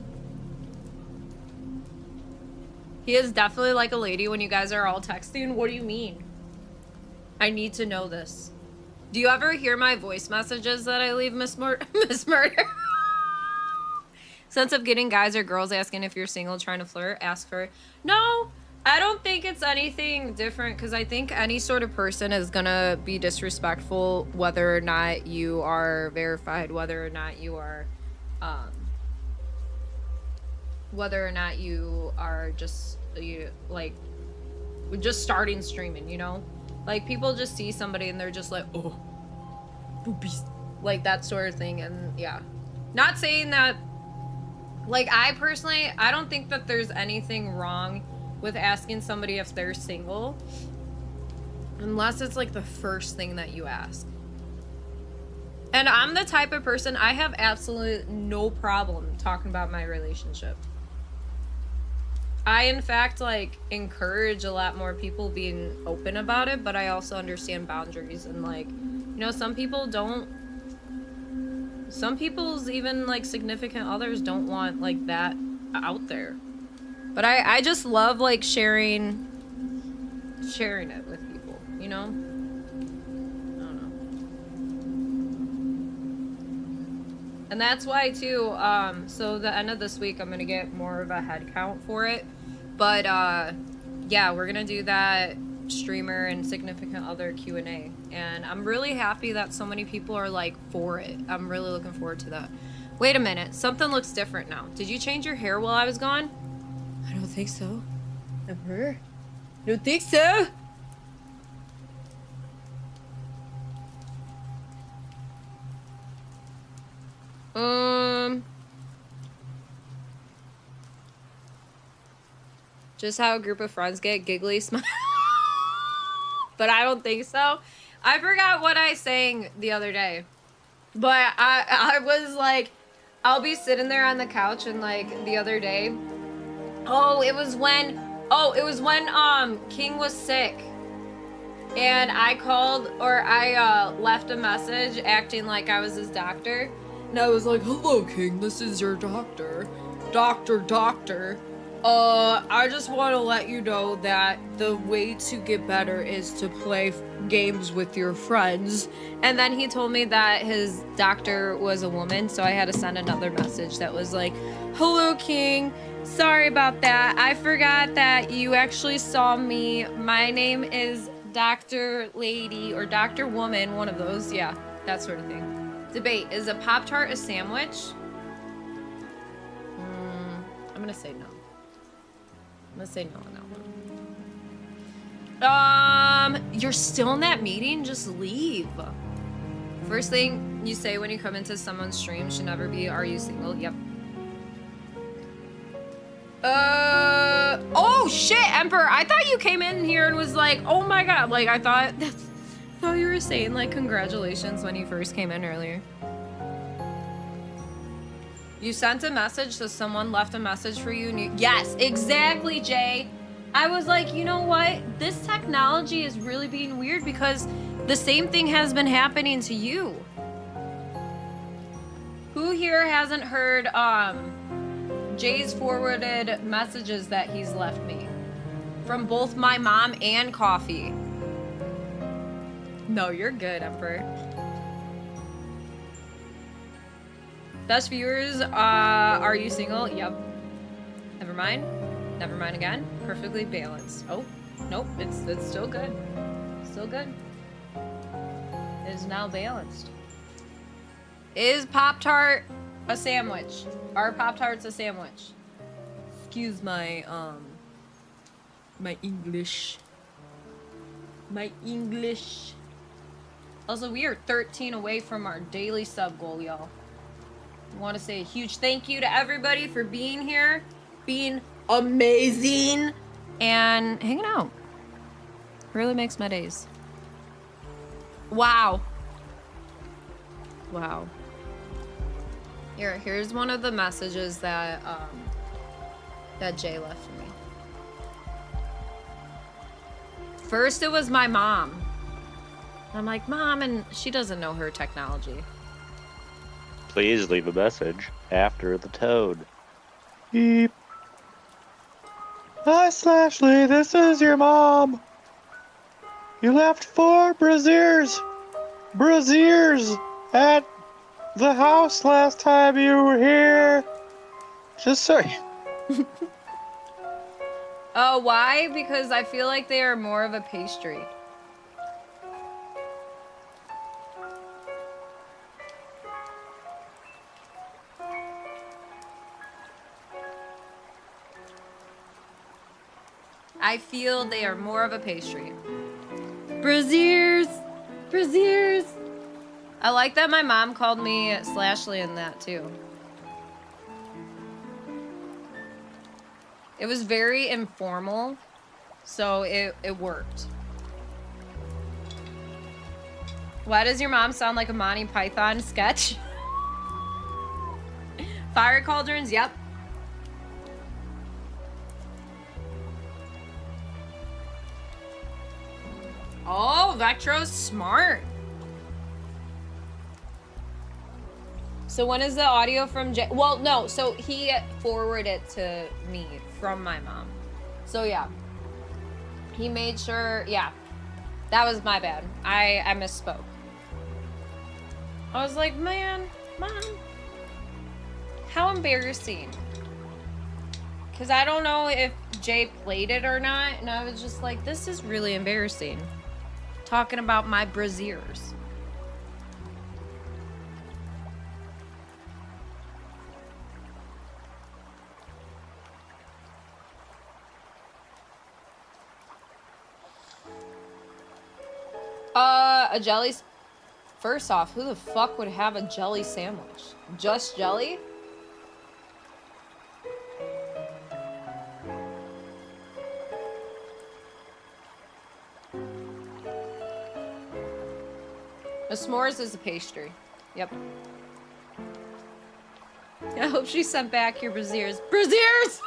He is definitely like a lady when you guys are all texting. What do you mean? I need to know this. Do you ever hear my voice messages that I leave, Miss Murder? Sense of getting guys or girls asking if you're single, trying to flirt, ask for... No, I don't think it's anything different, because I think any sort of person is gonna be disrespectful whether or not you are verified, whether or not you are just, you like, just starting streaming, you know? Like, people just see somebody and they're just like, oh, beast, like that sort of thing. And yeah, not saying that, like, I personally, I don't think that there's anything wrong with asking somebody if they're single, unless it's like the first thing that you ask. And I'm the type of person, I have absolutely no problem talking about my relationship. I, in fact, like, encourage a lot more people being open about it, but I also understand boundaries, and, like, you know, some people's even, like, significant others don't want, like, that out there. But I just love, like, sharing it with people, you know? I don't know. And that's why, too, so the end of this week, I'm gonna get more of a head count for it. But, yeah, we're gonna do that streamer and significant other Q&A. And I'm really happy that so many people are, like, for it. I'm really looking forward to that. Wait a minute. Something looks different now. Did you change your hair while I was gone? I don't think so. Ever? I don't think so. Just how a group of friends get giggly smile. But I don't think so. I forgot what I sang the other day. But I was like, I'll be sitting there on the couch, and like the other day, it was when King was sick. And I called, or I left a message acting like I was his doctor. And I was like, hello, King, this is your doctor. Doctor. I just want to let you know that the way to get better is to play games with your friends. And then he told me that his doctor was a woman, so I had to send another message that was like, "Hello, King. Sorry about that. I forgot that you actually saw me. My name is Dr. Lady or Dr. Woman, one of those." Yeah, that sort of thing. Debate, is a Pop-Tart a sandwich? I'm gonna say no. Let's say no on that one. You're still in that meeting? Just leave. First thing you say when you come into someone's stream should never be, "Are you single?" Yep. Oh shit, Emperor. I thought you came in here and was like, "Oh my god." Like, I thought you were saying, like, congratulations when you first came in earlier. You sent a message, so someone left a message for you. And you yes, exactly, Jay. I was like, you know what? This technology is really being weird because the same thing has been happening to you. Who here hasn't heard Jay's forwarded messages that he's left me? From both my mom and Coffee. No, you're good, Emperor. Best viewers, are you single? Yep. Never mind. Never mind again. Perfectly balanced. Oh, nope. It's still good. Still good. It is now balanced. Is Pop-Tart a sandwich? Are Pop-Tarts a sandwich? Excuse my, my English. My English. Also, we are 13 away from our daily sub goal, y'all. I want to say a huge thank you to everybody for being here, being amazing, and hanging out. Really makes my days. Wow. Wow. Here's one of the messages that that Jay left for me. First, it was my mom. I'm like, "Mom," and she doesn't know her technology. Please leave a message after the tone. Beep. Hi, Slashley, this is your mom. You left 4 braziers at the house last time you were here. Just so you... Oh, why? Because I feel like they are more of a pastry. I feel they are more of a pastry. Braziers! Braziers! I like that my mom called me Slashley in that too. It was very informal, so it worked. Why does your mom sound like a Monty Python sketch? Fire cauldrons, yep. Oh, Vectro's smart. So when is the audio from Jay? Well, no, so he forwarded it to me from my mom. So yeah, he made sure, yeah, that was my bad. I misspoke. I was like, man, Mom, how embarrassing. Because I don't know if Jay played it or not, and I was just like, this is really embarrassing. Talking about my braziers. A jelly... First off, who the fuck would have a jelly sandwich? Just jelly? A s'mores is a pastry. Yep. I hope she sent back your braziers. Braziers!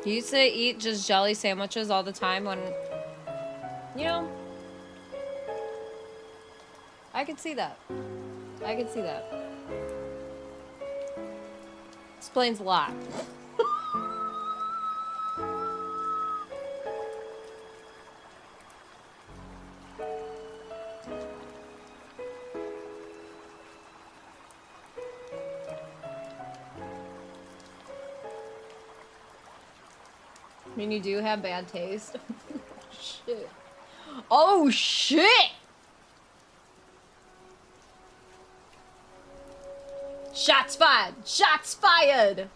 You used to eat just jelly sandwiches all the time when, you know, I could see that. I could see that. Explains a lot. I mean, you do have bad taste. Shit. Oh, shit! Shots fired! Shots fired!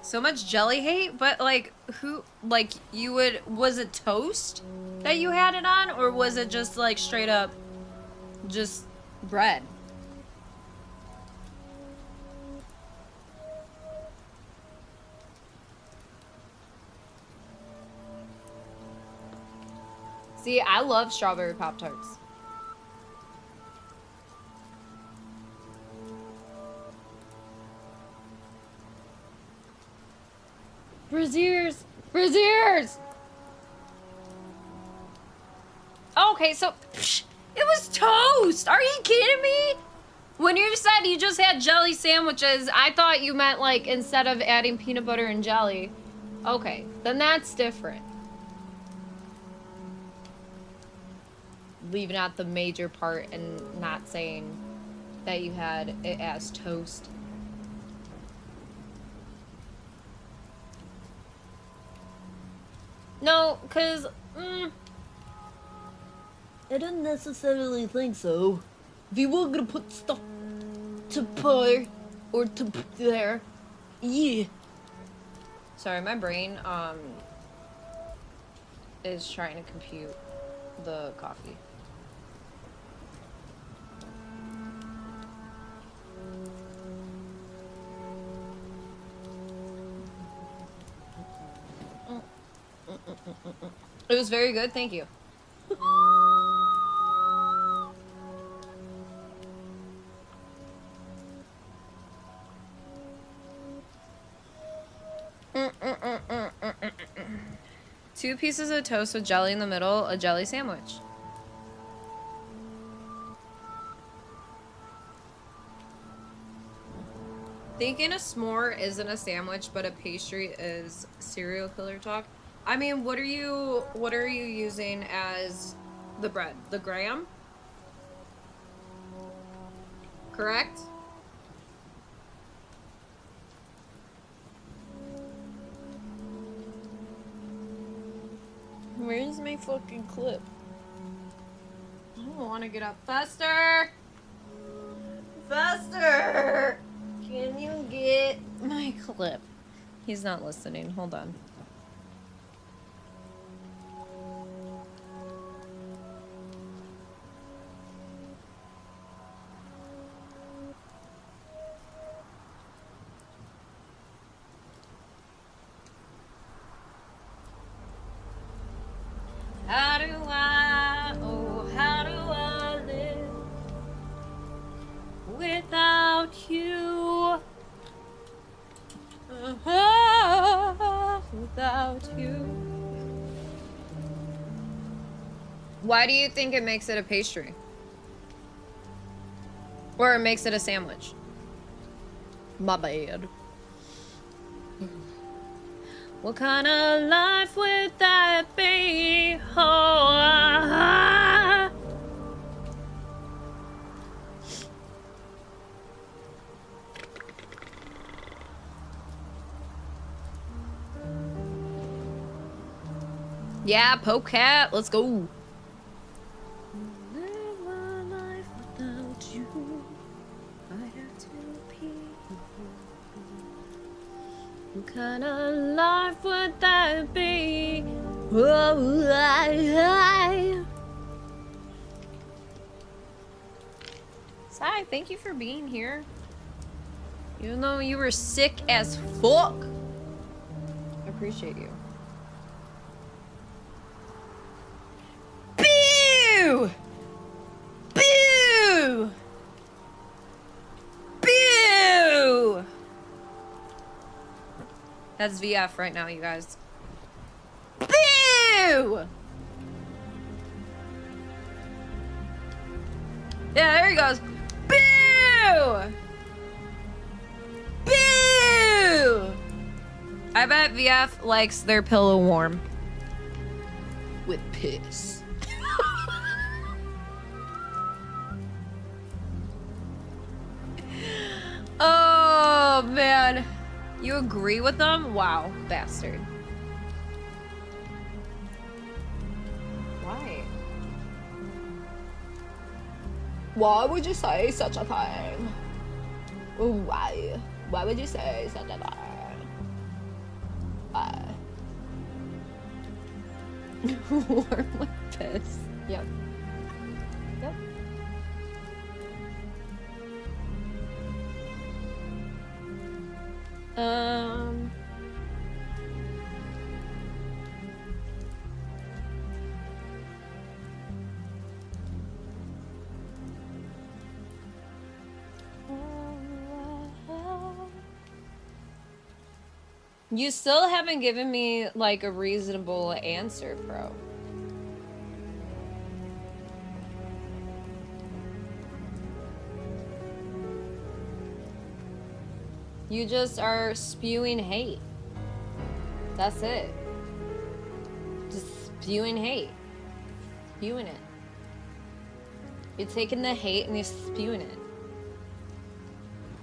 So much jelly hate, but like, who, like, you would, was it toast that you had it on, or was it just like straight up, just bread? See, I love strawberry Pop-Tarts. Braziers! Braziers! Okay, so, psh, it was toast! Are you kidding me? When you said you just had jelly sandwiches, I thought you meant like instead of adding peanut butter and jelly. Okay, then that's different. Leaving out the major part and not saying that you had it as toast. No, cause I don't necessarily think so. If you were gonna put stuff to put or to put there, yeah. Sorry, my brain is trying to compute the coffee. It was very good, thank you. Two pieces of toast with jelly in the middle, a jelly sandwich. Thinking a s'more isn't a sandwich, but a pastry is serial killer talk. I mean, what are you using as the bread? The graham? Correct? Where's my fucking clip? I don't want to get up faster. Faster! Can you get my clip? He's not listening. Hold on. How do I live without you? Without you. Why do you think it makes it a pastry? Or it makes it a sandwich? My bad. What kind of life would that be? Oh, yeah, polecat, let's go. Live my life without you. I have to pee. What kind of life would that be? Oh, Sai, thank you for being here. Even though you were sick as fuck. I appreciate you. Boo! Boo! Boo! That's VF right now, you guys. Boo! Yeah, there he goes. Boo! Boo! I bet VF likes their pillow warm. With piss. Oh, man. You agree with them? Wow, bastard. Why? Why would you say such a thing? Why? Why would you say such a thing? Why? Warm with piss. Yep. Yep. You still haven't given me, like, a reasonable answer, bro. You just are spewing hate. That's it. Just spewing hate. Spewing it. You're taking the hate and you're spewing it.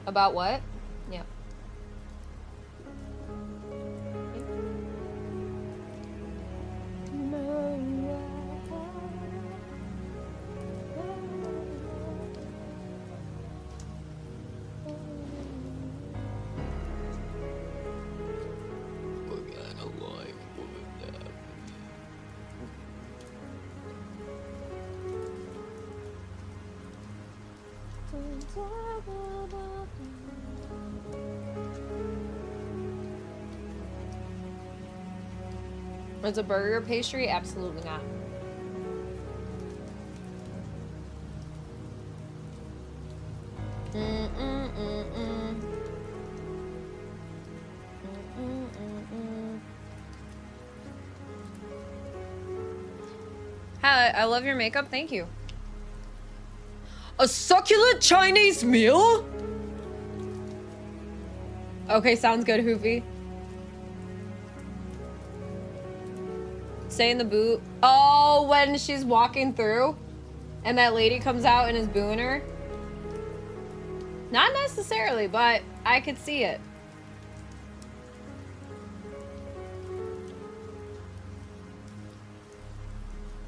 About what? Yeah. Is a burger pastry? Absolutely not. Hi, I love your makeup. Thank you. A succulent Chinese meal? Okay, sounds good, Hoofy. Stay in the boot. Oh, when she's walking through and that lady comes out and is booing her. Not necessarily, but I could see it.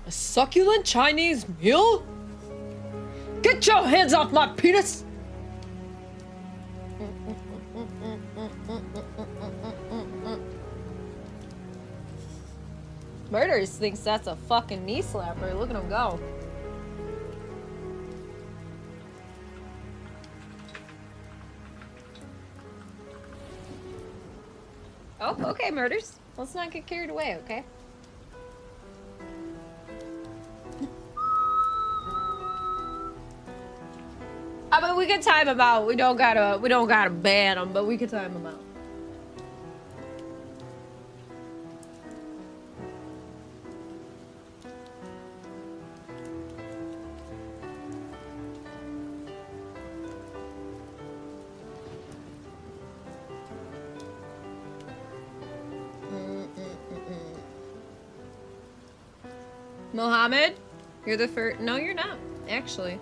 A succulent Chinese meal? Get your hands off my penis! Murders thinks that's a fucking knee slapper. Look at him go. Oh, okay, Murders. Let's not get carried away, okay? I mean, we can time him out. We don't gotta ban him, but we can time him out. Mohammed, you're the first. No, you're not, actually.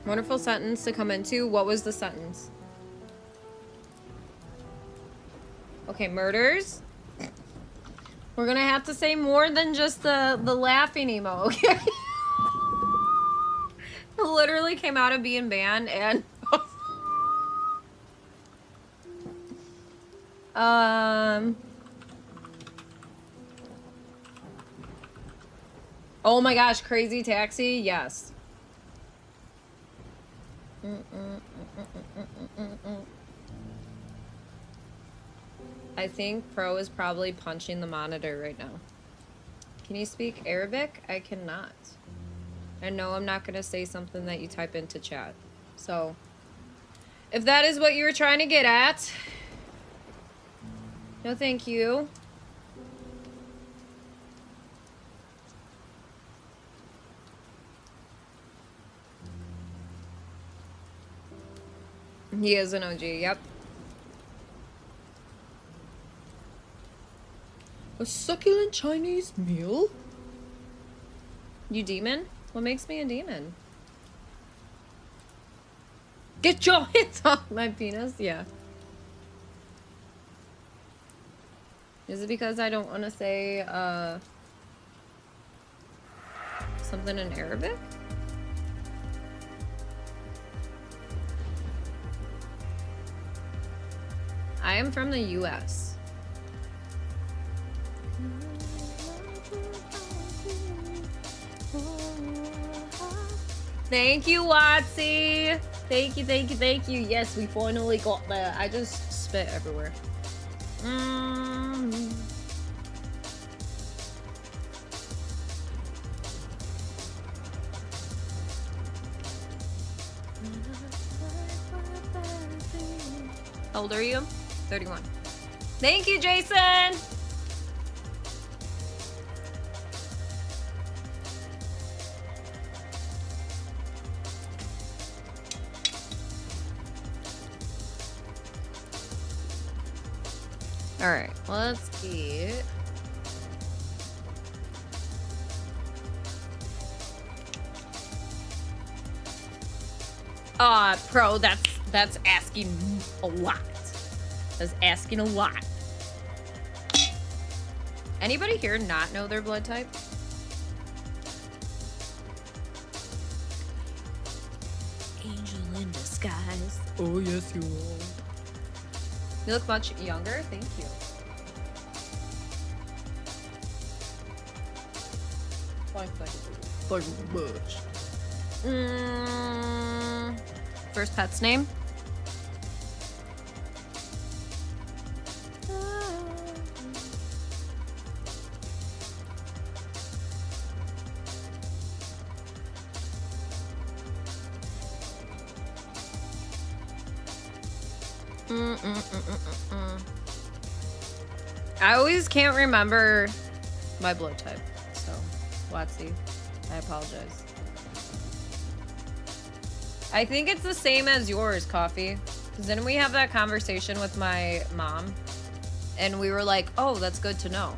Wonderful sentence to come into. What was the sentence? Okay, Murders. We're gonna have to say more than just the laughing emo, okay? It literally came out of being banned and oh my gosh, Crazy Taxi, yes. I think Pro is probably punching the monitor right now. Can you speak Arabic? I cannot. I know I'm not going to say something that you type into chat. So, if that is what you were trying to get at, no thank you. He is an OG, yep. A succulent Chinese meal? You demon? What makes me a demon? Get your hands off my penis? Yeah. Is it because I don't want to say, something in Arabic? I am from the US. Thank you, Watsy. Thank you, thank you, thank you. Yes, we finally got there. I just spit everywhere. How old are you? 31. Thank you, Jason. All right, let's eat. Pro, that's asking a lot. That's asking a lot. Anybody here not know their blood type? Angel in disguise. Oh, yes, you are. You look much younger. Thank you. Thank you much. First pet's name? I always can't remember my blood type, so Watsy, I apologize. I think it's the same as yours, Coffee. Because didn't we have that conversation with my mom? And we were like, oh, that's good to know.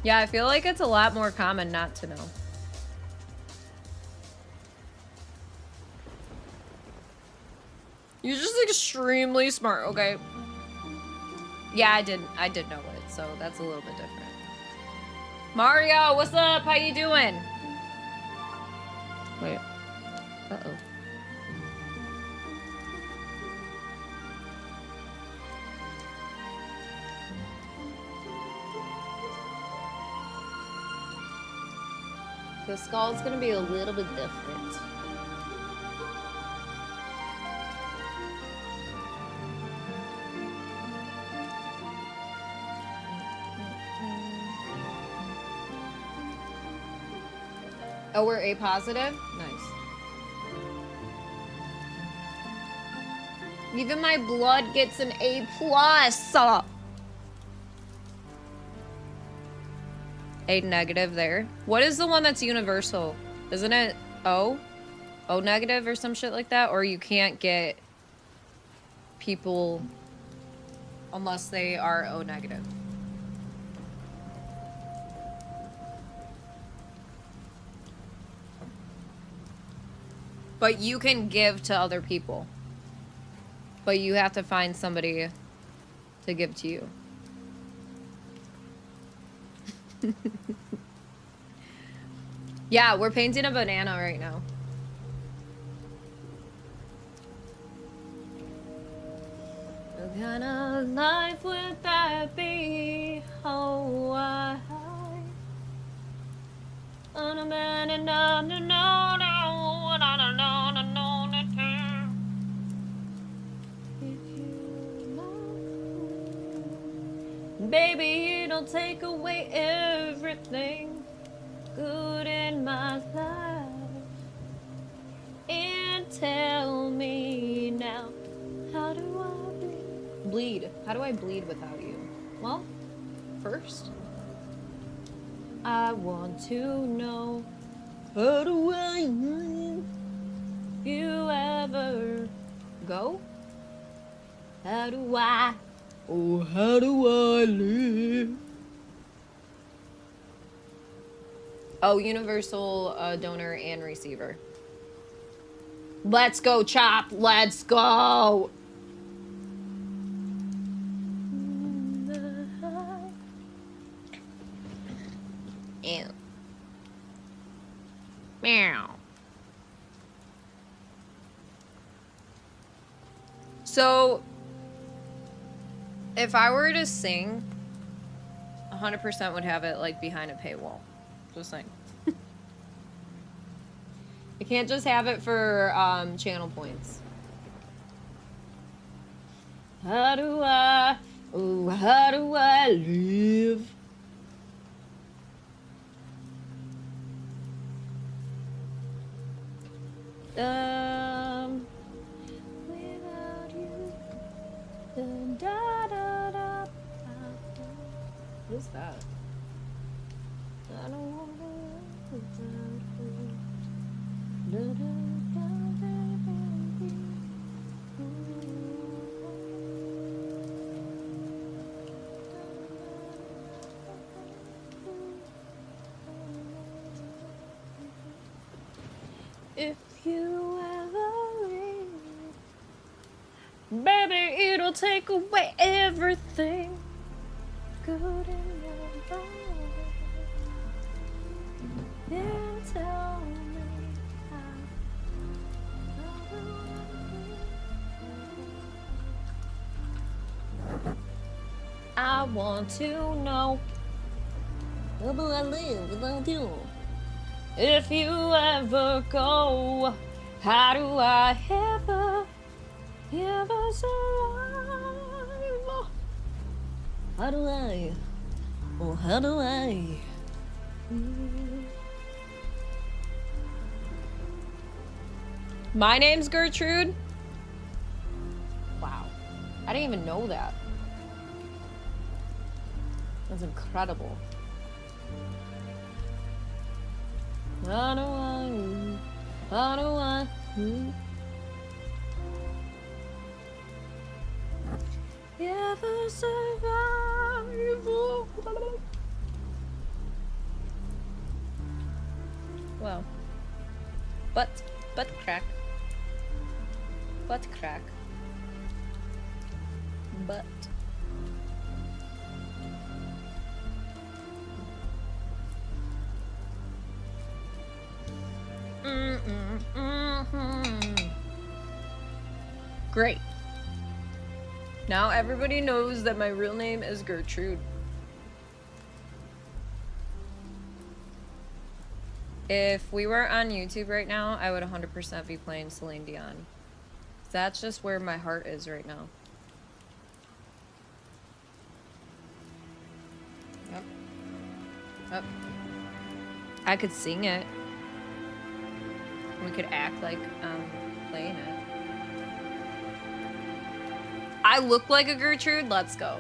Yeah, I feel like it's a lot more common not to know. You're just extremely smart, okay? Yeah, I did know it, so that's a little bit different. Mario, what's up? How you doing? Wait. Uh-oh. The skull's gonna be a little bit different. Oh, we're A positive? Nice. Even my blood gets an A plus. A negative there. What is the one that's universal? Isn't it O? O negative or some shit like that? Or you can't get people unless they are O negative. But you can give to other people. But you have to find somebody to give to you. Yeah, we're painting a banana right now. What kind of life would that be? Oh, I... On a man and no. Baby, it'll take away everything good in my life. And tell me now, how do I bleed? Bleed. How do I bleed without you? Well, first, I want to know, how do I bleed? You ever go? How do I? Oh, how do I live? Oh, universal donor and receiver. Let's go, Chop. Let's go. Ew. Meow. So, if I were to sing, 100% would have it like behind a paywall. Just saying. I can't just have it for channel points. How do I, oh, how do I live? Without you, da da da. What is that? I don't want to live without you. Da, da, da, da, baby. If you ever leave, baby, it'll take away everything good in your life. And tell me I want to know, how do I live without you? If you ever go, how do I ever survive? How do I? Oh, how do I? My name's Gertrude. Wow, I didn't even know that. That's incredible. How do I? How do I? Ever survive? Well, butt crack. Butt crack. Butt. Great. Now everybody knows that my real name is Gertrude. If we were on YouTube right now, I would 100% be playing Celine Dion. That's just where my heart is right now. Yep. Yep. I could sing it. We could act like playing it. I look like a Gertrude? Let's go.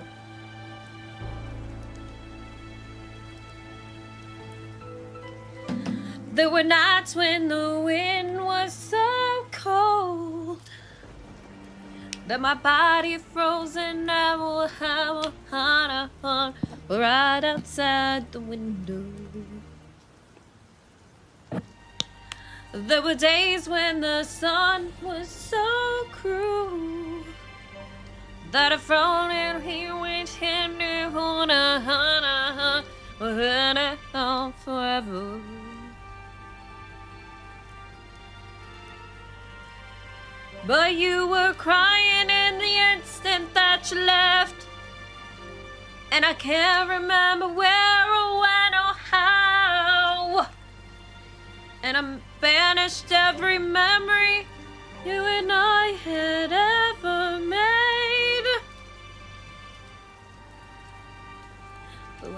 There were nights when the wind was so cold that my body froze and I will have a heart right outside the window. There were days when the sun was so cruel that I frowned and he went and on forever. But you were crying in the instant that you left, and I can't remember where or when or how. And I banished every memory you and I had ever made.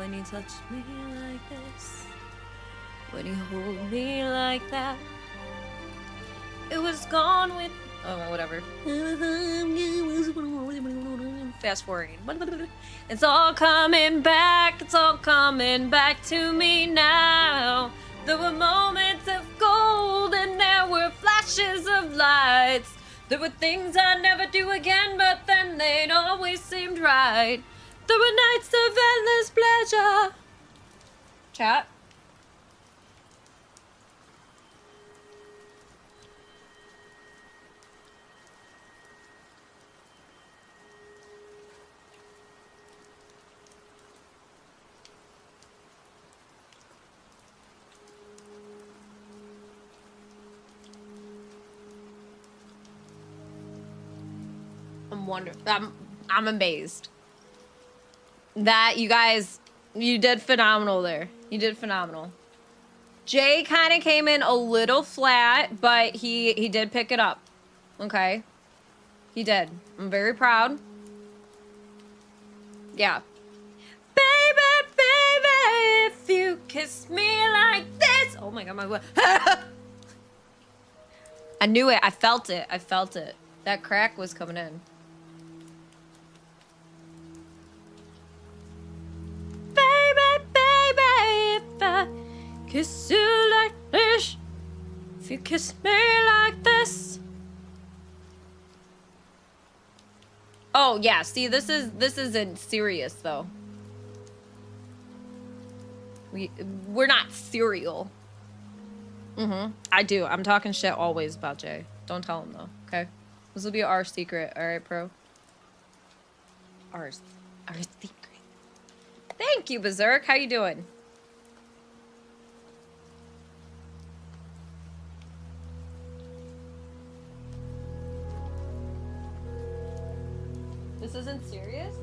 when you touch me like this, when you hold me like that. It was gone with... Oh, whatever. Fast forwarding. It's all coming back. It's all coming back to me now. There were moments of gold and there were flashes of lights. There were things I'd never do again, but then they'd always seemed right. There were nights of endless pleasure. Chat. I'm amazed that you guys, you did phenomenal there. You did phenomenal. Jay kind of came in a little flat, but he did pick it up. Okay, he did. I'm very proud. Yeah. Baby, baby, if you kiss me like this. Oh my god, my I knew it. I felt it. I felt it. That crack was coming in. Baby, baby, if I kiss you like this, if you kiss me like this. Oh yeah, see, this isn't serious though. We're not serial. I do. I'm talking shit always about Jay. Don't tell him though, okay? This will be our secret, alright, pro? Our secret. Thank you, Berserk. How you doing? This isn't serious?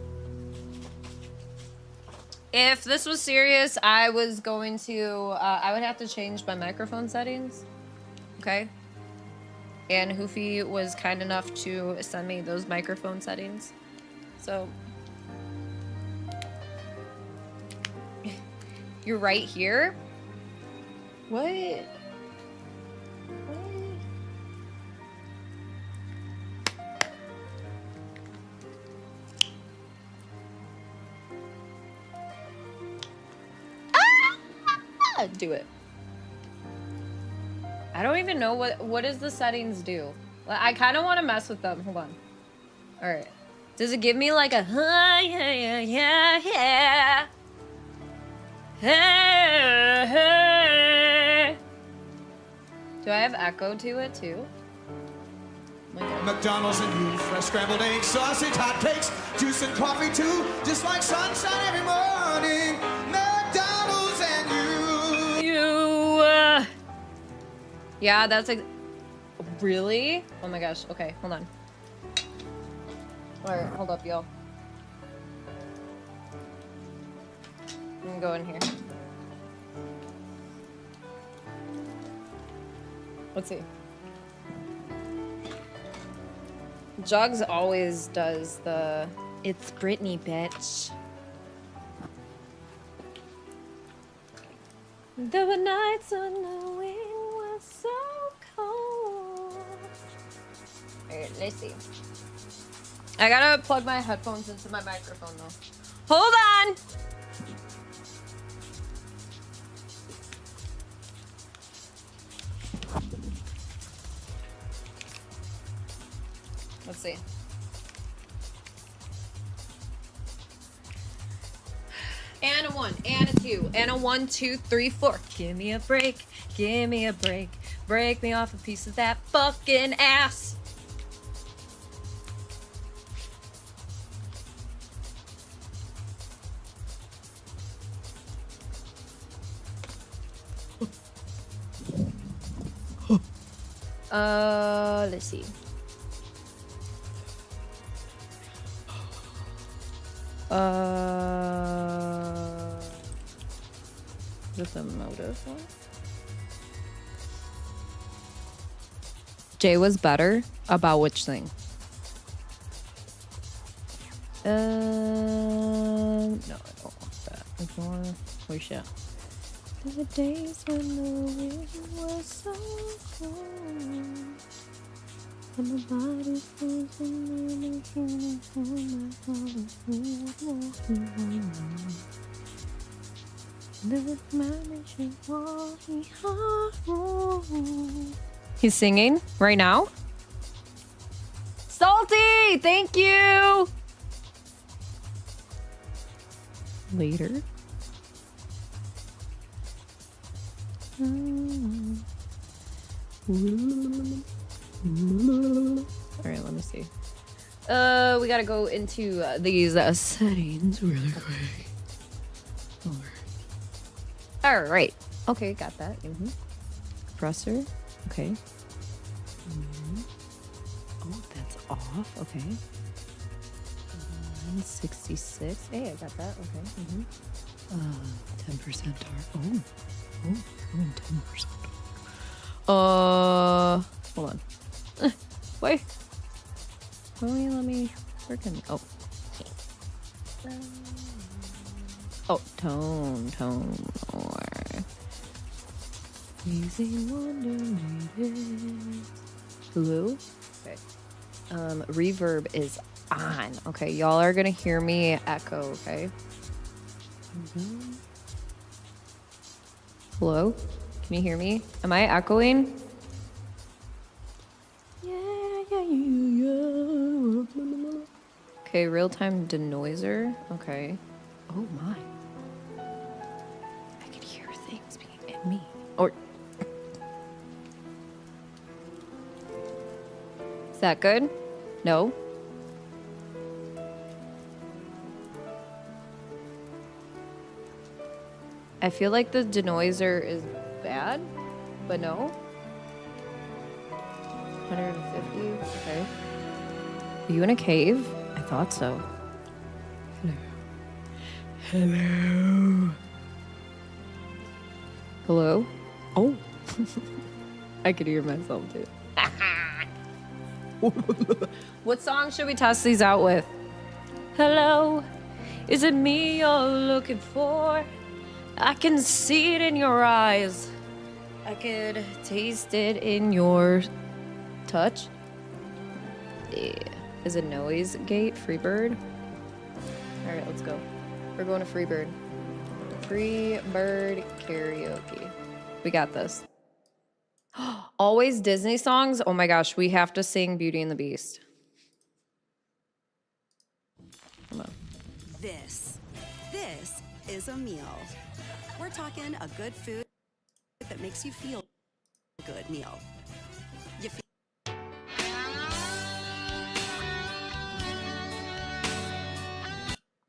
If this was serious, I was going to, I would have to change my microphone settings. Okay? And Hoofy was kind enough to send me those microphone settings. So... You're right here? What? Ah! Do it. I don't even know what does the settings do. I kind of want to mess with them. Hold on. All right. Does it give me like a yeah? Hey, hey. Do I have echo to it too? Oh my God. McDonald's and you, fresh scrambled eggs, sausage, hot cakes, juice and coffee too, just like sunshine every morning. McDonald's and you. Yeah, that's like, really? Oh my gosh. Okay, hold on. All right, hold up, y'all. I'm gonna go in here. Let's see. Jugs always does the "It's Britney, bitch." There were nights when the wind was so cold. Alright, let's see. I gotta plug my headphones into my microphone though. Hold on! Let's see. And a 1, and a 2, and a 1, 2, 3, 4. Give me a break, give me a break. Break me off a piece of that fucking ass. Let's see. With a motive one? Jay was better about which thing? No, I don't want that. before. Holy shit. The days when the wind was so cold. And my body frozen and I can't hold my heart. He's singing right now. Salty, thank you. Later. All right, let me see. We gotta go into these settings really quick. All right. Okay, got that. Compressor. Okay. Oh, that's off. Okay. 966. Hey, I got that. Okay. 10% dark. Oh, 10% dark. Hold on. Wait. Why don't you let me freaking? Oh. Oh, tone. Or easy wonder maybe. Blue. Okay. Reverb is on. Okay, y'all are gonna hear me echo. Okay. Hello? Can you hear me? Am I echoing? Yeah. Okay, real-time denoiser. Okay. Oh my. I can hear things being in me. Or is that good? No? I feel like the denoiser is bad, but no. 150, okay. Are you in a cave? I thought so. Hello? Oh. I could hear myself too. What song should we test these out with? Hello? Is it me you're looking for? I can see it in your eyes. I could taste it in your touch. Yeah. Is it Noise Gate? Freebird? All right, let's go. We're going to Freebird. Freebird karaoke. We got this. Always Disney songs? Oh my gosh, we have to sing Beauty and the Beast. Come on. This is a meal. We're talking a good food that makes you feel good meal. You feel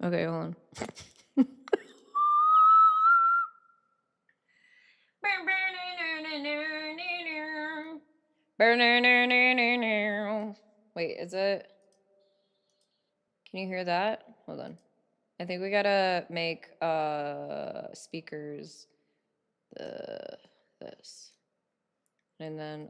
Okay, hold on. Wait, is it? Can you hear that? Hold on. I think we gotta make speakers this. And then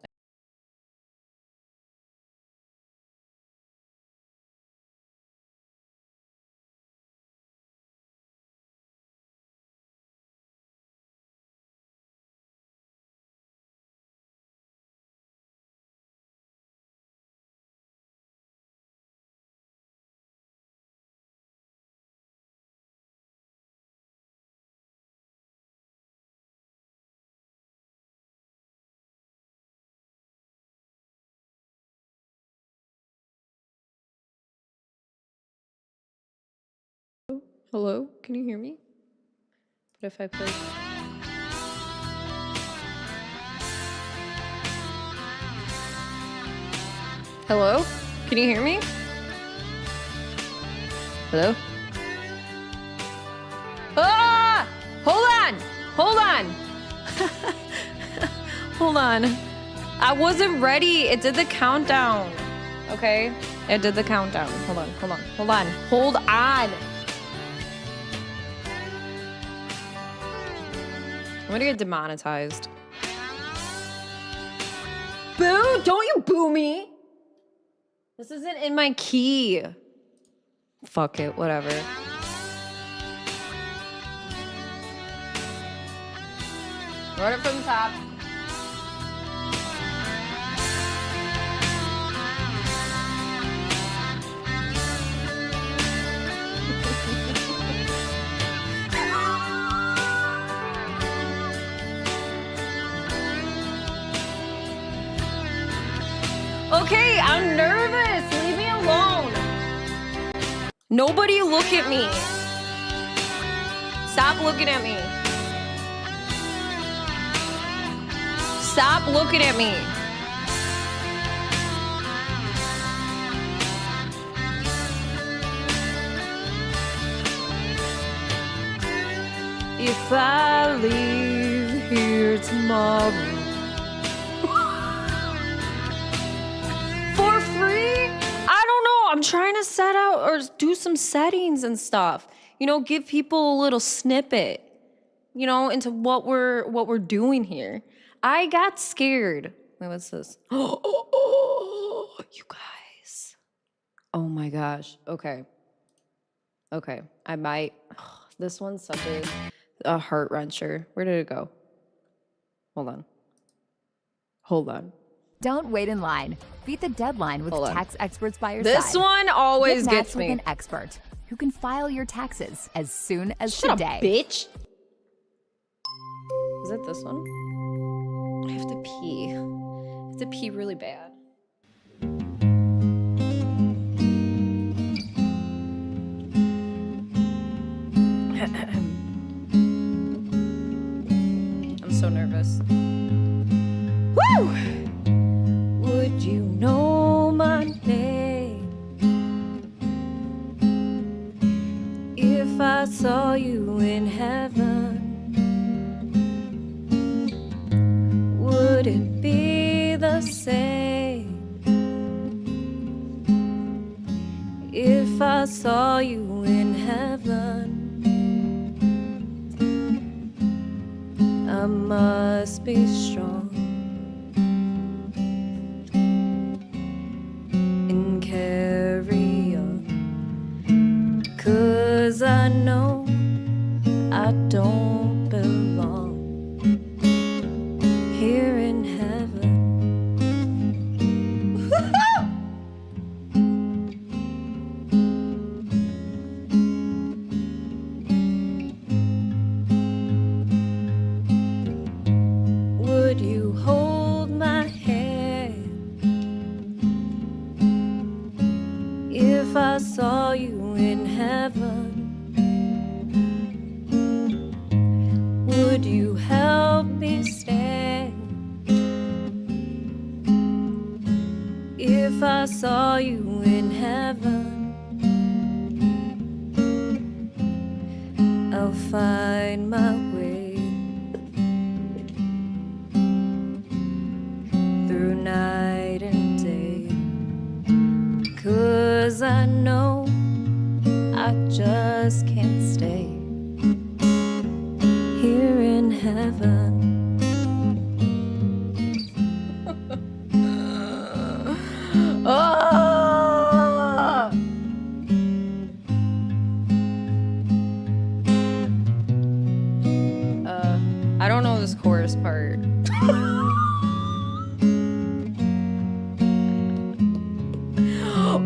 hello? Can you hear me? What if I play? Hello? Can you hear me? Hello? Ah! Hold on! Hold on! Hold on. I wasn't ready. It did the countdown. Okay? It did the countdown. Hold on. Hold on. I'm gonna get demonetized. Boo! Don't you boo me! This isn't in my key. Fuck it, whatever. Wrote it from the top. Okay, I'm nervous. Leave me alone. Nobody look at me. Stop looking at me. Stop looking at me. If I leave here tomorrow for free? I don't know. I'm trying to set out or do some settings and stuff. You know, give people a little snippet, you know, into what we're doing here. I got scared. Wait, what's this? Oh, you guys. Oh my gosh. Okay. Okay. I might. This one's such a heart wrencher. Where did it go? Hold on. Hold on. Don't wait in line. Beat the deadline with Hold on. tax experts by your side. This one always Get gets matched with me. an expert who can file your taxes as soon as Shut today. up, bitch. Is it this one? I have to pee. I have to pee really bad. I'm so nervous. Woo! Would you know my name if I saw you in heaven? Would it be the same if I saw you in heaven? I must be strong and carry on, 'cause I know I don't belong here in heaven. Would you hold my hand if I saw you in heaven? Would you help me stand if I saw you in heaven? I'll find my way through night and day, 'cause I know I just can't stay here in heaven. Oh! I don't know this chorus part.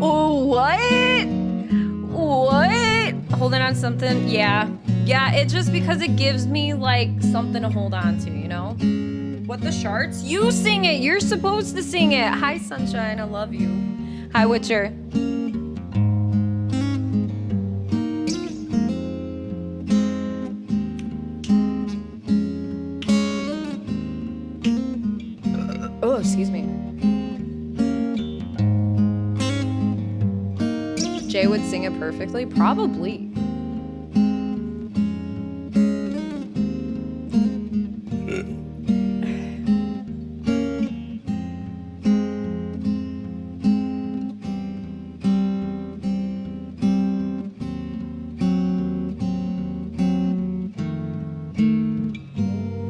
Oh, what? What? Holding on to something? Yeah. Yeah, it's just because it gives me, like, something to hold on to, you know? What, the sharks? You sing it. You're supposed to sing it. Hi, Sunshine. I love you. Hi, Witcher. Oh, excuse me. Jay would sing it perfectly? Probably.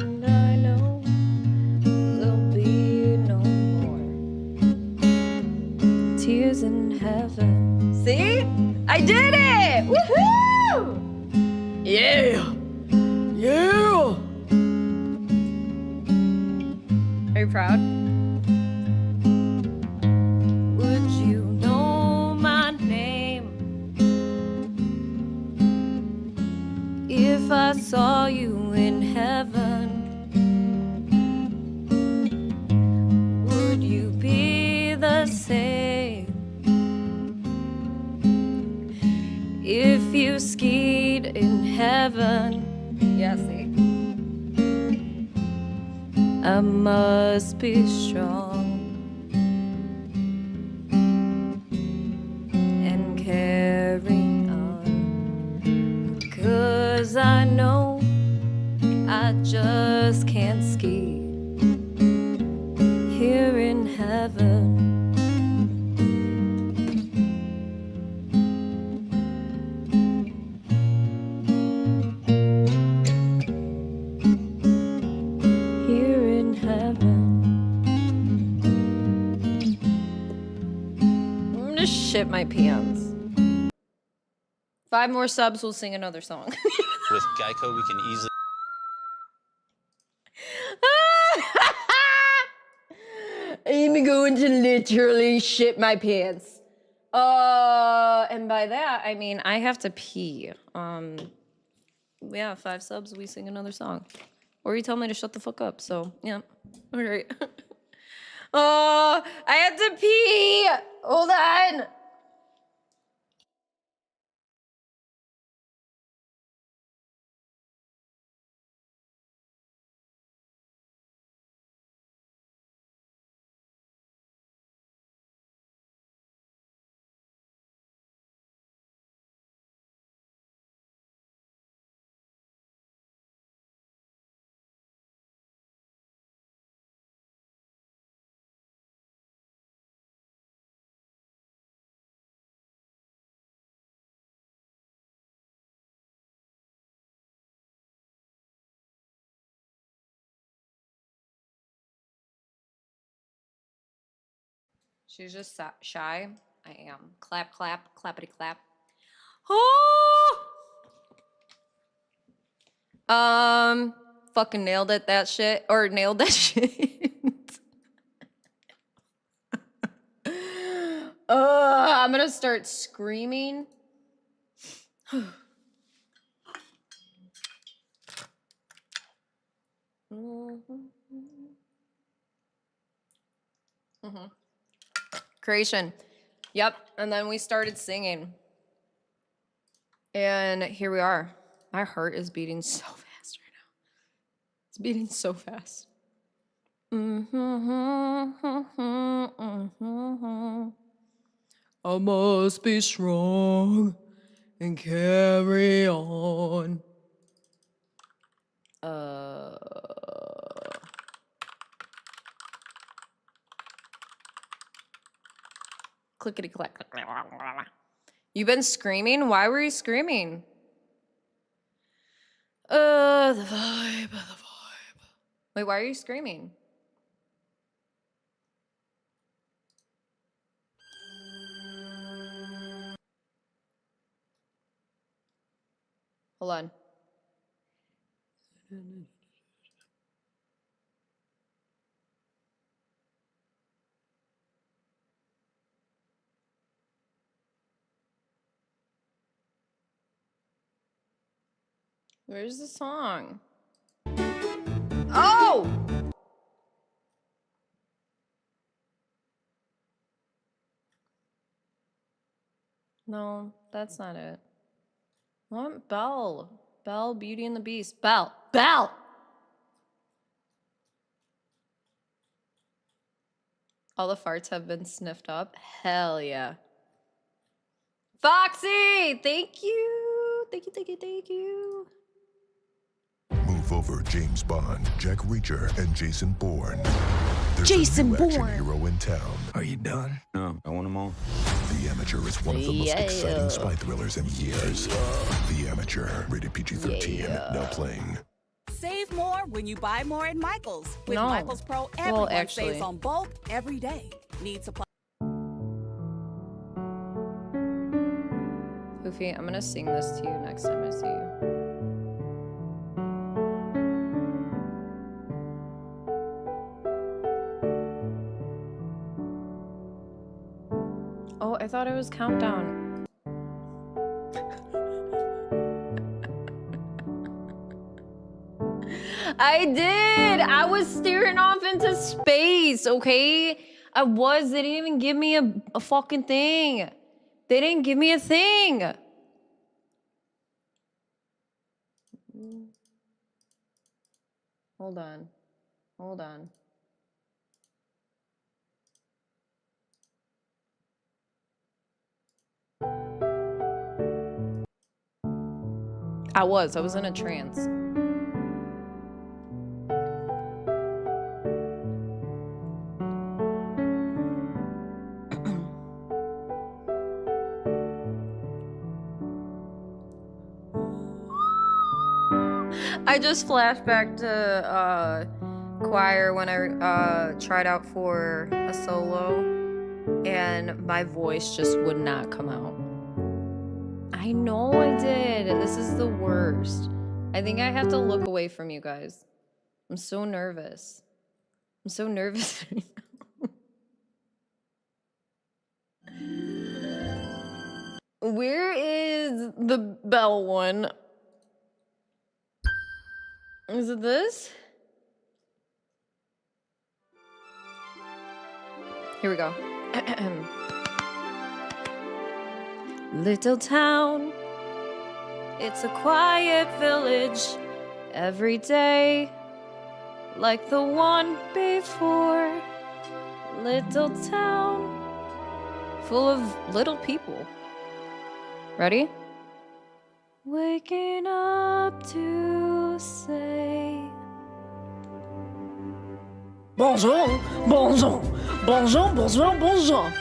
And I know there'll be no more tears in heaven. See? I did it! Woohoo! Yeah! Yeah! Are you proud? Would you know my name if I saw you in heaven? Would you be the same if you skied in heaven? Yeah, see. I must be strong and carry on, 'cause I know I just can't ski here in heaven. Here in heaven. I'm gonna shit my pants. 5 more subs, we'll sing another song. With Geico, we can easily. I'm going to literally shit my pants. And by that, I mean I have to pee. Yeah, 5 subs, we sing another song. Or you tell me to shut the fuck up, so, yeah. All right. Oh, I have to pee! Hold on! She's just shy. I am. Clap, clap, clappity clap. Oh! Fucking nailed it, that shit. Or nailed that shit. I'm gonna start screaming. Creation. Yep. And then we started singing. And here we are. My heart is beating so fast right now. It's beating so fast. I must be strong and carry on. Clickety clack. You've been screaming? Why were you screaming? The vibe. Wait, why are you screaming? Hold on. Where's the song? Oh! No, that's not it. I want Belle. Belle, Beauty and the Beast. Belle. Belle! All the farts have been sniffed up. Hell yeah. Foxy! Thank you. Thank you, thank you, thank you. Move over James Bond, Jack Reacher, and Jason Bourne. There's Jason a new action Bourne. hero in town. Are you done? No, I want them all. The Amateur is one of the most exciting spy thrillers in years. The Amateur, rated PG-13, now playing. Save more when you buy more at Michael's. With No. Michael's Pro, everyone actually. saves on bulk every day. Need supply. Poofy, I'm gonna sing this to you next time I see you. I thought it was countdown. I did! I was staring off into space, okay? I was. They didn't even give me a fucking thing. They didn't give me a thing. Hold on. Hold on. I was in a trance. I just flashed back to choir when I tried out for a solo and my voice just would not come out. I know I did. This is the worst. I think I have to look away from you guys. I'm so nervous. I'm so nervous right now. Where is the bell one? Is it this? Here we go. Little town, it's a quiet village every day, like the one before. Little town, full of little people. Ready? Waking up to say bonjour, bonjour, bonjour, bonjour, bonjour.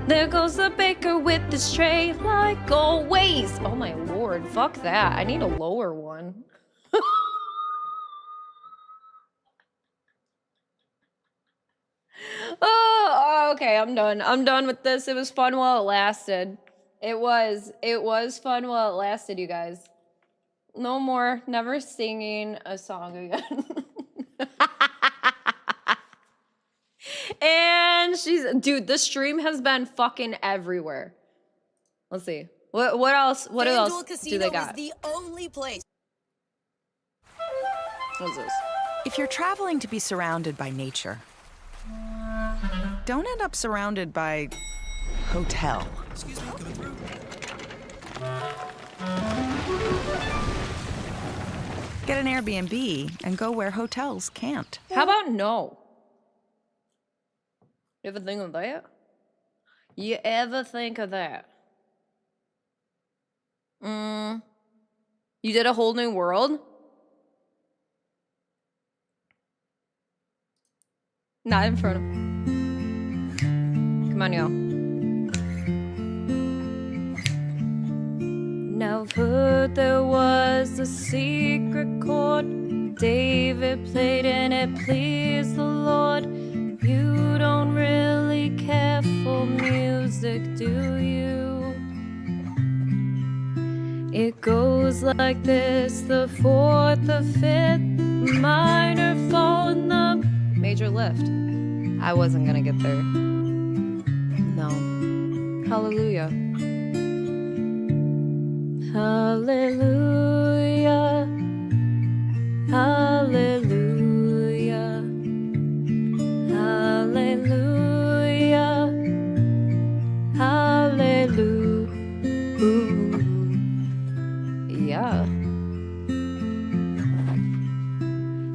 There goes the baker with his tray like always. Oh my lord, fuck that. I need a lower one. Oh, okay, I'm done. I'm done with this. It was fun while it lasted. It was fun while it lasted, you guys. No more, never singing a song again. And dude, the stream has been fucking everywhere. Let's see. What else do they got? Is the only place. What's this? If you're traveling to be surrounded by nature, don't end up surrounded by hotel. Excuse me, coming through. Get an Airbnb and go where hotels can't. How about no? You ever think of that? You ever think of that? You did a whole new world? Not in front of Come on, y'all. Now heard there was a secret chord David played and it pleased the Lord. You don't really care for music, do you? It goes like this, the fourth, the fifth, minor fall, and the major lift. I wasn't gonna get there. No. Hallelujah. Hallelujah. Hallelujah. Hallelujah. Hallelujah.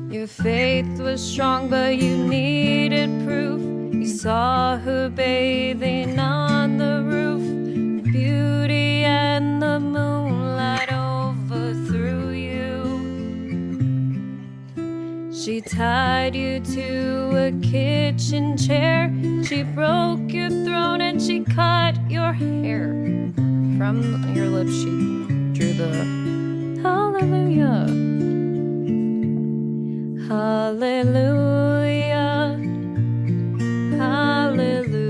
Your faith was strong, but you needed proof. You saw her bathing on the roof. Beauty and the moonlight overthrew you. She tied you to a kitchen chair. She broke your throne and she cut your hair. From your lips she drew the hallelujah. Hallelujah. Hallelujah.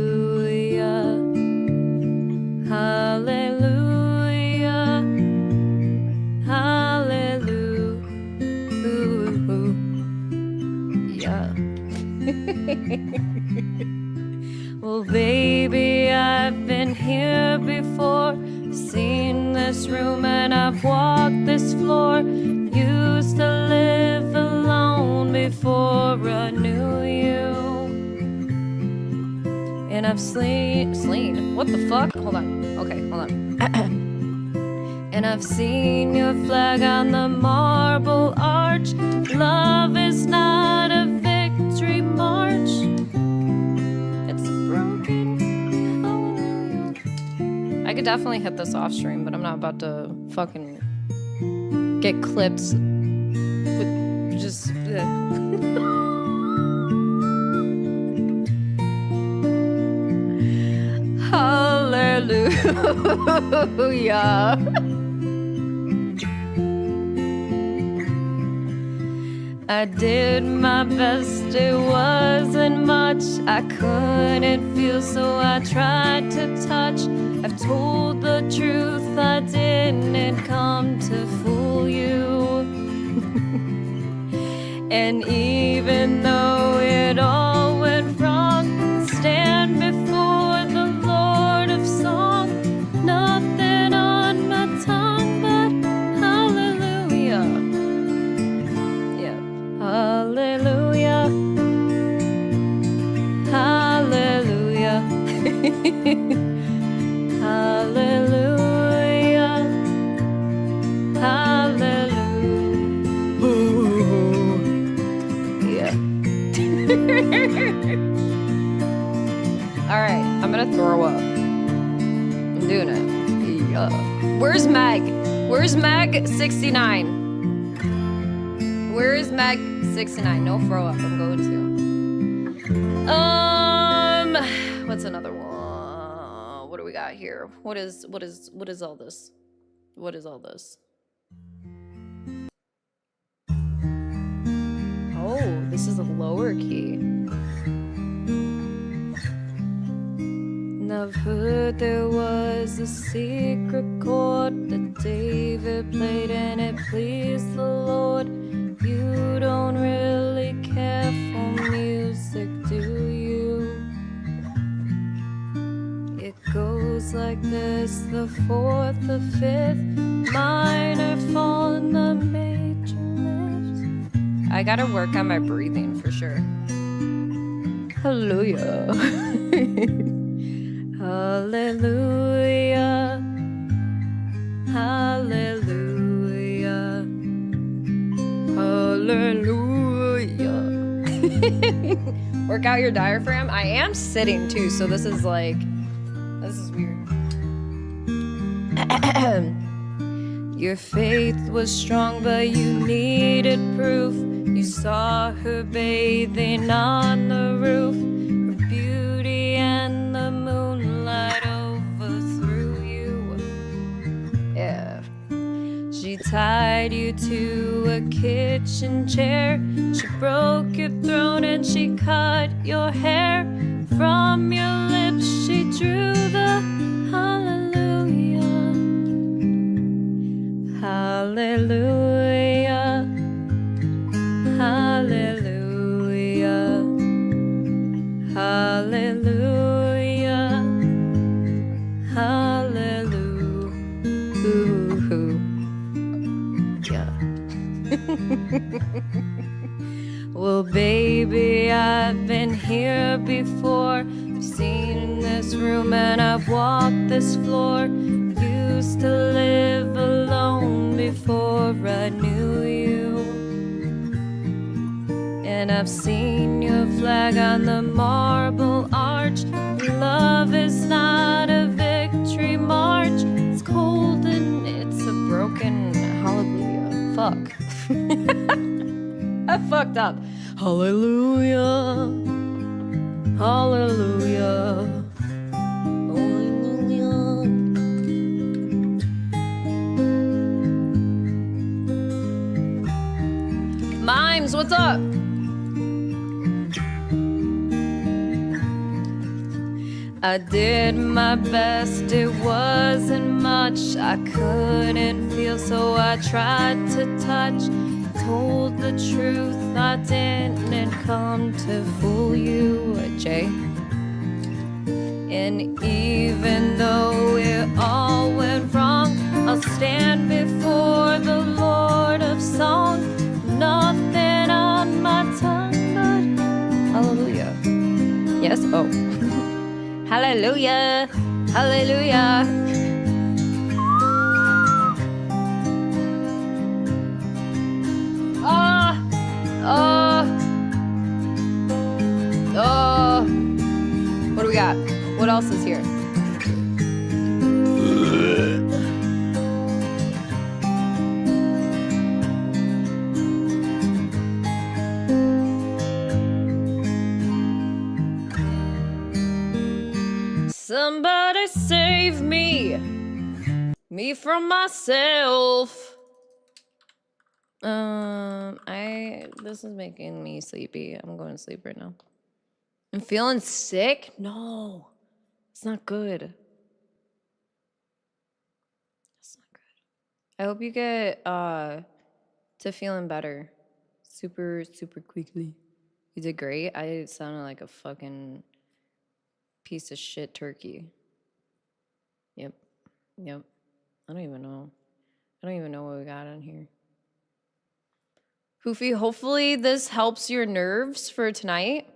Hallelujah. Hallelujah. Well, baby, I've been and I've walked this floor. Used to live alone before I knew you. And I've slain. What the fuck? Hold on. Okay, hold on. And I've seen your flag on the marble arch. Love is not a victory march. It's a broken hallelujah. I could definitely hit this off stream, but I'm not about to fucking get clips with just. Hallelujah. I did my best, it wasn't much. I couldn't feel, so I tried to touch. I've told the truth, I didn't come to fool you. And even though it all went wrong, stand before the Lord of song. Nothing on my tongue but hallelujah. Yeah, hallelujah. Hallelujah. Hallelujah. Hallelujah. Yeah. All right, I'm gonna throw up. I'm doing it. Yeah. Where's Meg? Where's Meg 69? Where is Meg 69? No throw up. I'm going to. What's another one? What do we got here? What is all this? What is all this? Oh, this is a lower key. And I've heard there was a secret chord that David played and it pleased the Lord. You don't really care for music, do you? It goes like this, the fourth, the fifth, minor fall, and the major lift. I gotta work on my breathing for sure. Hallelujah. Hallelujah. Hallelujah. Hallelujah. Work out your diaphragm. I am sitting too, so this is like, this is weird. Your faith was strong, but you needed proof. You saw her bathing on the roof. Her beauty and the moonlight overthrew you. Yeah. She tied you to a kitchen chair. She broke your throat and she cut your hair. From your lips she drew the hallelujah. Hallelujah. Hallelujah. Hallelujah. Hallelujah. Well, baby, I've been here before. I've seen this room and I've walked this floor. Used to live alone before I knew you. And I've seen your flag on the marble arch. Love is not a victory march. It's cold and it's a broken hallelujah. Fuck. I fucked up. Hallelujah. Hallelujah. Hallelujah. Mimes, what's up? I did my best, it wasn't much. I couldn't feel, so I tried to touch. Told the truth, I didn't come to fool you, Jay. And even though it all went wrong, I'll stand before the Lord of song, nothing on my tongue but hallelujah. Yes? Oh. Hallelujah. Hallelujah. Ah. What do we got? What else is here? Somebody save me. Me from myself. This is making me sleepy. I'm going to sleep right now. I'm feeling sick? No. It's not good. It's not good. I hope you get to feeling better super quickly. You did great. I sounded like a fucking piece of shit turkey. Yep. I don't even know what we got on here. Hoofy, hopefully this helps your nerves for tonight.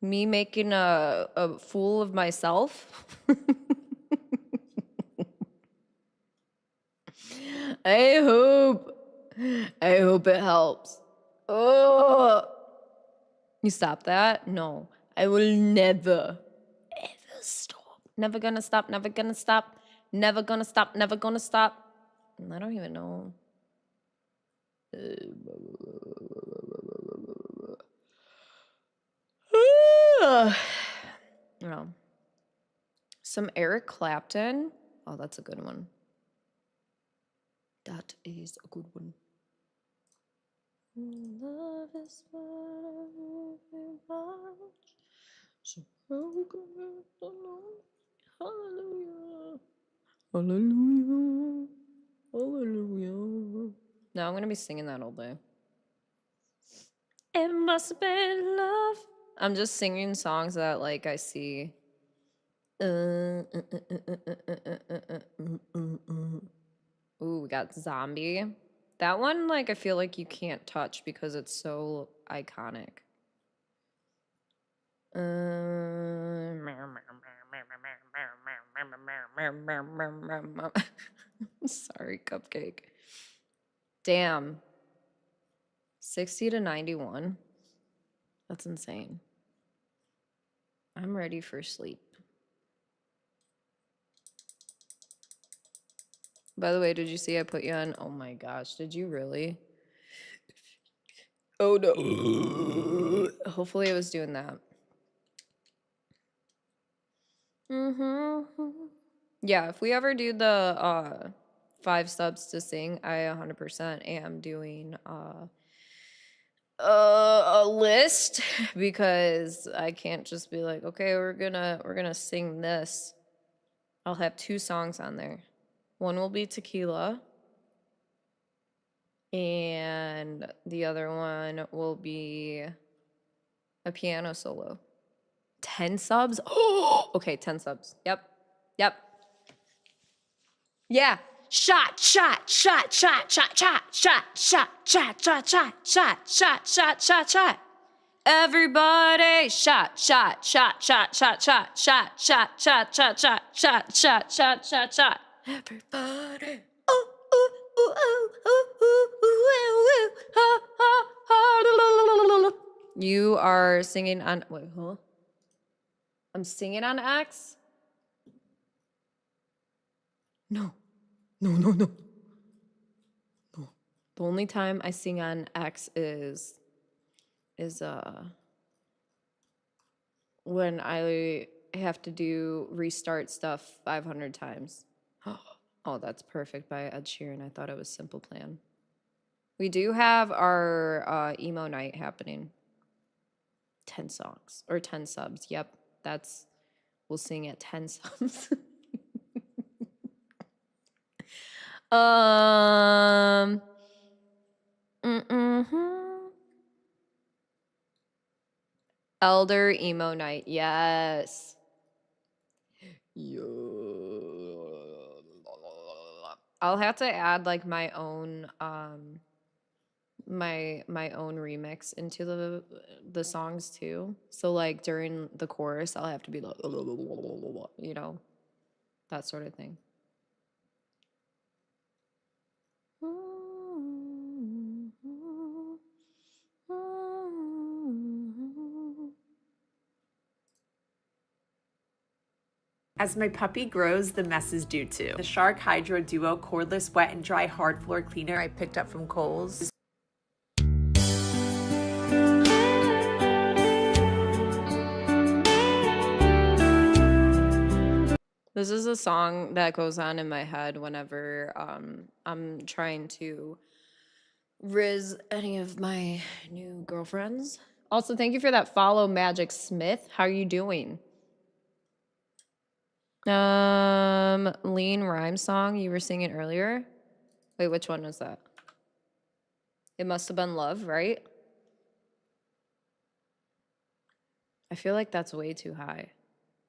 Me making a fool of myself. I hope it helps. Oh, you stop that? No, I will never, ever stop. Never gonna stop. Never gonna stop. Never gonna stop. Never gonna stop. I don't even know. No. Some Eric Clapton. Oh, that's a good one. That is a good one. Love is what I really want. So broken, hallelujah. Hallelujah. Hallelujah. No, I'm gonna be singing that all day. It must have been love. I'm just singing songs that like I see. Ooh, we got Zombie. That one, like, I feel like you can't touch because it's so iconic. Sorry, Cupcake. Damn. 60 to 91. That's insane. I'm ready for sleep. By the way, did you see I put you on? Oh my gosh, did you really? Oh no. Hopefully I was doing that. Yeah, if we ever do the 5 subs to sing, I 100% am doing a list because I can't just be like, okay, we're gonna sing this. I'll have 2 songs on there. One will be Tequila, and the other one will be a piano solo. 10 subs? Oh, okay, 10 subs. Yep. Yeah. Shot. Everybody, shot. Everybody. You are singing on, wait, huh? I'm singing on X? No. The only time I sing on X is when I have to restart stuff 500 times. Oh, that's perfect by Ed Sheeran. I thought it was Simple Plan. We do have our emo night happening. 10 songs or 10 subs. Yep, we'll sing at 10 subs. Elder emo night. Yes. I'll have to add like my own my own remix into the songs too. So like during the chorus, I'll have to be like, you know, that sort of thing. As my puppy grows, the messes do too. The Shark Hydro Duo cordless wet and dry hard floor cleaner I picked up from Kohl's. This is a song that goes on in my head whenever I'm trying to riz any of my new girlfriends. Also, thank you for that follow, Magic Smith. How are you doing? Lean rhyme song you were singing earlier. Wait, which one was that? It must have been Love, right? I feel like that's way too high.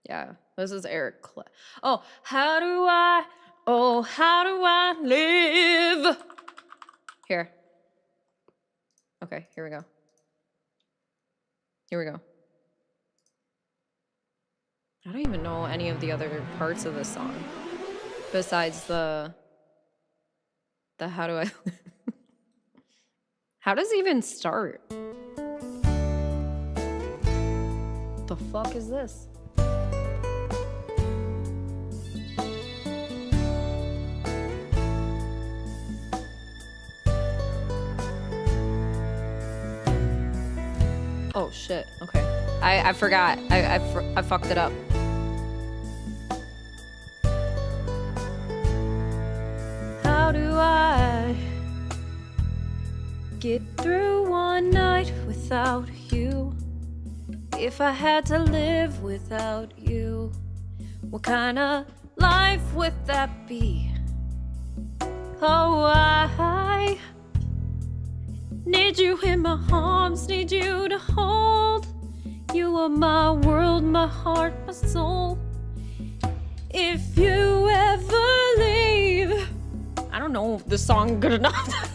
Yeah, this is Eric. Oh, how do I live? Here. Okay, here we go. Here we go. I don't even know any of the other parts of this song besides the how do I How does it even start? The fuck is this? Oh shit. Okay. I forgot. I fucked it up. How do I get through one night without you? If I had to live without you, what kind of life would that be? Oh, I need you in my arms, need you to hold. You are my world, my heart, my soul. If you ever leave, I don't know if the song good enough.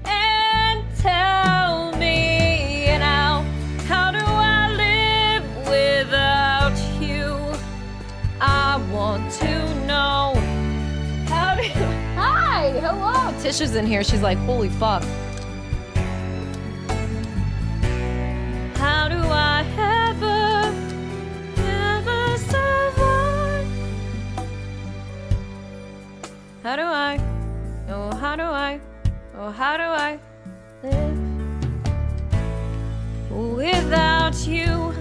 And tell me now, how do I live without you? I want to know. How do you... Hi, hello. Tisha's in here. She's like, holy fuck. How do I ever survive? How do I? Oh, how do I? Oh, how do I live without you?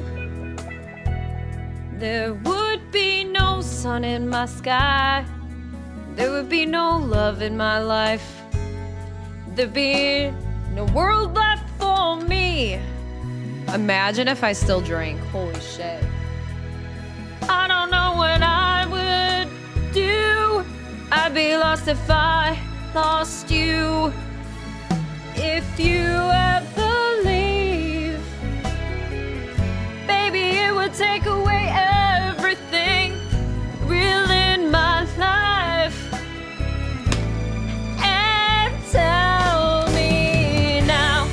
There would be no sun in my sky. There would be no love in my life. There'd be no world left for me. Imagine if I still drank. Holy shit. I don't know what I would do. I'd be lost if I lost you. If you ever leave, baby, it would take away everything real in my life. And tell me now,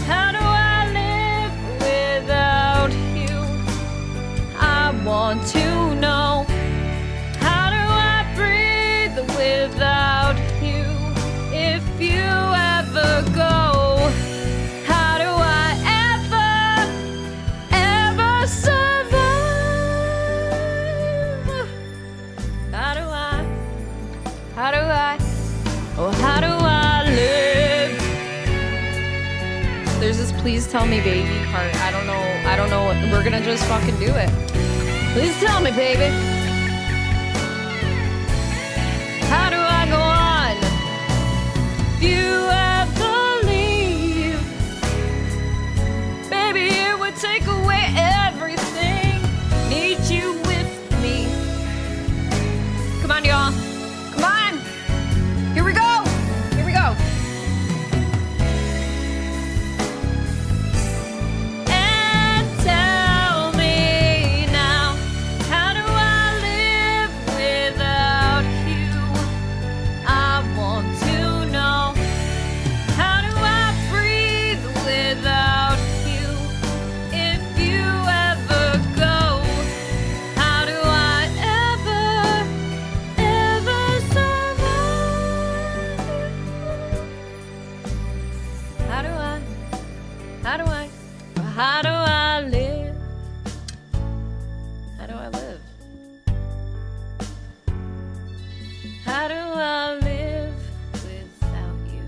how do I live without you? I want to know, how do I breathe without you? If you ever go, how do I ever survive? How do I live? There's this please tell me baby part. I don't know. We're gonna just fucking do it. Please tell me, baby. How do I go on? If you ever leave, baby, it would take away everything. Need you with me. Come on, y'all. Come on. Here we go. Here we go. And tell me do I live? How do I live without you?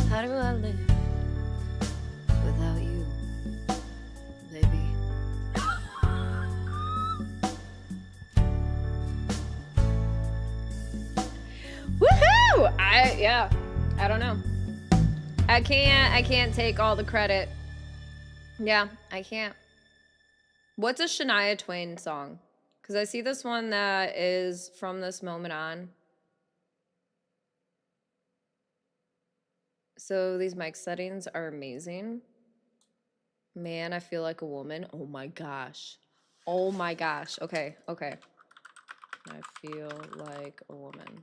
How do I live without you, baby? Woohoo! I don't know. I can't take all the credit. Yeah, I can't. What's a Shania Twain song? Because I see this one that is From This Moment On. So these mic settings are amazing. Man, I feel like a woman. Oh my gosh. Oh my gosh. Okay, okay. I feel like a woman.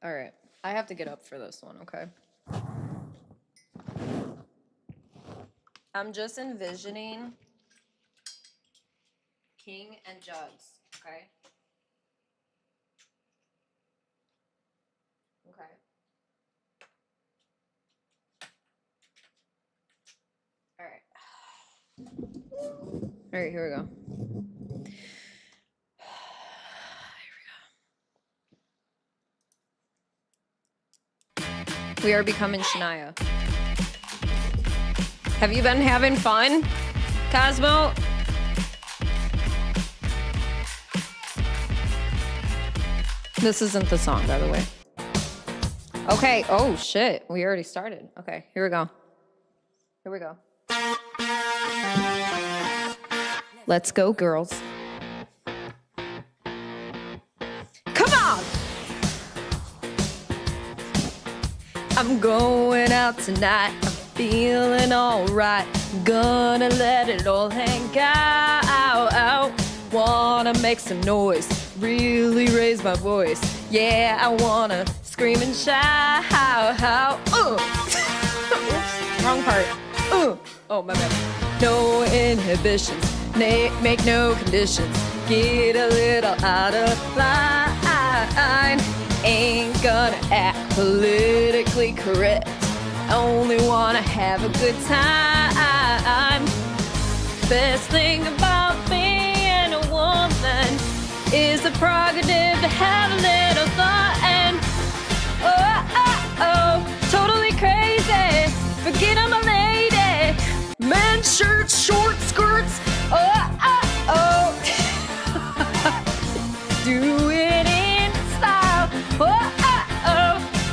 All right. I have to get up for this one, okay? I'm just envisioning King and Jugs, okay? Okay. All right. All right, here we go. We are becoming Shania. Have you been having fun, Cosmo? This isn't the song, by the way. Okay. Oh, shit. We already started. Okay, here we go. Here we go. Let's go, girls. Come on! I'm going out tonight. I'm feeling alright. Gonna let it all hang out. Wanna make some noise. Really raise my voice. Yeah, I wanna scream and shout. Oops, wrong part. Oh, my bad. No inhibitions. Make no conditions. Get a little out of line. Ain't gonna act politically correct. Only wanna have a good time. Best thing about being a woman is the prerogative to have a little fun. Totally crazy. Forget I'm a lady. Men's shirts, short skirts. Do it in style.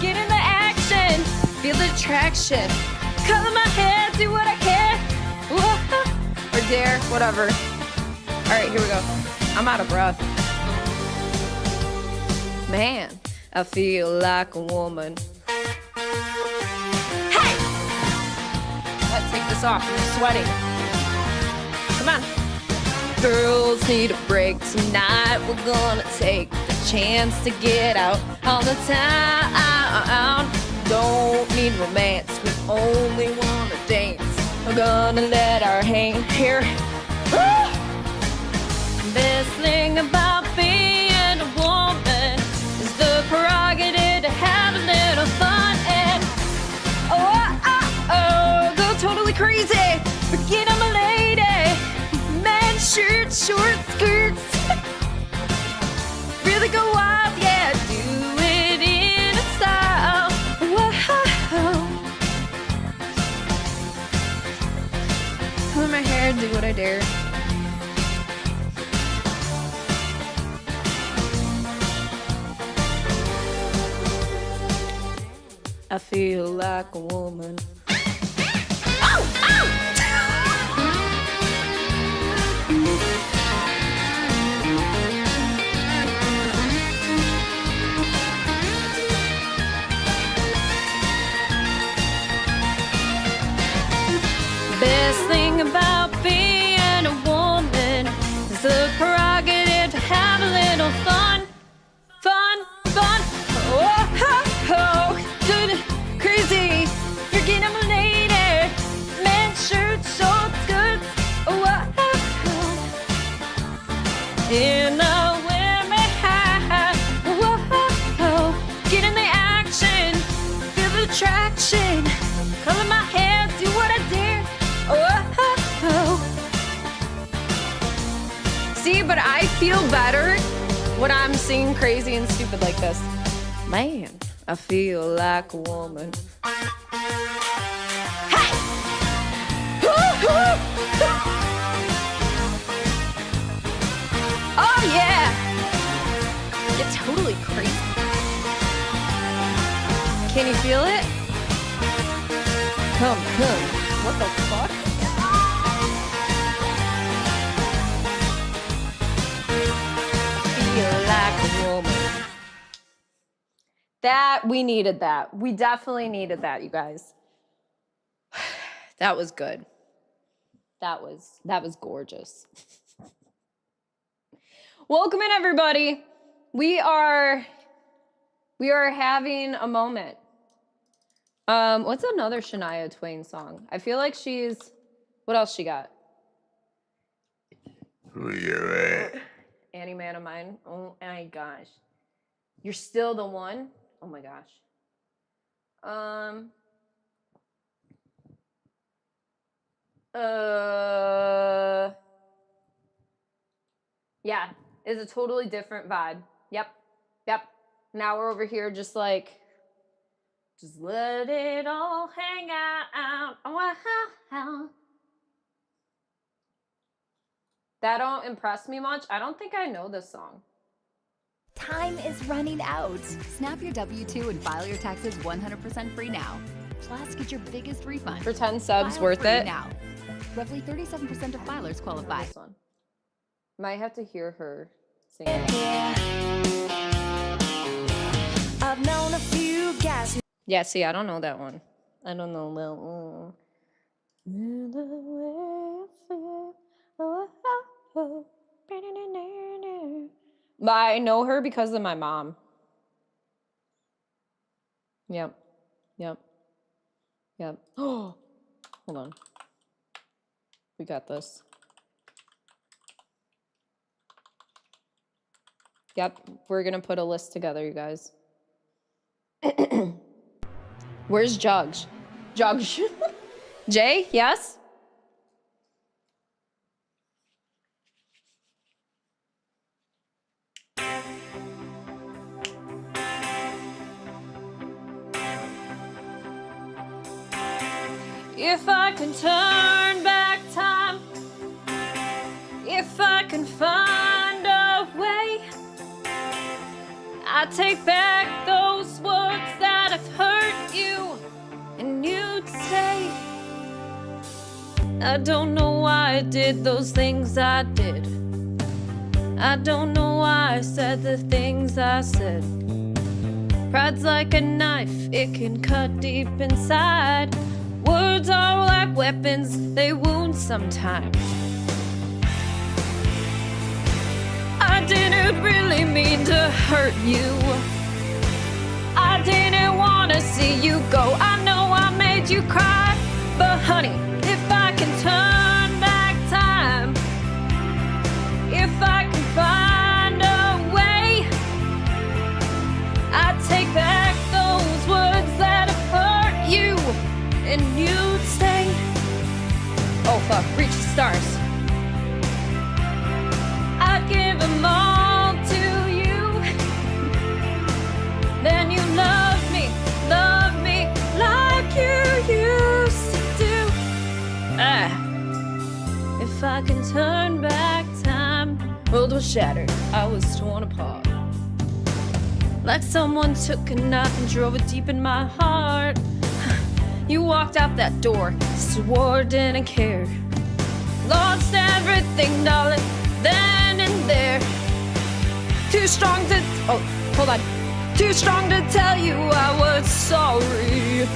Get in the action. Feel the traction. Color my hair, do what I can. Or dare, whatever. All right, here we go. I'm out of breath. Man, I feel like a woman. Hey! Let's take this off. I'm sweating. Come on. Girls need a break tonight. We're gonna take the chance to get out on the town. Don't need romance. We only wanna dance. We're gonna let our hang here. Best thing about being a woman is the prerogative to have a little fun and go totally crazy. Forget I'm a lady. Men's shirts, short skirts. Really go wild, yeah. Do it in a style. Color my hair, do what I dare. I feel like a woman. Best thing about being a woman is the prerogative to have a little fun. Good, crazy. Forget I'm a lady. Men's shirt, feel better when I'm singing crazy and stupid like this. Man, I feel like a woman. Hey! Oh yeah! You're totally crazy. Can you feel it? Come. What the fuck? Feel like a woman. That, we needed that. We definitely needed that, you guys. That was good. That was gorgeous. Welcome in, everybody. We are having a moment. What's another Shania Twain song? I feel like she's, what else she got? Annie Man of Mine. Oh my gosh. You're still the one? Oh my gosh. Yeah, it's a totally different vibe. Yep. Now we're over here just like, just let it all hang out. Wow. That don't impress me much. I don't think I know this song. Time is running out. Snap your W-2 and file your taxes 100% free now. Plus, get your biggest refund. For 10 subs, File worth free it. now. Roughly 37% of filers qualify. This one. Might have to hear her sing. I've known a few guys. Yeah, see, I don't know that one. I don't know that one. But I know her because of my mom. Yep. Oh, hold on. We got this. Yep, we're gonna put a list together, you guys. Where's Jugs? Jugs. Jay, yes? If I can turn back time, if I can find a way, I take back those words that have hurt you, and you'd say, I don't know why I did those things I did. I don't know why I said the things I said. Pride's like a knife, it can cut deep inside. Words are like weapons, they wound sometimes. I didn't really mean to hurt you. I didn't want to see you go. I know I made you cry, but honey, if I can turn back time, if I can find a way, I'd take back those words that have hurt you, and you'd say, oh fuck, reach the stars. I'd give them all to you. Then you love me like you used to do. If I can turn back time, world was shattered, I was torn apart. Like someone took a knife and drove it deep in my heart. You walked out that door, swore didn't care. Lost everything, darling, then and there. Too strong to, oh, hold on. Too strong to tell you I was sorry.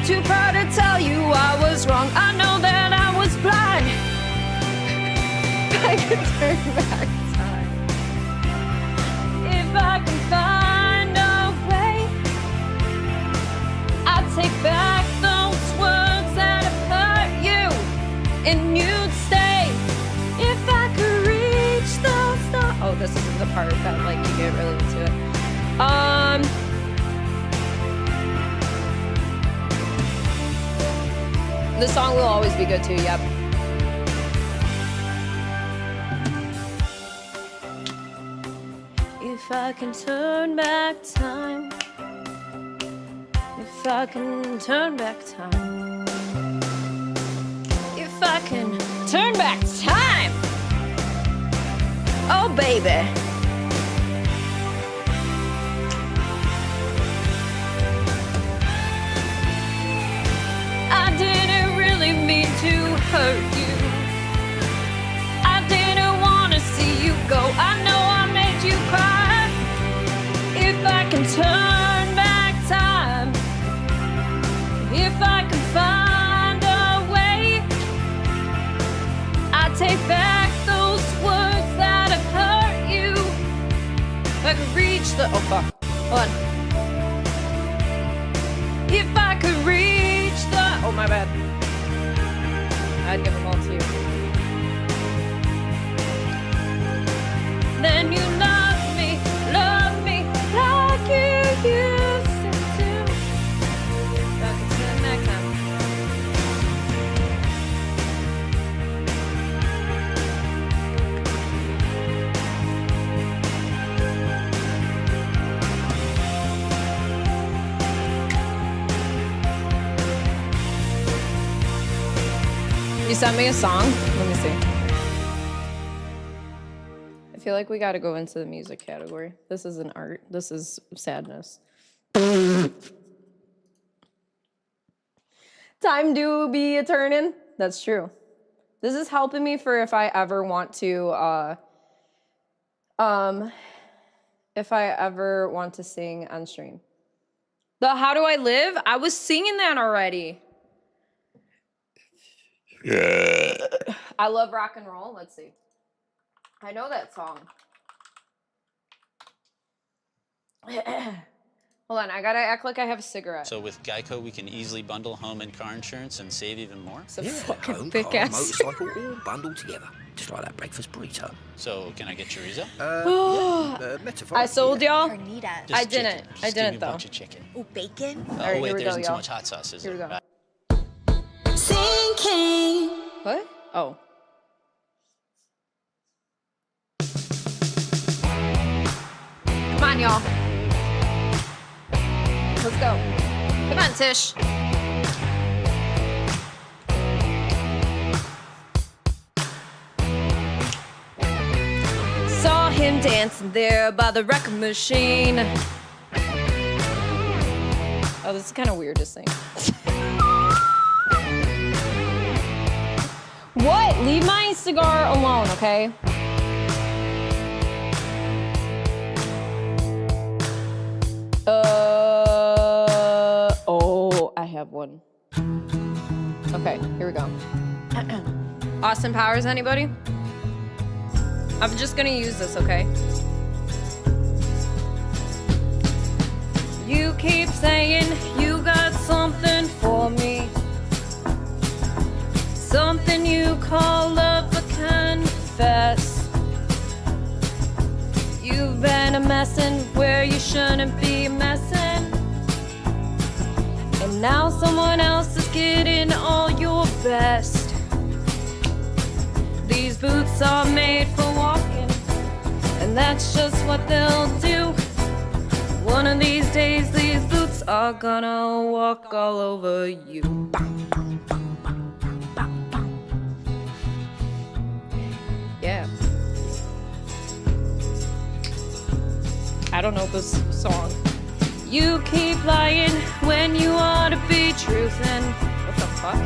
Too proud to tell you I was wrong. I know that I was blind. I could turn back time. If I can find a way, I'd take back those words that have hurt you, and you'd stay. If I could reach those stars. Oh, this isn't the part that like you get really into it. The song will always be good too. Yep. If I can turn back time. If I can turn back time. If I can turn back time. Oh, baby. I didn't really mean to hurt you. I didn't want to see you go. I know I made you cry. If I can turn back time. If I can find a way, I take back those words that have hurt you. If I could reach the hold on. If I could reach the my bad. I'd give them all to you. Then you love me like you used to. Back to the next time. You sent me a song? Let me see. I feel like we gotta go into the music category. This isn't art. This is sadness. Time do be a turnin'. That's true. This is helping me for if I ever want to, sing on stream. The How Do I Live? I was singing that already. Yeah. I love rock and roll. Let's see. I know that song. Hold on, I gotta act like I have a cigarette. So with Geico, we can easily bundle home and car insurance and save even more? It's a Yeah, fucking home, thick car, ass. motorcycle, all bundled together. Just like that breakfast burrito. So can I get chorizo? Metaphorically. I sold y'all. Carnitas. Just I didn't. chicken. I Just give didn't me a though. bunch of chicken. Oh, bacon. Oh, right, here wait, we there go, isn't too y'all. much hot sauce, is Here we there? go. Sinking. What? Oh. Come on, y'all. Let's go. Come on, Tish. Saw him dancing there by the record machine. Oh, this is kind of weird to sing. What? Leave my cigar alone, okay? Oh, I have one. Okay, here we go. Austin Powers, anybody? I'm just gonna use this, okay? You keep saying you got something for me. Something you call love, but confess. You've been a messin' where you shouldn't be messin'. And now someone else is getting all your best. These boots are made for walking, and that's just what they'll do. One of these days, these boots are gonna walk all over you. Yeah. I don't know this song. You keep lying when you ought to be truthin'. What the fuck?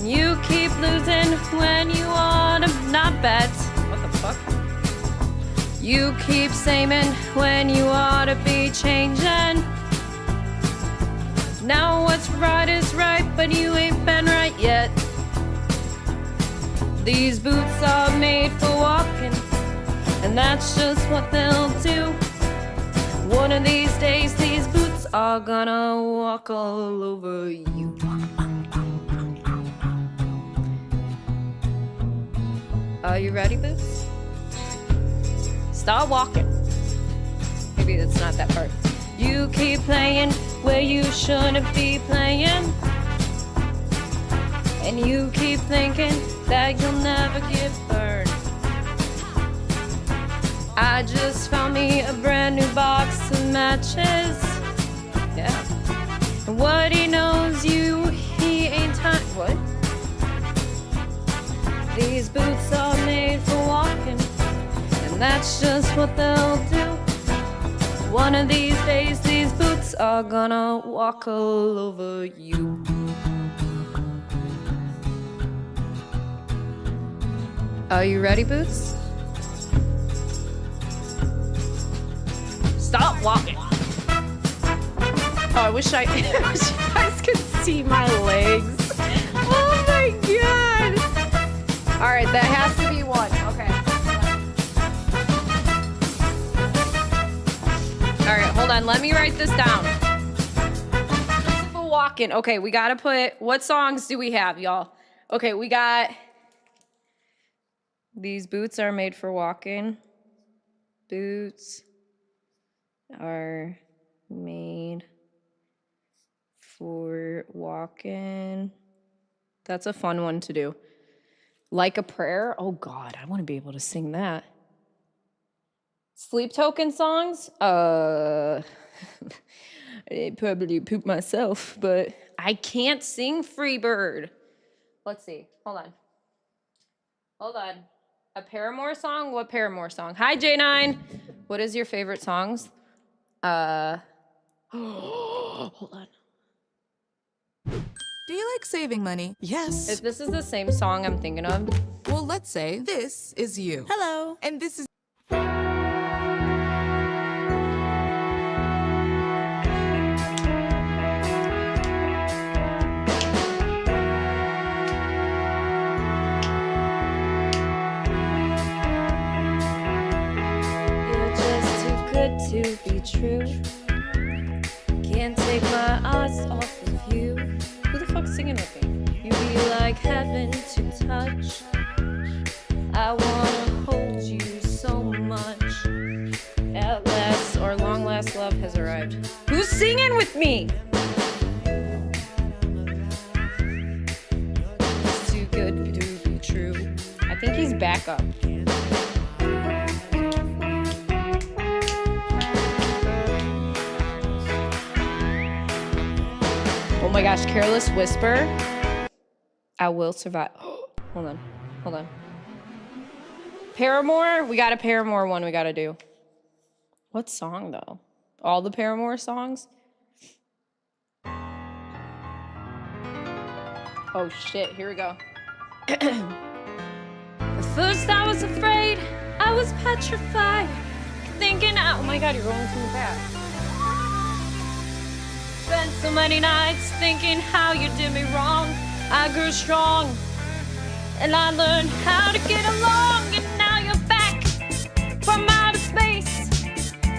You keep losing when you ought to not bet. What the fuck? You keep saying when you ought to be changing. Now what's right is right, but you ain't been right yet. These boots are made for walking, and that's just what they'll do. One of these days, these boots are gonna walk all over you. Are you ready, boots? Start walking. Maybe that's not that part. You keep playing where you shouldn't be playing. And you keep thinking that you'll never get burned. I I just found me a brand new box of matches. Yeah. And what he knows he ain't time. What? These boots are made for walking, and that's just what they'll do. One of these days, these boots are gonna walk all over you. Are you ready, Boots? Stop walking. Oh, I wish you guys could see my legs. Oh my god. All right, that has to be one. Okay. All right, hold on. Let me write this down. Walking. Okay, we gotta put, what songs do we have, y'all? Okay, we got, these boots are made for walking. Boots are made for walking. That's a fun one to do. Like a prayer. Oh God, I want to be able to sing that. Sleep token songs. I probably poop myself, but I can't sing Freebird. Let's see. Hold on. A Paramore song? What Paramore song? Hi, J9. What is your favorite songs? Hold on. Do you like saving money? Yes. If this is the same song I'm thinking of. Well, let's say this is you. Hello. And this is... You're just too good to be true. Can't take my eyes off of you. Who the fuck's singing with me? You be like heaven to touch. I wanna hold you so much. At last, or long last, love has arrived. Who's singing with me? It's too good to be true. I think he's back up. Oh my gosh, Careless Whisper. I will survive. Hold on. Paramore, we got a Paramore one we gotta do. What song though? All the Paramore songs? Oh shit, here we go. At first I was afraid, I was petrified, thinking, oh my god, you're going too fast. Spent so many nights thinking how you did me wrong. I grew strong, and I learned how to get along, and now you're back from outer space.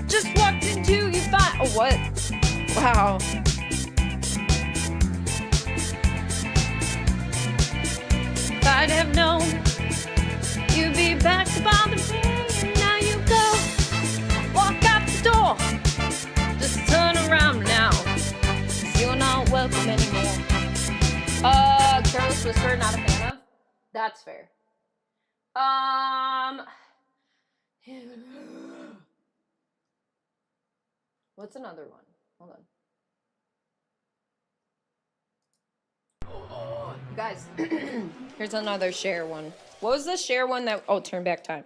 Just walked into your fire. Oh, what? Wow. If I'd have known you'd be back to bother me, and now you go. Walk out the door. Just turn around now. You're not welcome anymore. Careless Whisper, not a fan of. That's fair. What's another one? Hold on. You guys, here's another Cher one. What was the Cher one that, oh, turn back time.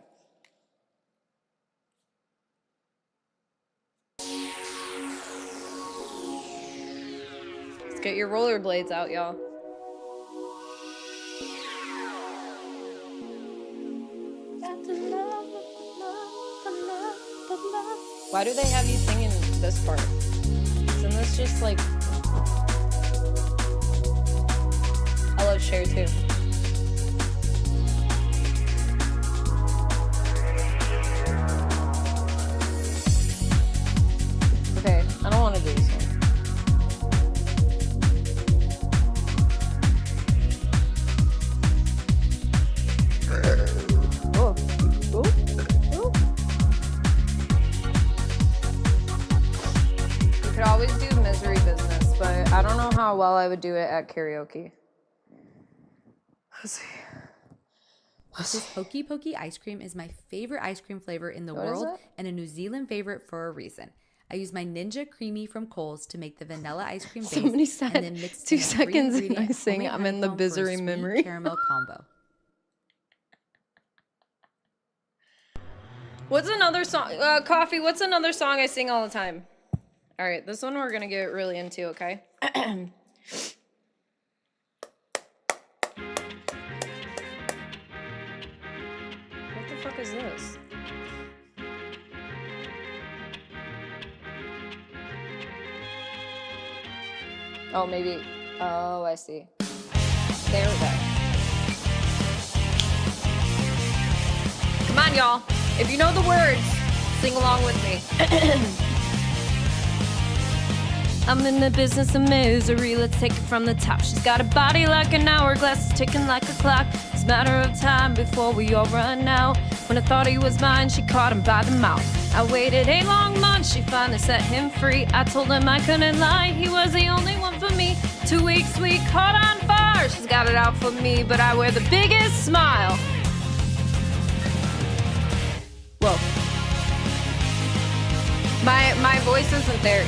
Let's get your rollerblades out, y'all. Why do they have you singing this part? Isn't this just like... I love Cher too. Okay, I don't want to do this one. Could always do Misery Business, but I don't know how well I would do it at karaoke. Let's see. This Hokey Pokey ice cream is my favorite ice cream flavor in the world and a New Zealand favorite for a reason. I use my Ninja Creamy from Kohl's to make the vanilla ice cream base. Somebody said and then mix 2 in a seconds and I three-ingredient sing homemade I'm in the honeycomb for a Bizzery sweet memory. caramel combo. What's another song? Coffee, what's another song I sing all the time? All right, this one we're going to get really into, okay? What the fuck is this? Oh, maybe. Oh, I see. There we go. Come on, y'all. If you know the words, sing along with me. I'm in the business of misery, let's take it from the top. She's got a body like an hourglass, ticking like a clock. It's a matter of time before we all run out. When I thought he was mine, she caught him by the mouth. I waited 8 long months, she finally set him free. I told him I couldn't lie, he was the only one for me. 2 weeks we caught on fire, she's got it out for me, but I wear the biggest smile. Whoa. My voice isn't there.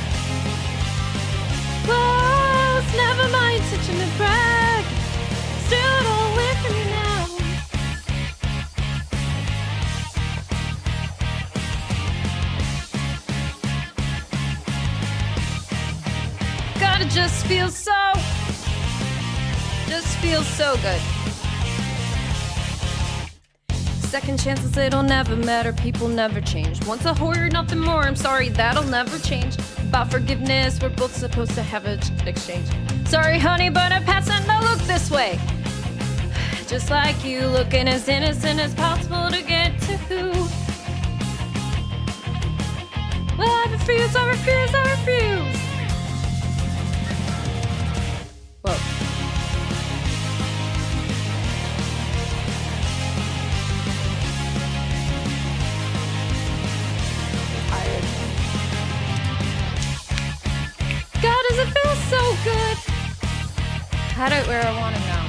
Close, never mind, touching the brag. Still don't wait for me now. Gotta just feel so good. Second chances, it'll never matter, people never change. Once a whore, nothing more, I'm sorry, that'll never change. About forgiveness, we're both supposed to have an exchange. Sorry, honey, but I'm passing the look this way. Just like you, looking as innocent as possible to get to. Well, I refuse. Whoa. God, does it feel so good? Had it where I want it now.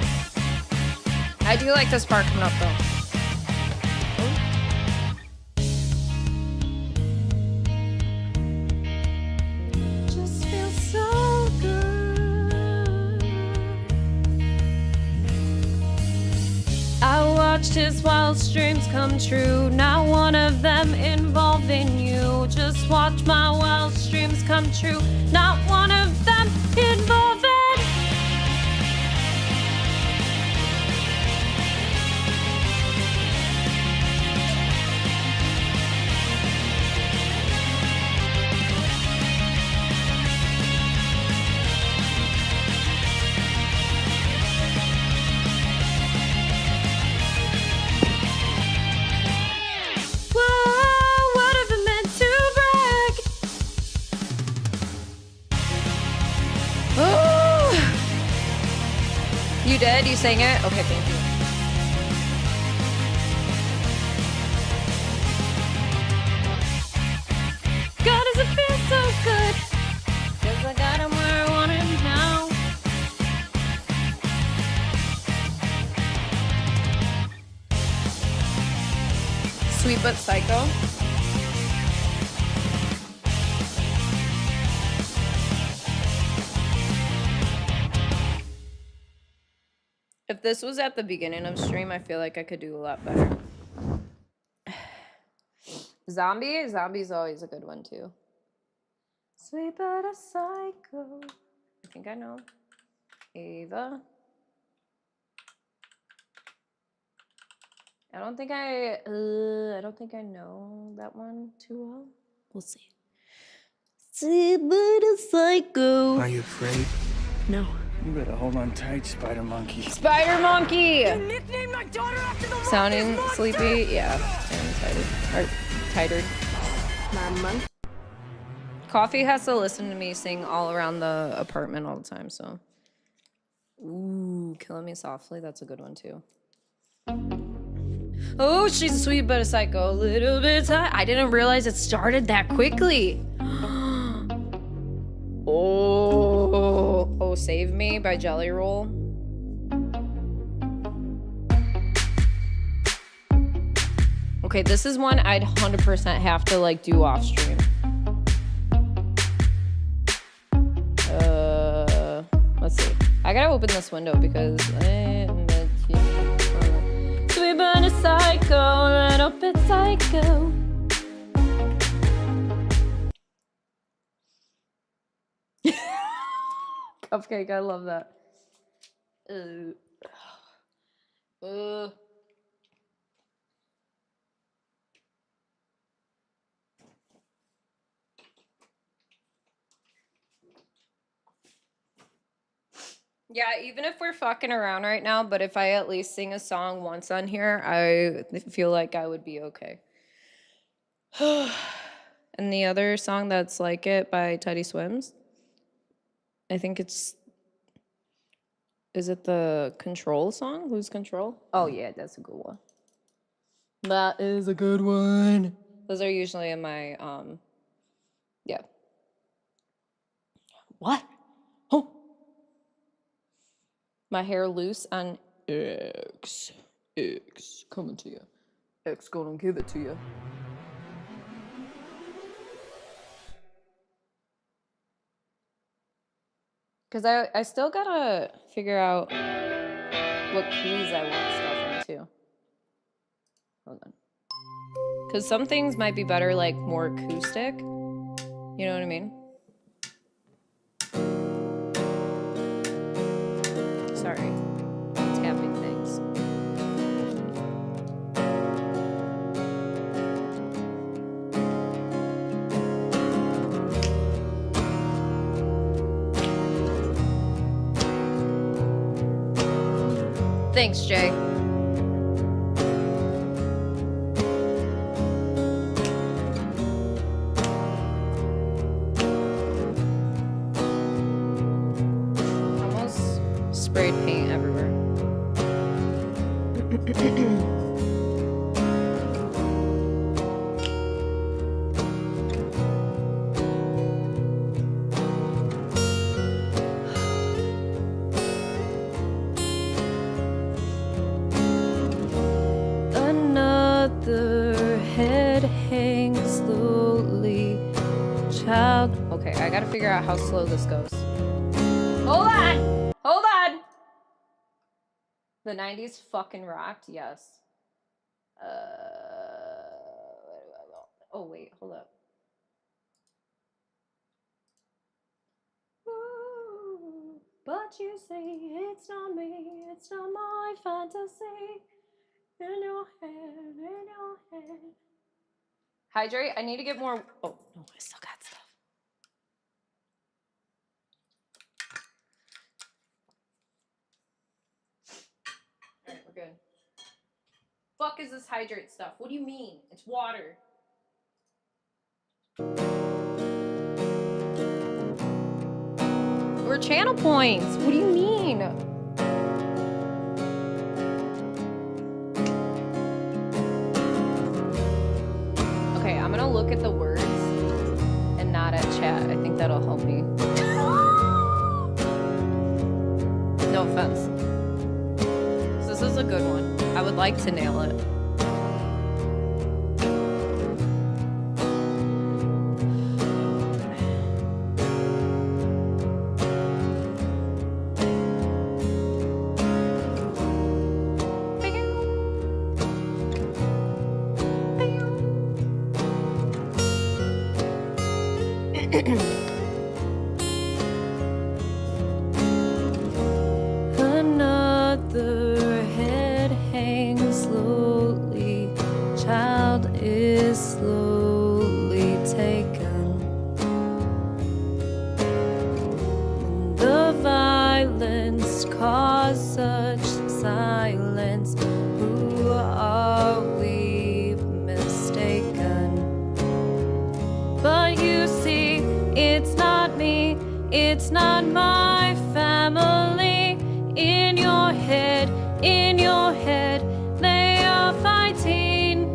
I do like this part coming up though. Just feels so good. I watched his wildest dreams come true. Not one of them involving you. Just watch my wildest dreams come true. Not one of them involving. You did? You sang it? Okay, thank you. God, does it feel so good? 'Cause I got him where I want him now. Sweet but psycho. If this was at the beginning of stream, I feel like I could do a lot better. Zombie's always a good one too. Sweet but a psycho. I think I know. Ava. I don't think I know that one too well. We'll see. Sweet but a psycho. Are you afraid? No. You better hold on tight, Spider Monkey. Spider Monkey! You nicknamed my daughter after the Sounding longest sleepy? Yeah, I'm tired. My mom. Coffee has to listen to me sing all around the apartment all the time, so. Ooh, Killing Me Softly, that's a good one too. Oh, she's a sweet but a psycho, a little bit tight. I didn't realize it started that quickly. Oh, Save Me by Jelly Roll. Okay, this is one I'd 100% have to like do off stream. Let's see. I gotta open this window because sweet but a psycho, little bit psycho. Cupcake, I love that. Yeah, even if we're fucking around right now, but if I at least sing a song once on here, I feel like I would be okay. And the other song that's like it by Teddy Swims, I think it's, is it the Control song? Lose Control? Oh yeah, that's a good one. That is a good one. Those are usually in my, yeah. What? Oh. My hair loose on X. X coming to you. X gonna give it to you. Because I still gotta figure out what keys I want stuff into. Hold on. Because some things might be better, like, more acoustic. You know what I mean? Sorry. Tapping things. Thanks, Jay. Almost sprayed paint everywhere. Another head hangs slowly. Child. Okay, I gotta figure out how slow this goes. Hold on! Hold on! The 90s fucking rocked, yes. Oh, wait, hold up. Ooh, but you say it's not me, it's not my fantasy. In your head, in your head. Hydrate, I need to get more. Oh, no, I still got stuff. Alright, we're good. Fuck is this hydrate stuff? What do you mean? It's water. We're channel points. What do you mean? Okay, I'm gonna look at the words and not at chat. I think that'll help me. No offense. This is a good one. I would like to nail it. Another head hangs slowly. Child is slowly taken. The violence caused such silence. Who are we mistaken? But you see, it's not me, it's not my family. In your head, they are fighting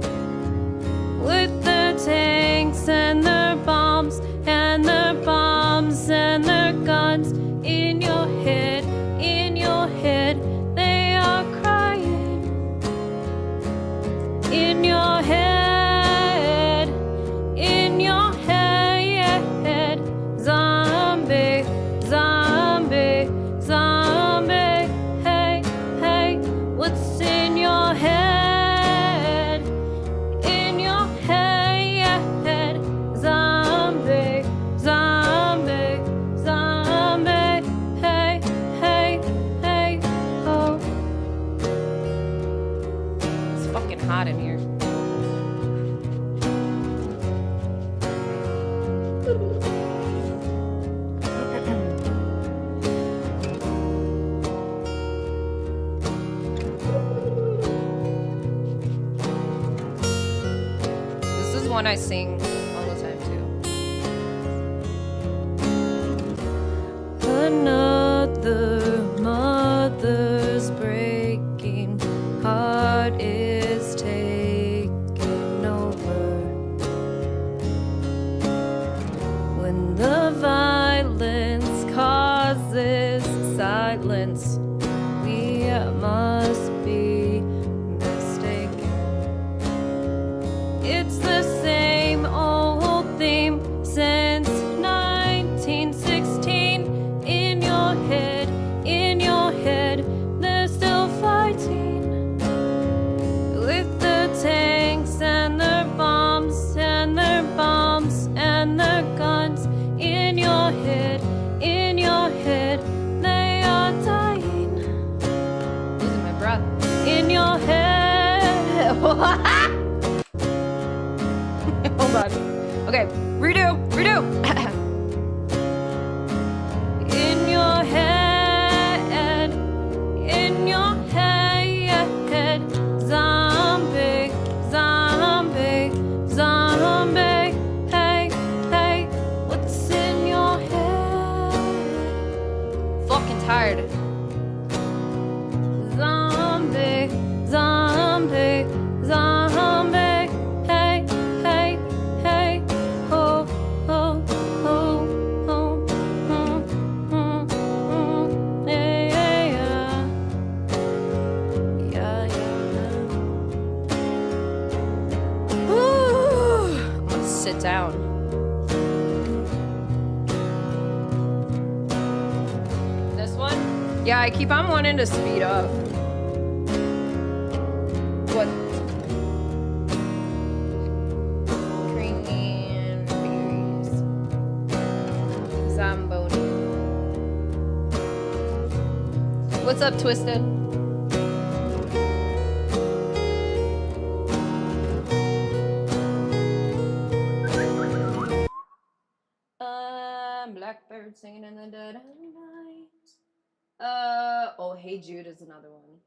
with their tanks and their bombs and their bombs and their guns. In your head, they are crying. In your head. one I sing all the time too. Another mother's breaking heart is taking over. When the violence causes silence, we must be mistaken. It's the same old theme since 1916. In your head, they're still fighting with the tanks and their bombs and their bombs and their guns. In your head, they are dying. Losing my breath. In your head. Hold on. Okay, redo. In your head, zombie, hey, what's in your head? Fucking tired. Zombie, hey, oh, yeah. Ooh, I'm gonna sit down. This one? Yeah, I keep on wanting to speed up. What? Cranberries. Zamboni. What's up, Twisted? Blackbird singing in the dead of night. Oh, Hey Jude is another one.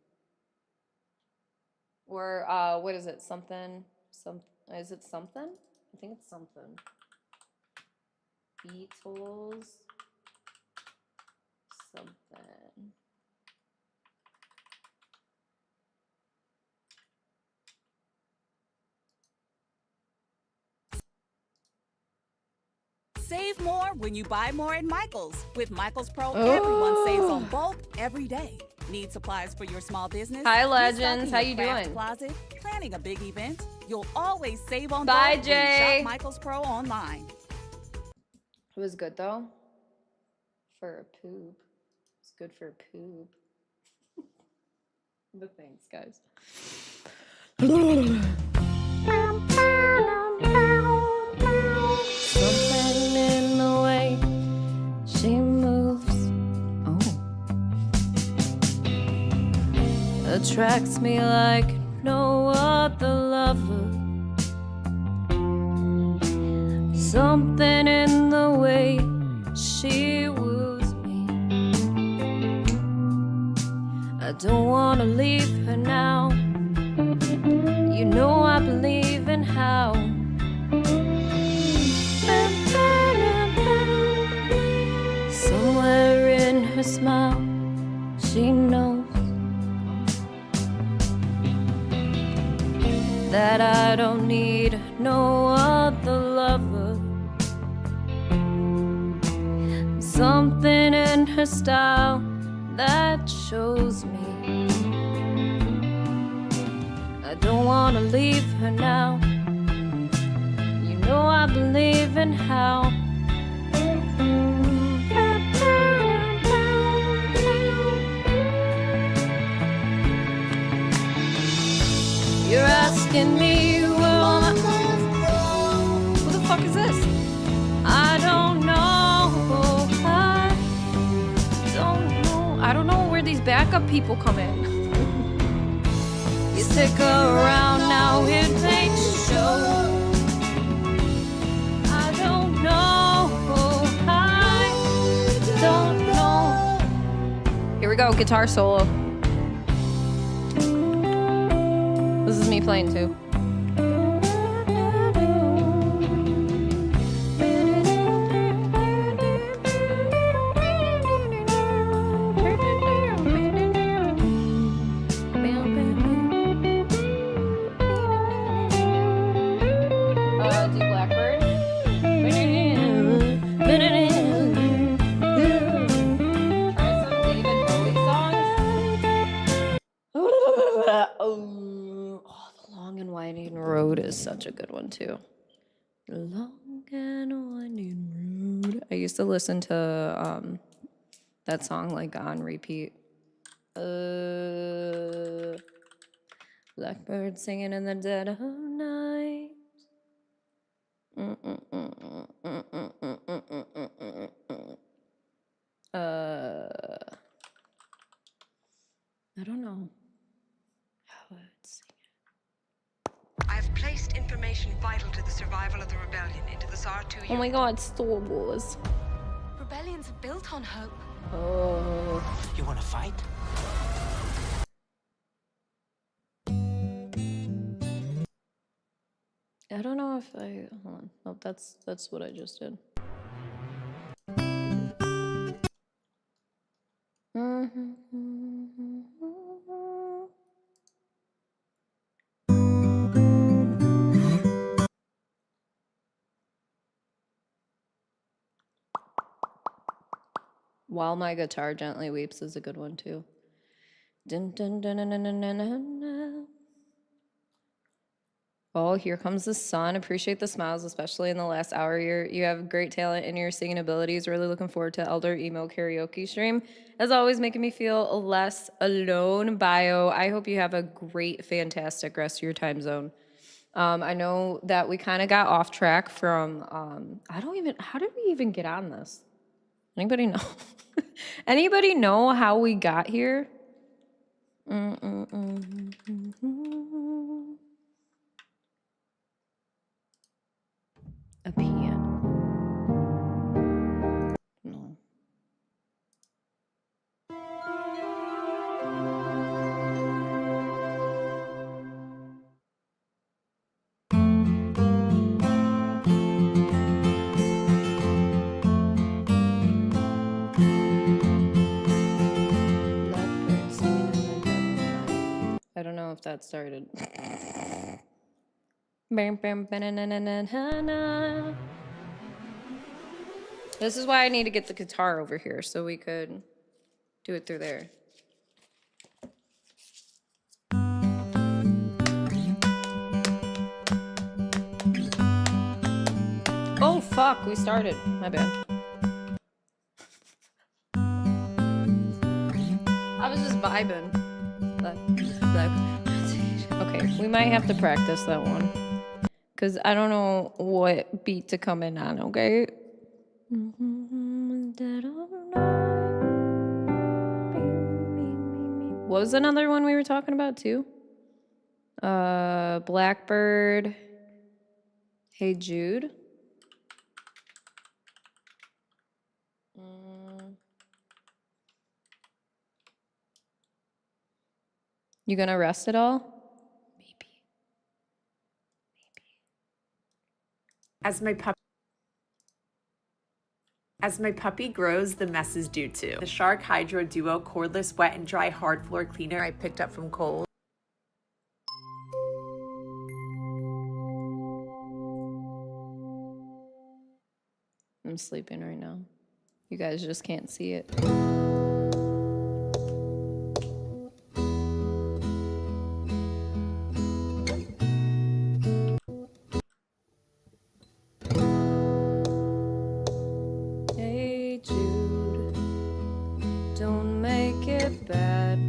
Or what is it? Something. Is it something? I think it's something. Beatles. Something. Save more when you buy more at Michael's. With Michael's Pro, everyone saves on bulk every day. Need supplies for your small business? Hi, Legends. Restocking How your you craft doing? Closet, planning a big event? You'll always save on Bye, bulk when you Jay. shop Michael's Pro online. It was good though. For a poop. It's good for a poop. But thanks, guys. Something in the way she moves, attracts me like no other lover. Something in the way she woos me. I don't wanna leave her now. You know I believe in how. Somewhere in her smile, she knows that I don't need no other lover. Something in her style that shows me I don't wanna leave her now. You know I believe in how. You're asking me where all my... Who the fuck is this? I don't know. I don't know where these backup people come in. You stick around now, it makes you show. I don't know. I don't know. Here we go, guitar solo. This is me playing too. Winding Road is such a good one too. Long and winding road. I used to listen to that song like on repeat. Blackbird singing in the dead of night. I don't know how I would sing it. I've placed information vital to the survival of the rebellion into the SAR-2 Oh my god, Star Wars. Rebellions are built on hope. Oh. You want to fight? I don't know if I hold on. Oh, that's what I just did. While My Guitar Gently Weeps is a good one too. Dun, dun, dun, dun, dun, dun, dun, dun. Oh, here comes the sun. Appreciate the smiles, especially in the last hour. You have great talent in your singing abilities. Really looking forward to Elder Emo Karaoke stream. As always, making me feel less alone. Bio, I hope you have a great, fantastic rest of your time zone. I know that we kind of got off track from, how did we even get on this? Anybody know? Anybody know how we got here? A piano. No. Blackbird singing in the dead of night. I don't know if that started. This is why I need to get the guitar over here so we could do it through there. Oh fuck, we started. My bad. I was just vibing. Okay, we might have to practice that one. Because I don't know what beat to come in on, okay? What was another one we were talking about too? Blackbird. Hey Jude. You gonna rest it all? As my puppy grows, the messes do too. The Shark Hydro Duo cordless wet and dry hard floor cleaner I picked up from Kohl's. I'm sleeping right now. You guys just can't see it. Hey Jude, don't make it bad.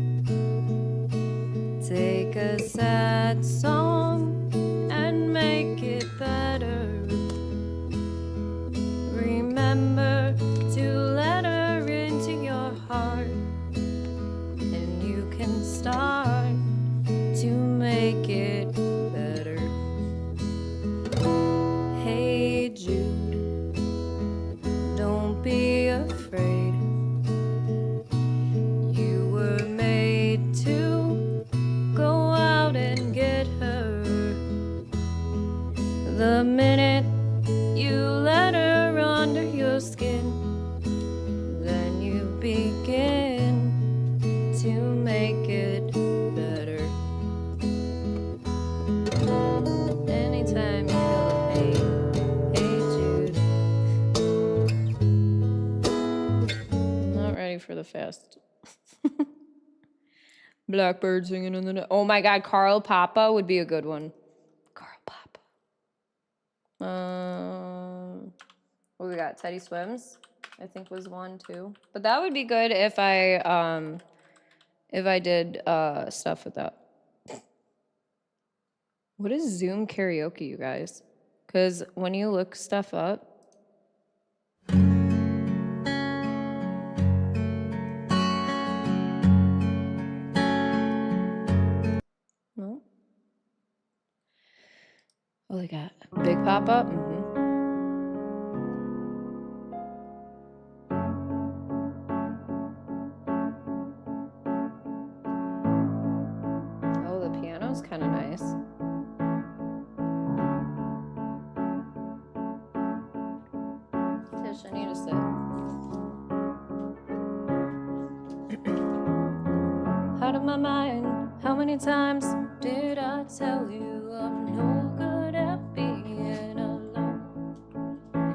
Take a sad song and make it better. Remember to let her into your heart, and you can start to make it better. Hey Jude, don't be afraid. You were made to go out and get her. The minute you let her under your skin, then you begin to make it better. Anytime you feel the pain, hey Jude. Not ready for the fast. Blackbird singing in the night. Oh my god, Carl Papa would be a good one. What we got? Teddy Swims, I think was one too. But that would be good if I did stuff with that. What is Zoom karaoke, you guys? Because when you look stuff up. No. Oh, they got big pop up. Oh, the piano's kind of nice. Tish, I need to sit. Out of my mind, how many times did I tell you I'm no good at being alone?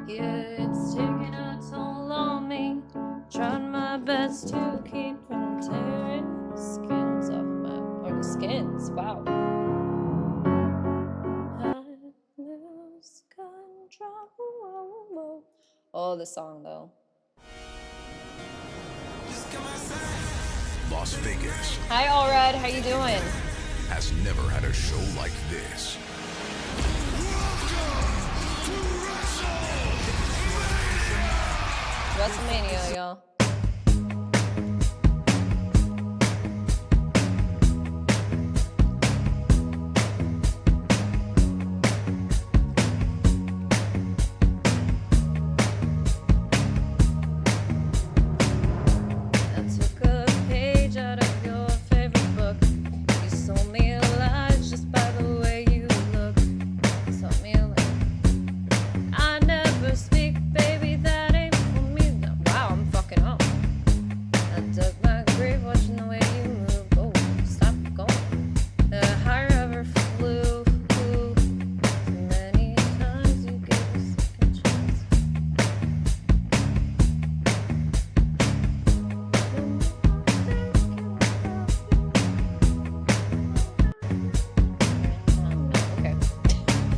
Yeah, it's taking a toll on me. Trying my best to keep from tearing the skins off the skins, wow. I lose control. Oh, the song though. Las Vegas Hi, Allred. How you doing? has never had a show like this. WrestleMania, y'all.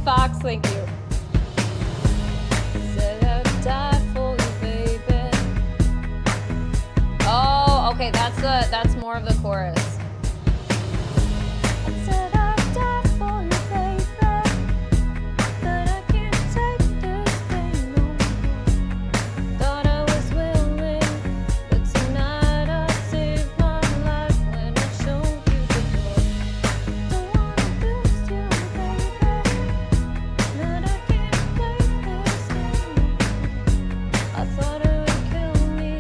Fox, thank you. Said I'd die for you, baby. Oh, okay, that's more of the chorus. I said I'd die for you, baby, but I can't take this thing no more. Thought I was willing, but tonight I saved my life when I showed you the door. Don't wanna lose you, baby. But I can't play this game. I thought it would kill me,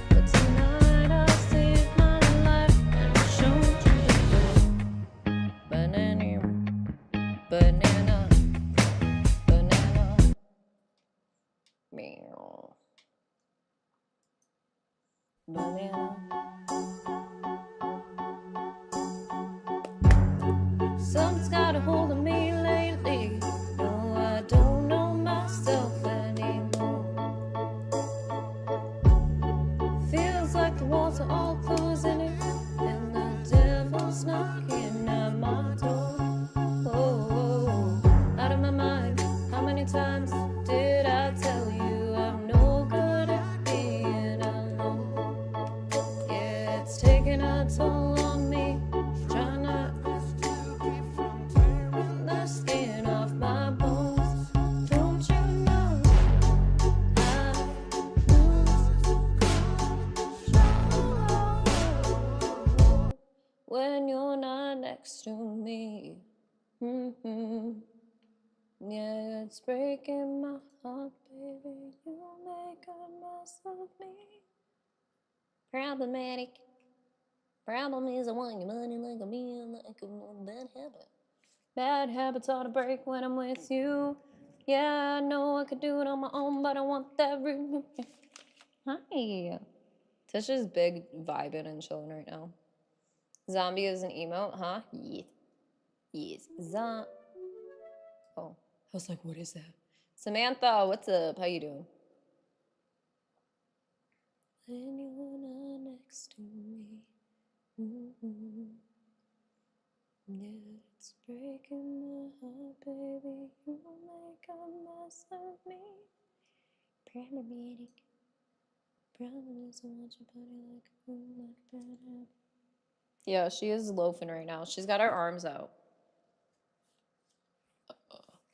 but tonight I saved my life and I showed you the door. Banana, banana, banana, meow. Banana. Something's got a hold of me lately. No, I don't know myself anymore. Feels like the walls are all closing in, and the devil's knocking at my door. Oh, out of my mind. How many times did I tell you I'm no good at being alone? Yeah, it's taking a toll on me. Trying not the skin off my bones. Don't you know I lose control when you're not next to me? Yeah, it's breaking my heart, baby. You make a mess of me. Problematic. Problem is I want your money like a meal, like a bad habit. Bad habits ought to break when I'm with you. Yeah, I know I could do it on my own, but I want that. Hi. Tisha's big vibing and chilling right now. Zombie is an emote, huh? Yes. Yes. Oh, I was like, what is that? Samantha, what's up? How you doing? When you're not next to me. Yeah, It's breaking my heart, baby. You make a mess of me. Problematic. Problem is I want your body like a boom, like that. Yeah, she is loafing right now. She's got her arms out.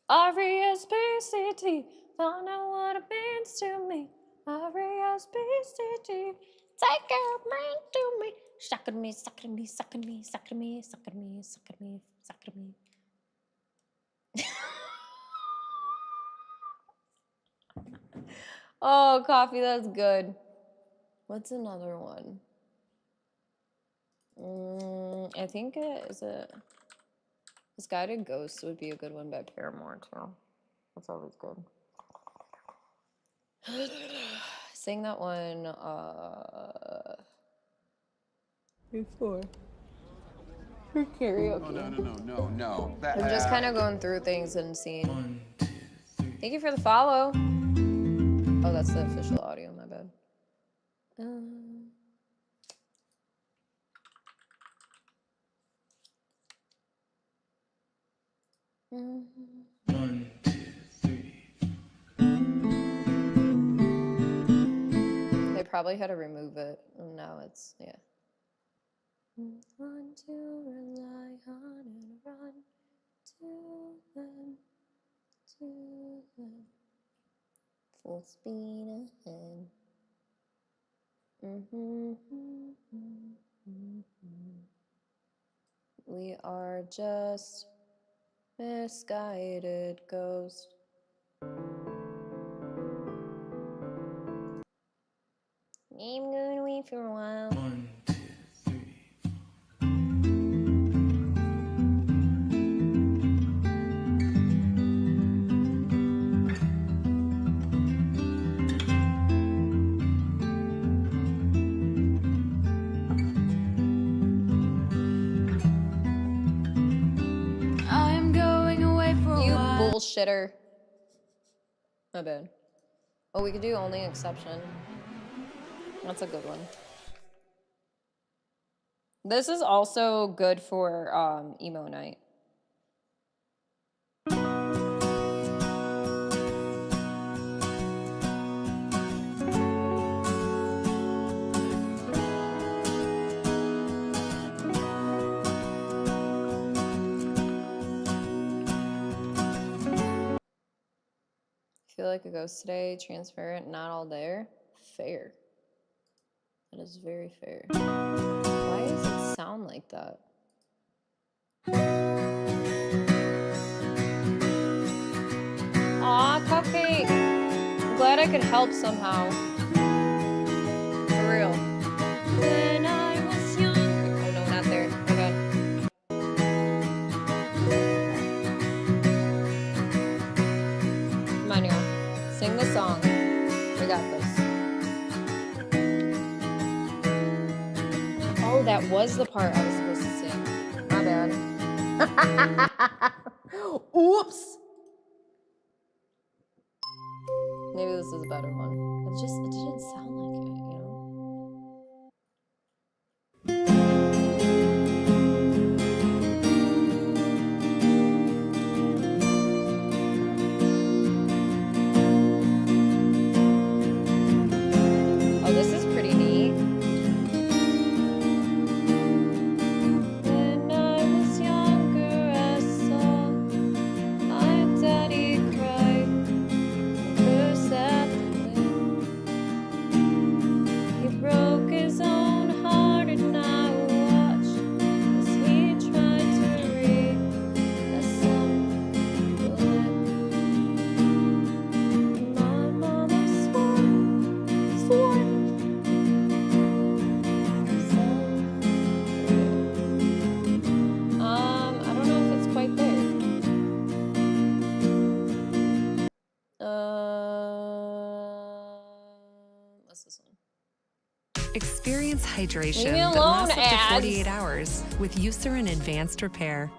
R-E-S-P-C-T, don't know what it means to me. R-E-S-P-C-T, take your mind to me. Sucking me, sucking me, sucking me, sucking me, sucking me, sucking me, sucking me. Oh, coffee, that's good. What's another one? I think is it Misguided Ghosts would be a good one by Paramore too. That's always good. Sing that one. Before. For karaoke. No. I'm just kind of going through things and seeing. Thank you for the follow. Oh, that's the official audio. My bad. One, two, three. They probably had to remove it. And now it's, yeah. Want to rely on and run to them, full speed ahead. We are just misguided ghosts. I'm going away for a while. One, two, three. I'm going away for a while. You bullshitter. My bad. Oh, we could do Only Exception. That's a good one. This is also good for emo night. Feel like a ghost today, transparent, not all there. Fair. That is very fair. Why does it sound like that? Aw, Cupcake! I'm glad I could help somehow. For real. When I was young. Oh no, not there. Okay. Come on, y'all. Sing the song. We got this. Oh, that was the part I was supposed to sing. My bad. Oops. Maybe this is a better one. It didn't sound like it, you know? Oh, this is pretty neat. When I was younger, I saw my daddy cry. First he broke his own heart, and I watched as he tried to read a song. My mama swore. I don't know if it's quite there. What's this one? Experience hydration Leave me that alone, lasts up to ads. 48 hours with Eucerin Advanced Repair.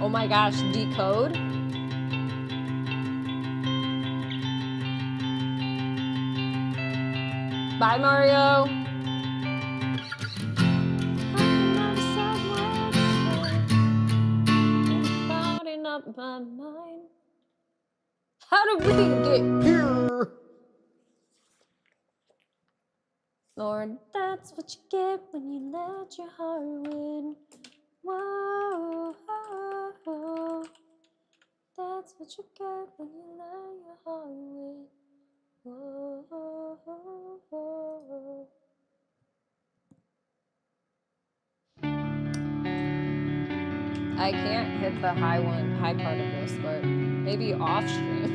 Oh my gosh, decode? Bye, Mario. Clouding up my mind. How did we get here? Lord, that's what you get when you let your heart win. Whoa, that's what you get when you let your heart win. Whoa. I can't hit the high part of this, but maybe off stream.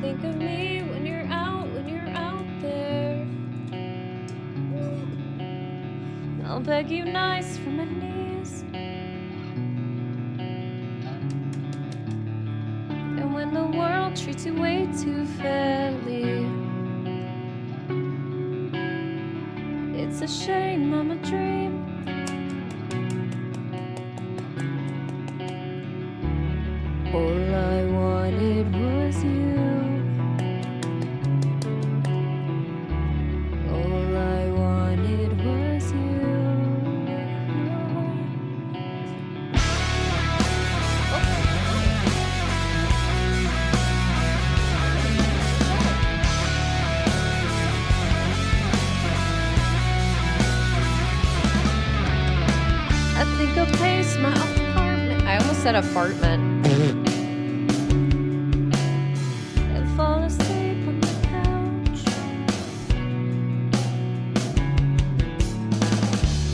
Think of me when you're out there. I'll beg you nice from my knees. And when the world treats you way too fairly, it's a shame I'm a dream. All I wanted was you. All I wanted was you. I think I'll pace my apartment. I almost said apartment. And fall asleep on the couch.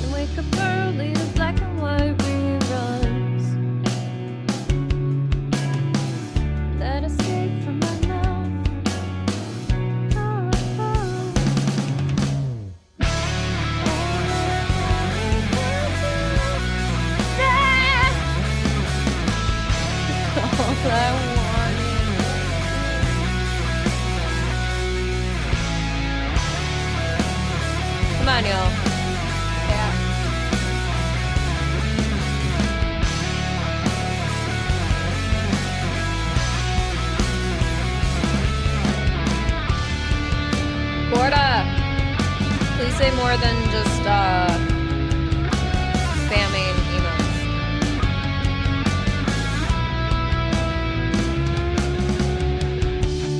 And wake up early to black and white reruns that escape from my mouth. All I wanted. Come on, y'all. Yeah. Gorda, please say more than just spamming emails.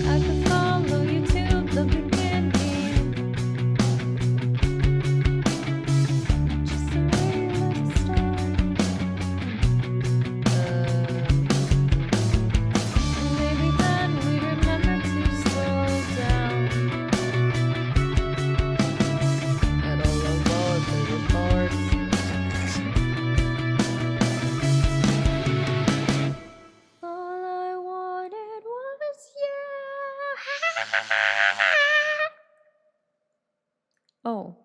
I could follow you to the beginning. Just a real little start. Maybe then we'd remember to slow down. At all of our favorite parts. All I wanted was you. Oh.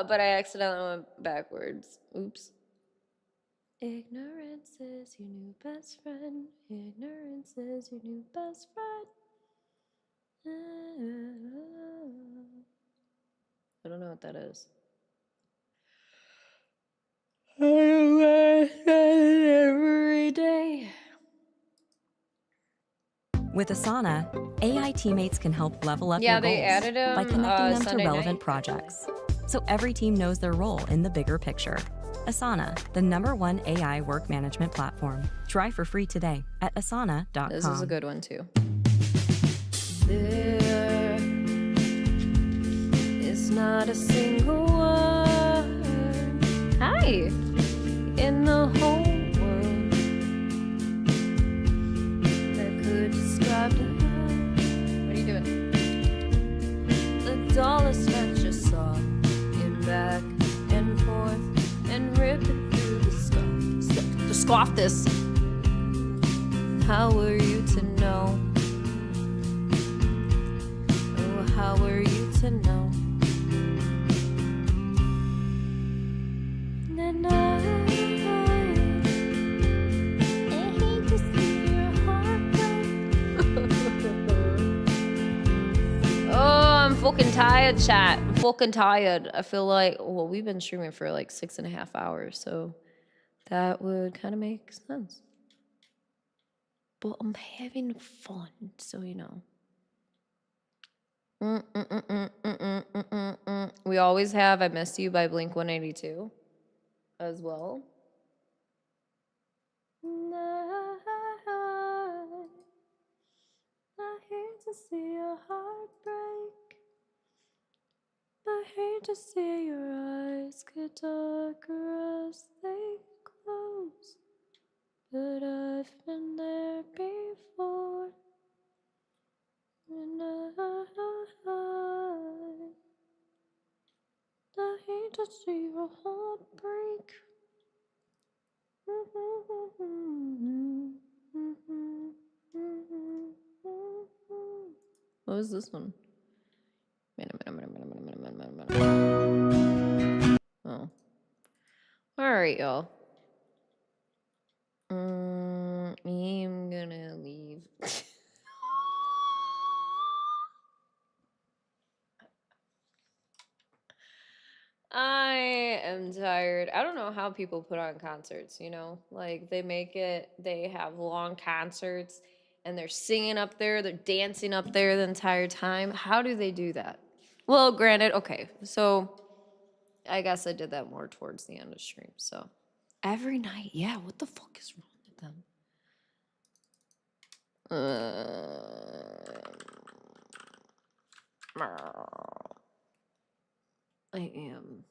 But I accidentally went backwards. Oops. Ignorance is your new best friend. Ignorance is your new best friend. I don't know what that is. Every day. With Asana, AI teammates can help level up Yeah, your they goals added him, by connecting them Sunday to relevant night, projects. So every team knows their role in the bigger picture. Asana, the #1 AI work management platform. Try for free today at asana.com. This is a good one too. There is not a single word. Hi. In the whole world that could describe to her. What are you doing? The dullest match you saw in back and forth and ripping through the scoff. To scoff this. How were you to know? Oh, how were you to know? And I hate to see your heart break. fucking tired, chat. I'm fucking tired. I feel like, well, we've been streaming for like 6.5 hours, so that would kind of make sense. But I'm having fun, so you know. We always have I Miss You by Blink-182 as well. I hate to see your heart break. I hate to see your eyes get darker as they close. But I've been there before. And I hate to see your heart break. What was this one? Oh. Alright, y'all. I'm gonna leave. I am tired. I don't know how people put on concerts, you know? Like, they have long concerts, and they're singing up there, they're dancing up there the entire time. How do they do that? Well, granted, okay, so I guess I did that more towards the end of stream, so. Every night, yeah, what the fuck is wrong with them? I am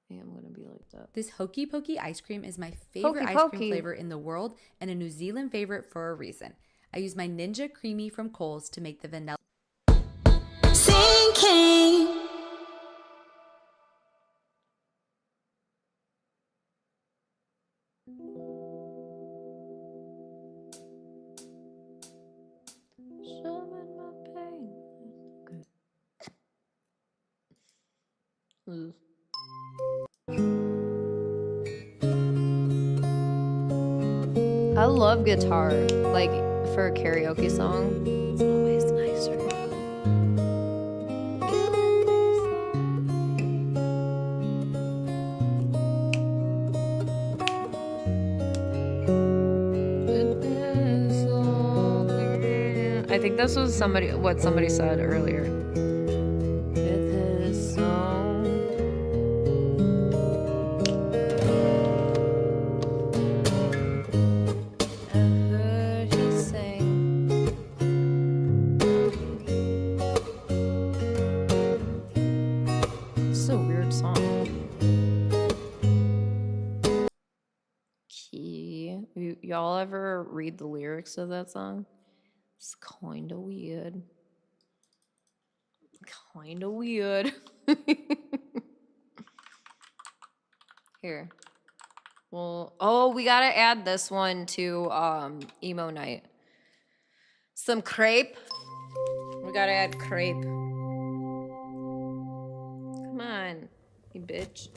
gonna be like that. This Hokey Pokey ice cream is my favorite ice cream flavor in the world and a New Zealand favorite for a reason. I use my Ninja Creamy from Kohl's to make the vanilla. Sinking. I love guitar, like for a karaoke song. It's always nicer. I think this was what somebody said earlier. Y'all ever read the lyrics of that song? It's kind of weird. Kind of weird. Here. Well, oh, we gotta add this one to emo night. Some crepe. We gotta add crepe. Come on, you bitch.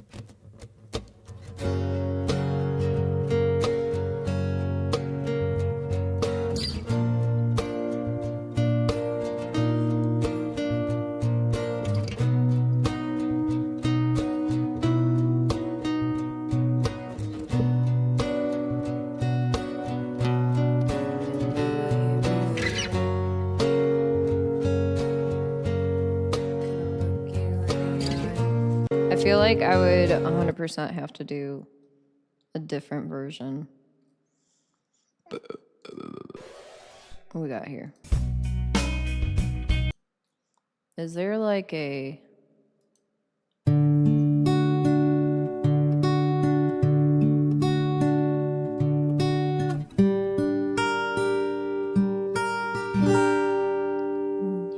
I feel like I would 100% have to do a different version. What we got here? Is there like a...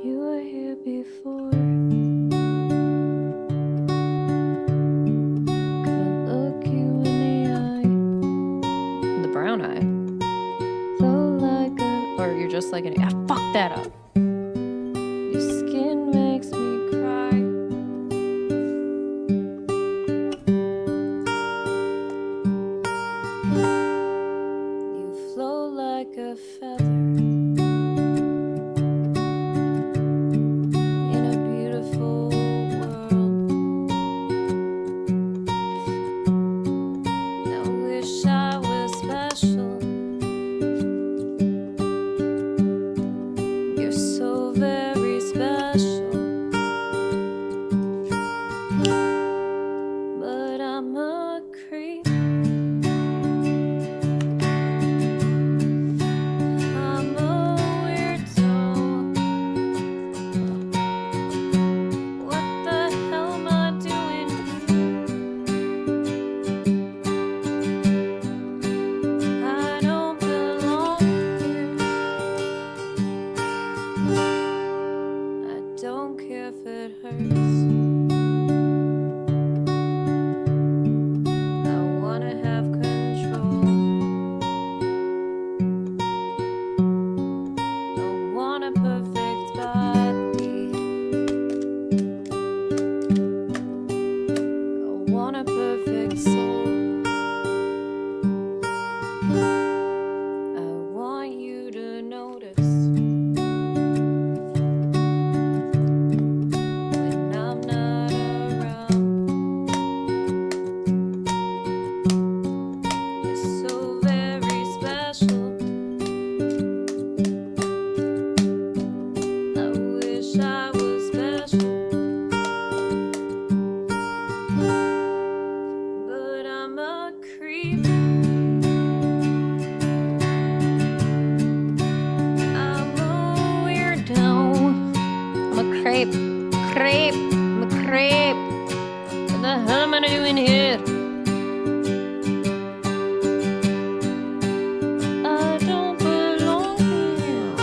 You were here before. Just like an fuck that up. Your skin makes me cry. You flow like a feather in a want a perfect soul. I want you to notice when I'm not around. It's so very special. I wish I was special, but I'm a creep. I'm a weirdo. I'm a creep. I'm a creep. What the hell am I doing here? I don't belong here.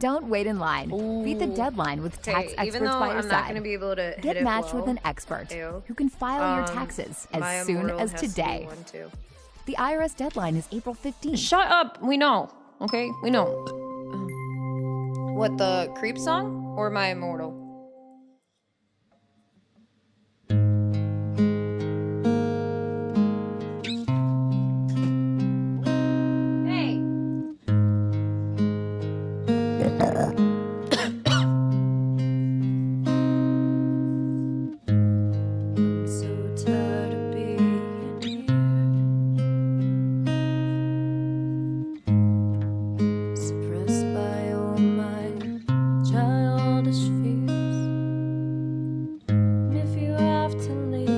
Don't wait in line. Beat the deadline with tax experts even though by your I'm side. not going to be able to hit Get it matched with well, an expert ew, who can file your taxes my as soon immortal as has to be today. one too. The IRS deadline is April 15th. Shut up. We know. Okay? We know. What, the creep song or my immortal? Hey. I'm so tired of being here, suppressed by all my childish fears. And if you have to leave,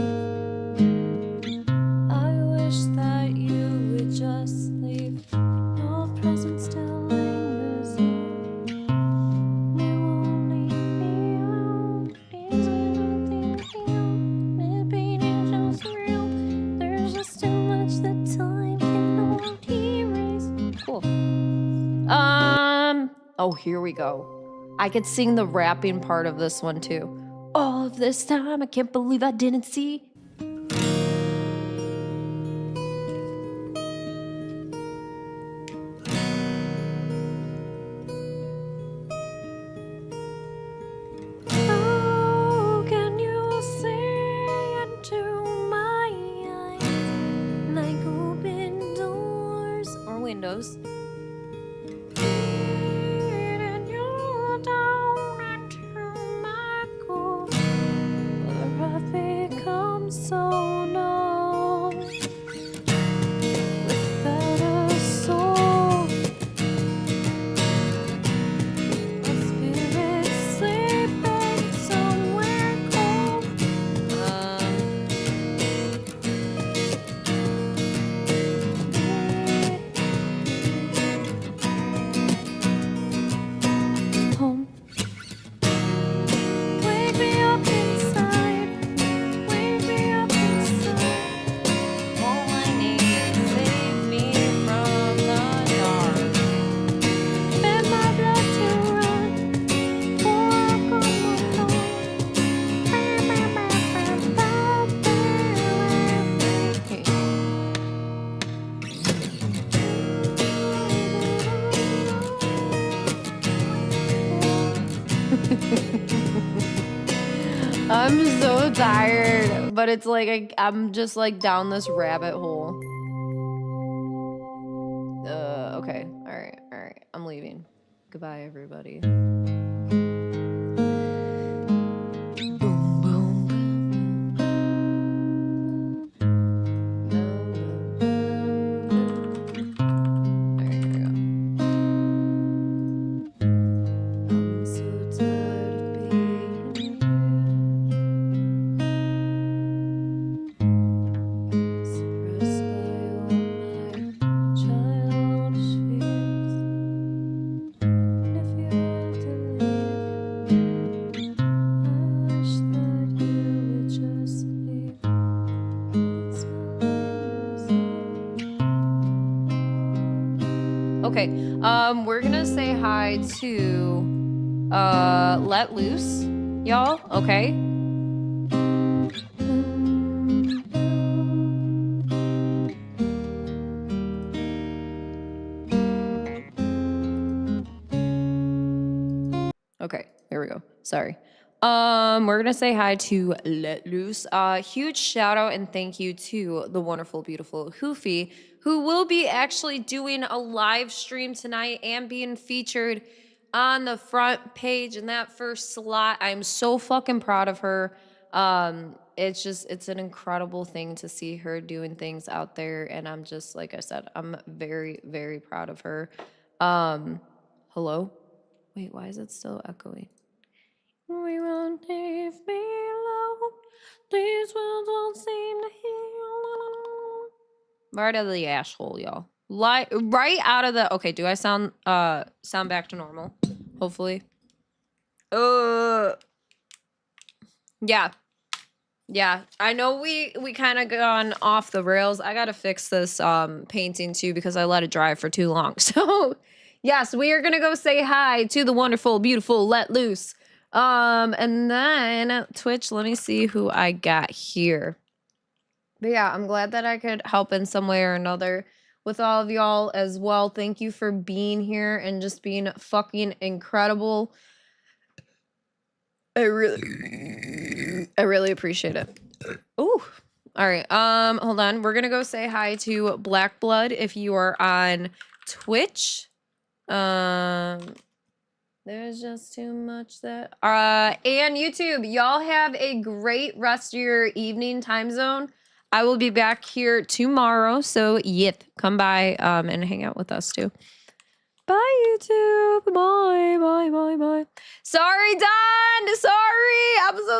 I wish that you would just leave. Your presence still lingers here. You won't leave me alone. These little things feel, it being so surreal. There's just too much that time cannot erase. Cool. Oh, here we go. I could sing the rapping part of this one too. All of this time, I can't believe I didn't see. How can you see into my eyes like open doors or windows? Leading you down into my core, where I've become so numb without a soul. A spirit sleeping somewhere cold. Home. Wake me up inside. Wake me up inside. All I need is save me from the dark. And my blood to run for a common I'm so tired, but it's like I'm just like down this rabbit hole. Okay. All right. I'm leaving. Goodbye, everybody. I'm so tired of being suppressed by all my childish fears. And if you have to leave, I wish that you would just leave. It's okay, we're gonna say hi to Let Loose, y'all, okay? Okay, here we go. Sorry. We're gonna say hi to Let Loose. Huge shout out and thank you to the wonderful, beautiful Hoofy, who will be actually doing a live stream tonight and being featured on the front page in that first slot. I'm so fucking proud of her. It's an incredible thing to see her doing things out there, and I'm just, like I said, I'm very, very proud of her. Hello? Wait, why is it still echoing? We won't leave me alone. These words won't seem to heal. Right out of the asshole, y'all. Right out of the. Okay, do I sound back to normal? Hopefully. Yeah. Yeah. I know we kind of gone off the rails. I gotta fix this painting too because I let it dry for too long. So yes, we are gonna go say hi to the wonderful, beautiful Let Loose. And then Twitch, let me see who I got here. But yeah, I'm glad that I could help in some way or another with all of y'all as well. Thank you for being here and just being fucking incredible. I really appreciate it. Ooh. All right. Hold on. We're gonna go say hi to Black Blood if you are on Twitch. There's just too much that and YouTube, y'all have a great rest of your evening time zone. I will be back here tomorrow, so come by and hang out with us too. Bye YouTube. Bye. Sorry, Don. Sorry. I'm so